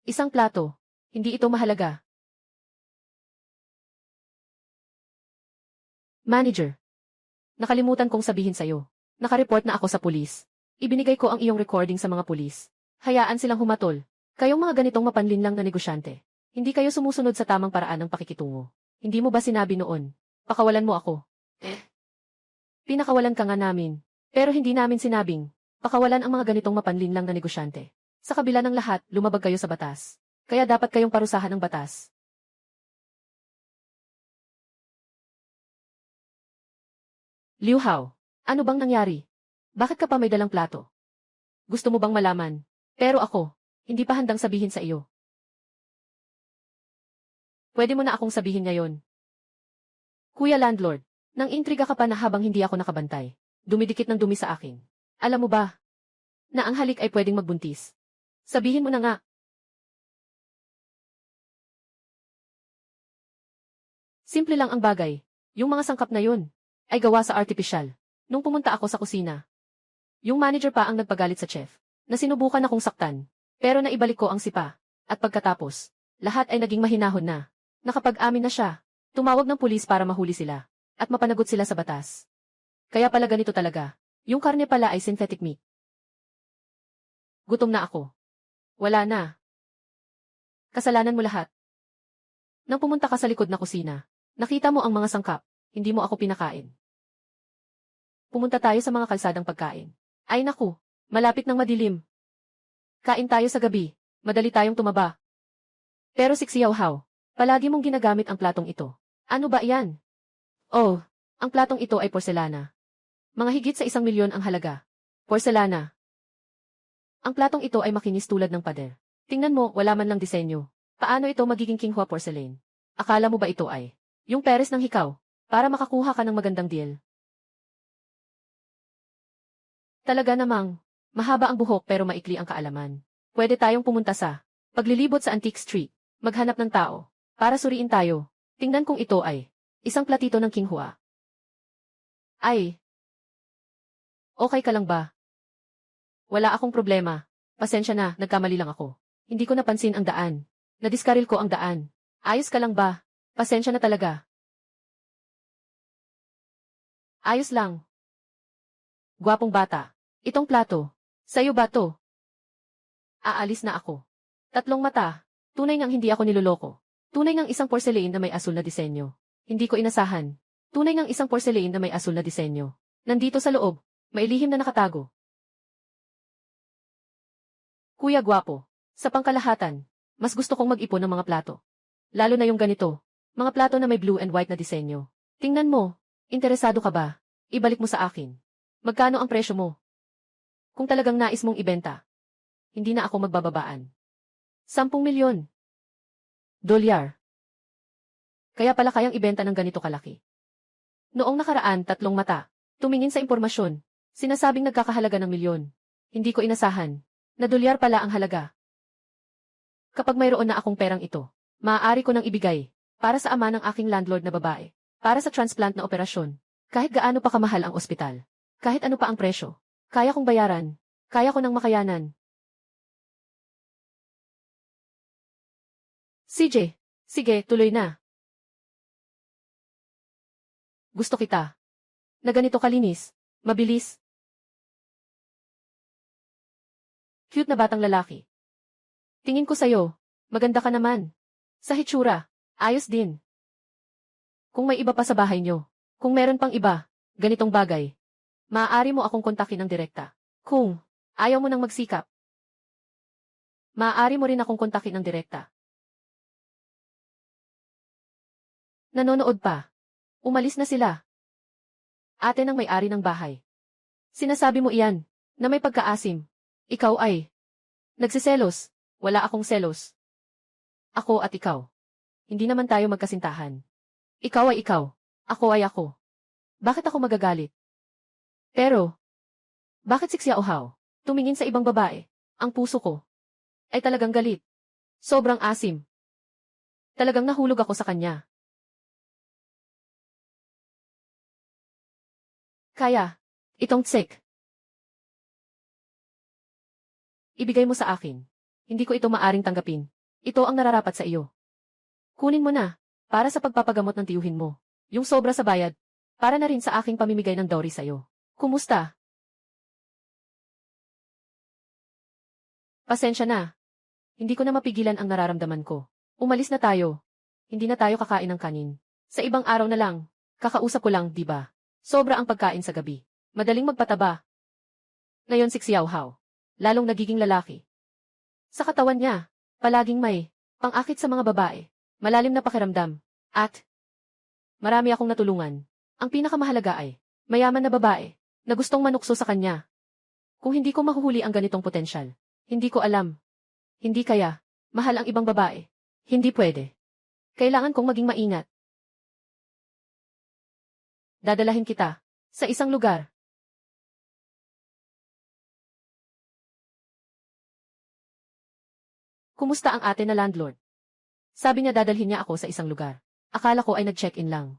Isang plato. Hindi ito mahalaga. Manager. Nakalimutan kong sabihin sa'yo. Nakareport na ako sa pulis. Ibinigay ko ang iyong recording sa mga pulis. Hayaan silang humatol. Kayong mga ganitong mapanlin lang na negosyante. Hindi kayo sumusunod sa tamang paraan ng pakikitungo. Hindi mo ba sinabi noon? Pakawalan mo ako. Pinakawalan ka nga namin. Pero hindi namin sinabing, pakawalan ang mga ganitong mapanlin lang na negosyante. Sa kabila ng lahat, lumabag kayo sa batas. Kaya dapat kayong parusahan ng batas. Liu Hao, ano bang nangyari? Bakit ka pa may dalang plato? Gusto mo bang malaman? Pero ako, hindi pa handang sabihin sa iyo. Pwede mo na akong sabihin ngayon. Kuya Landlord, nang intriga ka pa na habang hindi ako nakabantay. Dumidikit ng dumi sa akin. Alam mo ba, na ang halik ay pwedeng magbuntis? Sabihin mo na nga. Simple lang ang bagay. Yung mga sangkap na yun, ay gawa sa artificial. Nung pumunta ako sa kusina, yung manager pa ang nagpagalit sa chef, na sinubukan akong saktan, pero naibalik ko ang sipa. At pagkatapos, lahat ay naging mahinahon na. Nakapag-amin na siya, tumawag ng pulis para mahuli sila, at mapanagot sila sa batas. Kaya pala ganito talaga, yung karne pala ay synthetic meat. Gutom na ako. Wala na. Kasalanan mo lahat. Nang pumunta ka sa likod na kusina, nakita mo ang mga sangkap, hindi mo ako pinakain. Pumunta tayo sa mga kalsadang pagkain. Ay naku, malapit ng madilim. Kain tayo sa gabi, madali tayong tumaba. Pero siksiyaw-haw, palagi mong ginagamit ang platong ito. Ano ba iyan? Oh, ang platong ito ay porselana. Mga higit sa 1,000,000 ang halaga. Porselana. Ang platong ito ay makinis tulad ng pader. Tingnan mo, wala man lang disenyo. Paano ito magiging Qinghua porcelain? Akala mo ba ito ay yung peres ng hikaw para makakuha ka ng magandang deal? Talaga namang, mahaba ang buhok pero maikli ang kaalaman. Pwede tayong pumunta sa paglilibot sa Antique Street, maghanap ng tao, para suriin tayo. Tingnan kung ito ay isang platito ng Qinghua. Ay, okay ka lang ba? Wala akong problema. Pasensya na, nagkamali lang ako. Hindi ko napansin ang daan. Nadiskaril ko ang daan. Ayos ka lang ba? Pasensya na talaga. Ayos lang. Gwapong bata. Itong plato. Sa'yo ba to? Aalis na ako. 3 mata. Tunay ngang hindi ako niloloko. Tunay ngang isang porcelain na may asul na disenyo. Hindi ko inasahan. Tunay ngang isang porcelain na may asul na disenyo. Nandito sa loob, may lihim na nakatago. Kuya gwapo, sa pangkalahatan, mas gusto kong mag-ipon ng mga plato. Lalo na yung ganito, mga plato na may blue and white na disenyo. Tingnan mo, interesado ka ba? Ibalik mo sa akin. Magkano ang presyo mo? Kung talagang nais mong ibenta, hindi na ako magbababaan. 10 milyon. Dolyar. Kaya pala kayang ibenta ng ganito kalaki. Noong nakaraan, 3 mata. Tumingin sa impormasyon. Sinasabing nagkakahalaga ng milyon. Hindi ko inasahan na dolyar pala ang halaga. Kapag mayroon na akong perang ito, maaari ko nang ibigay para sa ama ng aking landlord na babae, para sa transplant na operasyon. Kahit gaano pa kamahal ang ospital, kahit ano pa ang presyo, kaya kong bayaran, kaya ko nang makayanan. CJ, sige, tuloy na. Gusto kita. Na ganito kalinis, mabilis. Cute na batang lalaki. Tingin ko sa'yo, maganda ka naman. Sa hitsura, ayos din. Kung may iba pa sa bahay nyo, kung meron pang iba, ganitong bagay, maaari mo akong kontakin ng direkta. Kung ayaw mo nang magsikap, maaari mo rin akong kontakin ng direkta. Nanonood pa. Umalis na sila. Ate ng may-ari ng bahay. Sinasabi mo iyan, na may pagkaasim. Ikaw ay nagsiselos. Wala akong selos. Ako at ikaw. Hindi naman tayo magkasintahan. Ikaw ay ikaw. Ako ay ako. Bakit ako magagalit? Pero, bakit si Xiaohao tumingin sa ibang babae? Ang puso ko ay talagang galit. Sobrang asim. Talagang nahulog ako sa kanya. Kaya, itong tsek. Ibigay mo sa akin. Hindi ko ito maaring tanggapin. Ito ang nararapat sa iyo. Kunin mo na, para sa pagpapagamot ng tiyuhin mo. Yung sobra sa bayad, para na rin sa aking pamimigay ng dowry sa iyo. Kumusta? Pasensya na. Hindi ko na mapigilan ang nararamdaman ko. Umalis na tayo. Hindi na tayo kakain ng kanin. Sa ibang araw na lang, kakausap ko lang, di ba? Sobra ang pagkain sa gabi. Madaling magpataba. Ngayon si Xiaohao, lalong nagiging lalaki. Sa katawan niya, palaging may pang-akit sa mga babae, malalim na pakiramdam, at marami akong natulungan. Ang pinakamahalaga ay mayaman na babae na gustong manukso sa kanya. Kung hindi ko mahuhuli ang ganitong potensyal, hindi ko alam. Hindi kaya, mahal ang ibang babae. Hindi pwede. Kailangan kong maging maingat. Dadalahin kita sa isang lugar. Kumusta ang ate na landlord? Sabi niya dadalhin niya ako sa isang lugar. Akala ko ay nag-check-in lang.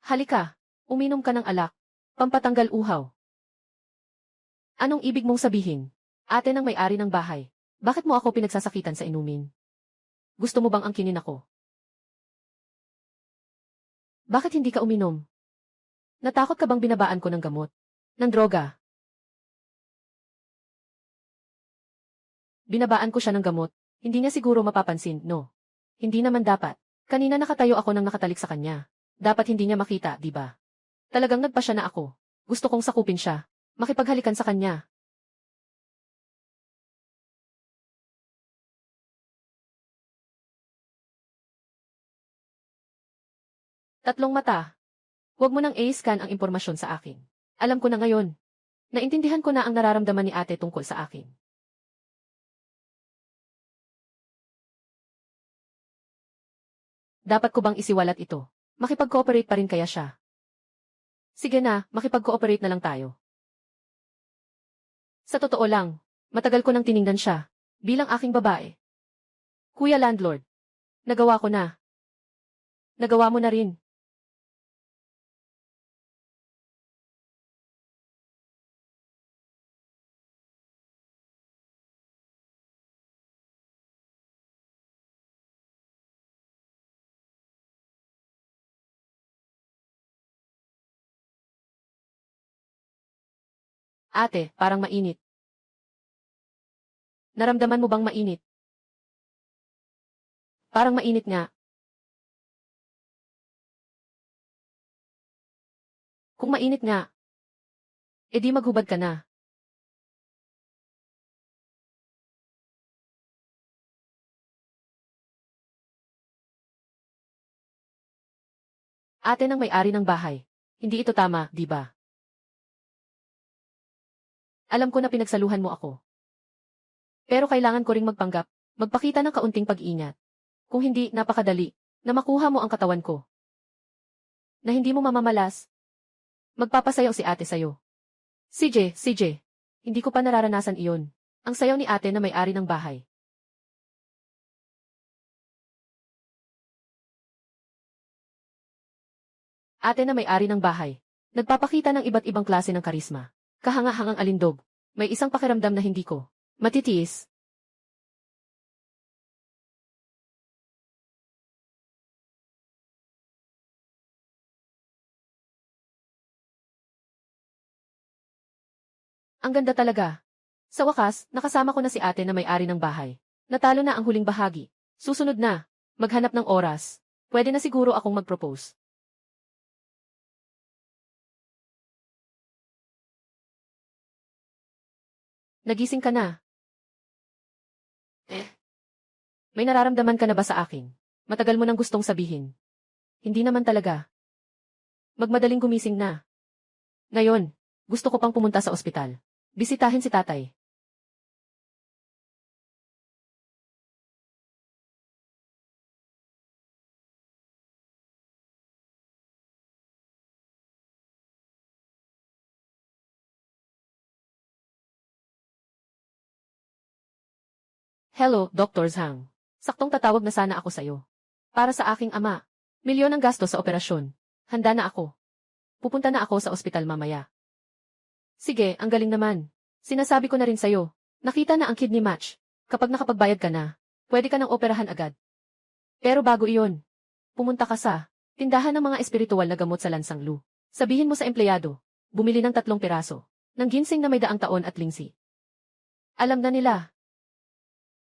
Halika, uminom ka ng alak. Pampatanggal uhaw. Anong ibig mong sabihin? Ate ng may-ari ng bahay. Bakit mo ako pinagsasakitan sa inumin? Gusto mo bang angkinin ako? Bakit hindi ka uminom? Natakot ka bang binabaan ko ng gamot? Ng droga? Binabaan ko siya ng gamot. Hindi niya siguro mapapansin, no? Hindi naman dapat. Kanina nakatayo ako nang nakatalik sa kanya. Dapat hindi niya makita, di ba? Talagang nagpa siya na ako. Gusto kong sakupin siya. Makipaghalikan sa kanya. Tatlong mata. Huwag mo nang i-scan ang impormasyon sa akin. Alam ko na ngayon. Naintindihan ko na ang nararamdaman ni ate tungkol sa akin. Dapat ko bang isiwalat ito? Makipag-cooperate pa rin kaya siya? Sige na, makipag-cooperate na lang tayo. Sa totoo lang, matagal ko nang tiningnan siya, bilang aking babae. Kuya landlord, nagawa ko na. Nagawa mo na rin. Ate, parang mainit. Naramdaman mo bang mainit? Parang mainit nga. Kung mainit nga, edi maghubad ka na. Ate ng may-ari ng bahay. Hindi ito tama, di ba? Alam ko na pinagsaluhan mo ako. Pero kailangan ko ring magpanggap, magpakita ng kaunting pag-ingat. Kung hindi, napakadali, na makuha mo ang katawan ko. Na hindi mo mamamalas. Magpapasayaw si ate sayo. CJ, hindi ko pa nararanasan iyon. Ang sayaw ni ate na may-ari ng bahay. Ate na may-ari ng bahay. Nagpapakita ng iba't ibang klase ng karisma. Kahanga-hangang alindog. May isang pakiramdam na hindi ko matitiis. Ang ganda talaga. Sa wakas, nakasama ko na si ate na may-ari ng bahay. Natalo na ang huling bahagi. Susunod na. Maghanap ng oras. Pwede na siguro akong mag-propose. Nagising ka na. May nararamdaman ka na ba sa akin? Matagal mo nang gustong sabihin. Hindi naman talaga. Magmadaling gumising na. Ngayon, gusto ko pang pumunta sa ospital. Bisitahin si tatay. Hello, Dr. Zhang. Saktong tatawag na sana ako sa'yo. Para sa aking ama. Milyon ang gasto sa operasyon. Handa na ako. Pupunta na ako sa ospital mamaya. Sige, ang galing naman. Sinasabi ko na rin sa'yo. Nakita na ang kidney match. Kapag nakapagbayad ka na, pwede ka nang operahan agad. Pero bago iyon, pumunta ka sa tindahan ng mga espiritual na gamot sa Lansanglu. Sabihin mo sa empleyado, bumili ng 3 piraso ng ginseng na may 100 taon at lingsi. Alam na nila.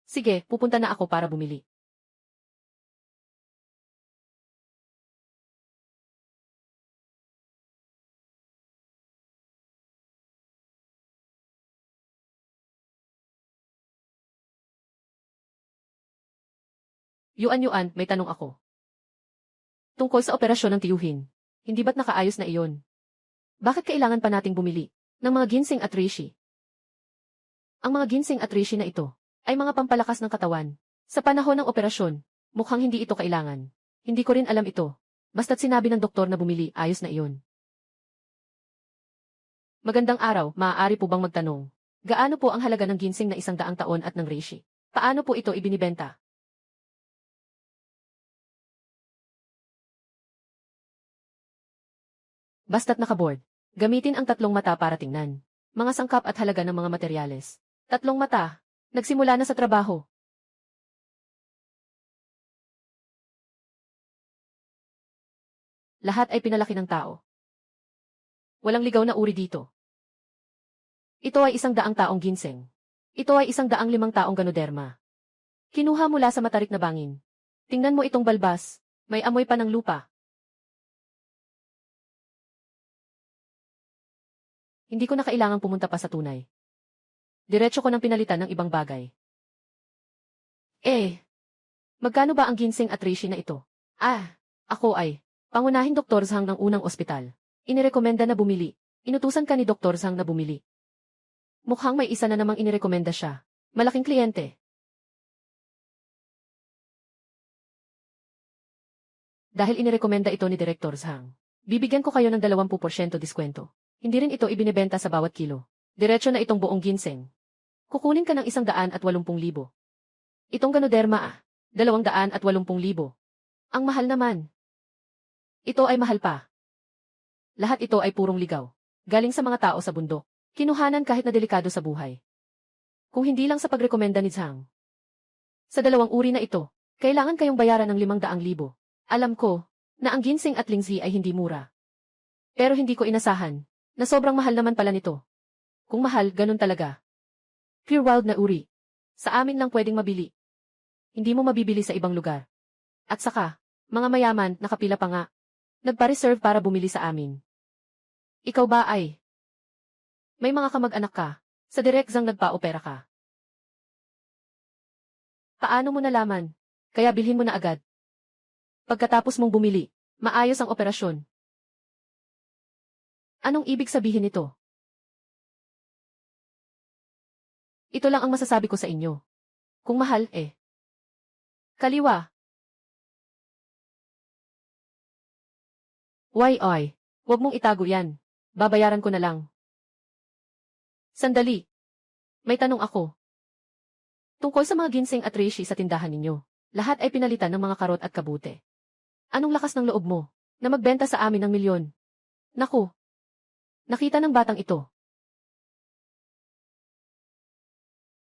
Sige, pupunta na ako para bumili. Yuan, may tanong ako. Tungkol sa operasyon ng tiyuhin. Hindi ba't nakaayos na iyon? Bakit kailangan pa nating bumili ng mga ginseng at reishi? Ang mga ginseng at reishi na ito ay mga pampalakas ng katawan. Sa panahon ng operasyon, mukhang hindi ito kailangan. Hindi ko rin alam ito. Basta't sinabi ng doktor na bumili, ayos na iyon. Magandang araw, maaari po bang magtanong? Gaano po ang halaga ng ginseng na 100 taon at ng reishi? Paano po ito ibinibenta? Basta't nakaboard. Gamitin ang 3 mata para tingnan. Mga sangkap at halaga ng mga materyales. 3 mata. Nagsimula na sa trabaho. Lahat ay pinalaki ng tao. Walang ligaw na uri dito. Ito ay 100 taong ginseng. Ito ay 105 taong ganoderma. Kinuha mula sa matarik na bangin. Tingnan mo itong balbas. May amoy pa ng lupa. Hindi ko na kailangang pumunta pa sa tunay. Diretso ko nang pinalitan ng ibang bagay. Magkano ba ang ginseng at reishi na ito? Ako ay pangunahing Dr. Zhang ng unang ospital. Inirekomenda na bumili. Inutusan ka ni Dr. Zhang na bumili. Mukhang may isa na namang inirekomenda siya. Malaking kliyente. Dahil inirekomenda ito ni Dr. Zhang, bibigyan ko kayo ng 20% diskwento. Hindi rin ito ibinebenta sa bawat kilo. Diretso na itong buong ginseng. Kukunin ka ng 180,000. Itong ganoderma 280,000. Ang mahal naman. Ito ay mahal pa. Lahat ito ay purong ligaw. Galing sa mga tao sa bundok. Kinuhanan kahit na delikado sa buhay. Kung hindi lang sa pagrekomenda ni Zhang. Sa 2 uri na ito, kailangan kayong bayaran ng 500,000. Alam ko na ang ginseng at lingzi ay hindi mura. Pero hindi ko inasahan na sobrang mahal naman pala nito. Kung mahal, ganun talaga. Pure wild na uri. Sa amin lang pwedeng mabili. Hindi mo mabibili sa ibang lugar. At saka, mga mayaman, nakapila pa nga. Nagpa-reserve para bumili sa amin. Ikaw ba ay? May mga kamag-anak ka. Sa direkzang nagpa-opera ka. Paano mo nalaman? Kaya bilhin mo na agad. Pagkatapos mong bumili, maayos ang operasyon. Anong ibig sabihin nito? Ito lang ang masasabi ko sa inyo. Kung mahal, kaliwa. Oy, huwag mong itago yan. Babayaran ko na lang. Sandali. May tanong ako. Tungkol sa mga ginseng at reishi sa tindahan ninyo, lahat ay pinalitan ng mga karot at kabute. Anong lakas ng loob mo na magbenta sa amin ng milyon? Naku. Nakita ng batang ito.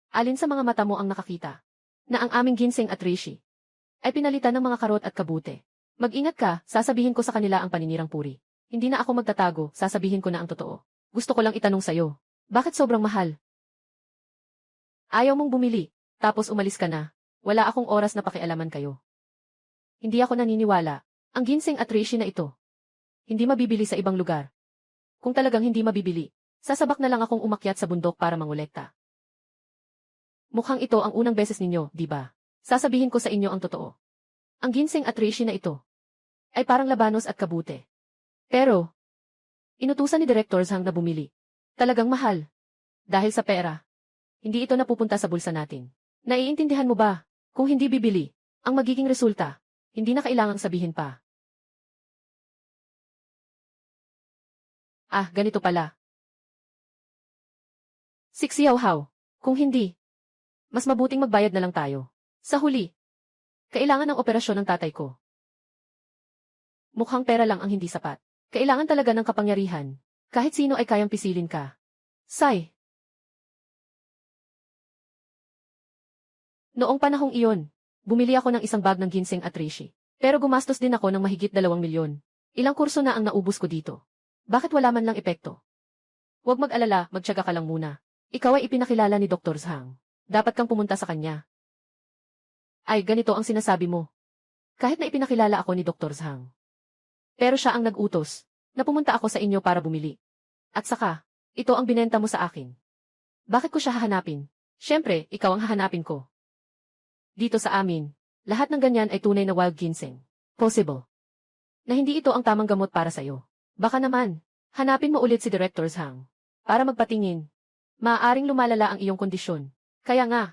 Alin sa mga mata mo ang nakakita na ang aming ginseng at reishi ay pinalitan ng mga karot at kabute? Mag-ingat ka, sasabihin ko sa kanila ang paninirang puri. Hindi na ako magtatago, sasabihin ko na ang totoo. Gusto ko lang itanong sa'yo, bakit sobrang mahal? Ayaw mong bumili, tapos umalis ka na. Wala akong oras na pakialaman kayo. Hindi ako naniniwala. Ang ginseng at reishi na ito, hindi mabibili sa ibang lugar. Kung talagang hindi mabibili, sasabak na lang akong umakyat sa bundok para mangolekta. Mukhang ito ang unang beses ninyo, di ba? Sasabihin ko sa inyo ang totoo. Ang ginseng at reishi na ito ay parang labanos at kabute. Pero, inutusan ni Director Zhang na bumili. Talagang mahal. Dahil sa pera. Hindi ito napupunta sa bulsa natin. Naiintindihan mo ba? Kung hindi bibili, ang magiging resulta, hindi na kailangang sabihin pa. Ah, ganito pala. Siksiyaw-haw. Kung hindi, mas mabuting magbayad na lang tayo. Sa huli, kailangan ng operasyon ng tatay ko. Mukhang pera lang ang hindi sapat. Kailangan talaga ng kapangyarihan. Kahit sino ay kayang pisilin ka. Say. Noong panahong iyon, bumili ako ng isang bag ng ginseng at reishi. Pero gumastos din ako ng mahigit 2 milyon. Ilang kurso na ang naubos ko dito. Bakit wala man lang epekto? Huwag mag-alala, magtiyaga ka lang muna. Ikaw ay ipinakilala ni Dr. Zhang. Dapat kang pumunta sa kanya. Ay, ganito ang sinasabi mo. Kahit na ipinakilala ako ni Dr. Zhang. Pero siya ang nag-utos na pumunta ako sa inyo para bumili. At saka, ito ang binenta mo sa akin. Bakit ko siya hahanapin? Siyempre, ikaw ang hahanapin ko. Dito sa amin, lahat ng ganyan ay tunay na wild ginseng. Possible. Na hindi ito ang tamang gamot para sa'yo. Baka naman, hanapin mo ulit si Director Zhang. Para magpatingin. Maaaring lumalala ang iyong kondisyon. Kaya nga,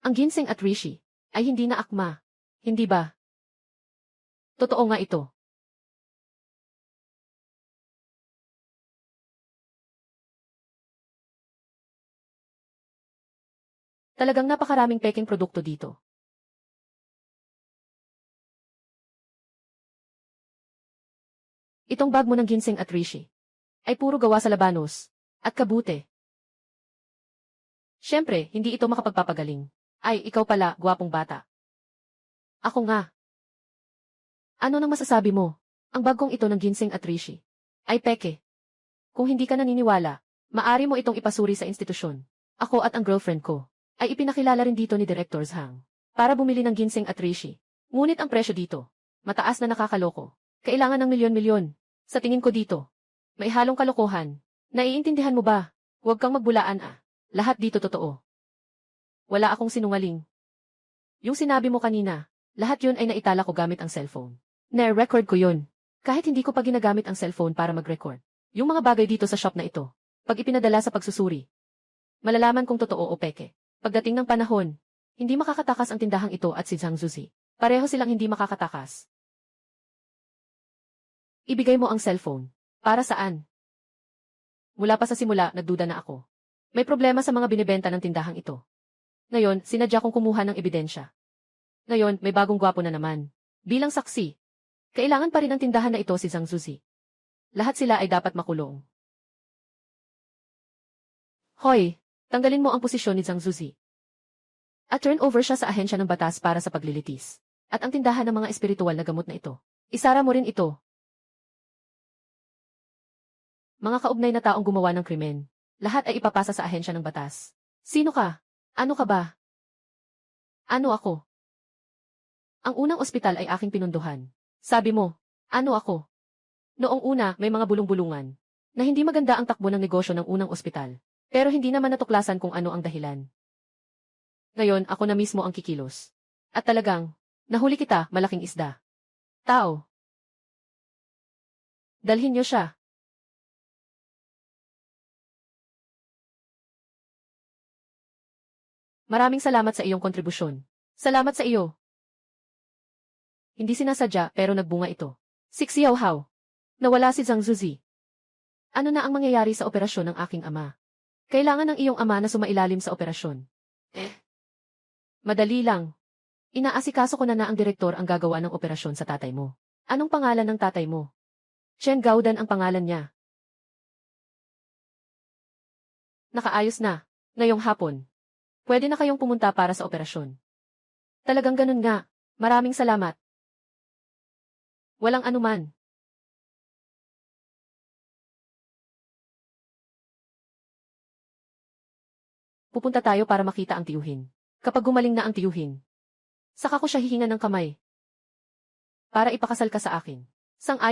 ang ginseng at reishi ay hindi na akma. Hindi ba? Totoo nga ito. Talagang napakaraming peking produkto dito. Itong bag mo ng ginseng at reishi ay puro gawa sa labanos at kabute. Siyempre, hindi ito makapagpapagaling. Ay, ikaw pala, gwapong bata. Ako nga. Ano nang masasabi mo? Ang bag kong ito ng ginseng at reishi ay peke. Kung hindi ka naniniwala, maari mo itong ipasuri sa institusyon. Ako at ang girlfriend ko ay ipinakilala rin dito ni Director Zhang para bumili ng ginseng at reishi. Ngunit ang presyo dito, mataas na nakakaloko. Kailangan ng milyon-milyon. Sa tingin ko dito, may halong kalokohan. Naiintindihan mo ba? Huwag kang magbulaan ah. Lahat dito totoo. Wala akong sinungaling. Yung sinabi mo kanina, lahat yun ay naitala ko gamit ang cellphone. Na-record ko yun. Kahit hindi ko pa ginagamit ang cellphone para mag-record. Yung mga bagay dito sa shop na ito, pag ipinadala sa pagsusuri, malalaman kung totoo o peke. Pagdating ng panahon, hindi makakatakas ang tindahang ito at si Zhang Zuzi. Pareho silang hindi makakatakas. Ibigay mo ang cellphone. Para saan? Mula pa sa simula, nagduda na ako. May problema sa mga binibenta ng tindahang ito. Ngayon, sinadya kong kumuha ng ebidensya. Ngayon, may bagong gwapo na naman. Bilang saksi, kailangan pa rin ng tindahan na ito si Zhang Zuzi. Lahat sila ay dapat makulong. Hoy, tanggalin mo ang posisyon ni Zhang Zuzi. At turn over siya sa ahensya ng batas para sa paglilitis. At ang tindahan ng mga espiritual na gamot na ito. Isara mo rin ito. Mga kaugnay na taong gumawa ng krimen. Lahat ay ipapasa sa ahensya ng batas. Sino ka? Ano ka ba? Ano ako? Ang unang ospital ay aking pinunduhan. Sabi mo, ano ako? Noong una, may mga bulong-bulungan na hindi maganda ang takbo ng negosyo ng unang ospital. Pero hindi naman natuklasan kung ano ang dahilan. Ngayon, ako na mismo ang kikilos. At talagang, nahuli kita, malaking isda. Tao. Dalhin niyo siya. Maraming salamat sa iyong kontribusyon. Salamat sa iyo. Hindi sinasadya pero nagbunga ito. Siksiyaw-haw. Nawala si Zhang Zuzi. Ano na ang mangyayari sa operasyon ng aking ama? Kailangan ng iyong ama na sumailalim sa operasyon. Madali lang. Inaasikaso ko na ang direktor ang gagawa ng operasyon sa tatay mo. Anong pangalan ng tatay mo? Chen Gaodan ang pangalan niya. Nakaayos na. Ngayong hapon. Pwede na kayong pumunta para sa operasyon. Talagang ganun nga. Maraming salamat. Walang anuman. Pupunta tayo para makita ang tiyuhin. Kapag gumaling na ang tiyuhin, saka ko siya hihingan ng kamay. Para ipakasal ka sa akin. Sang-ayon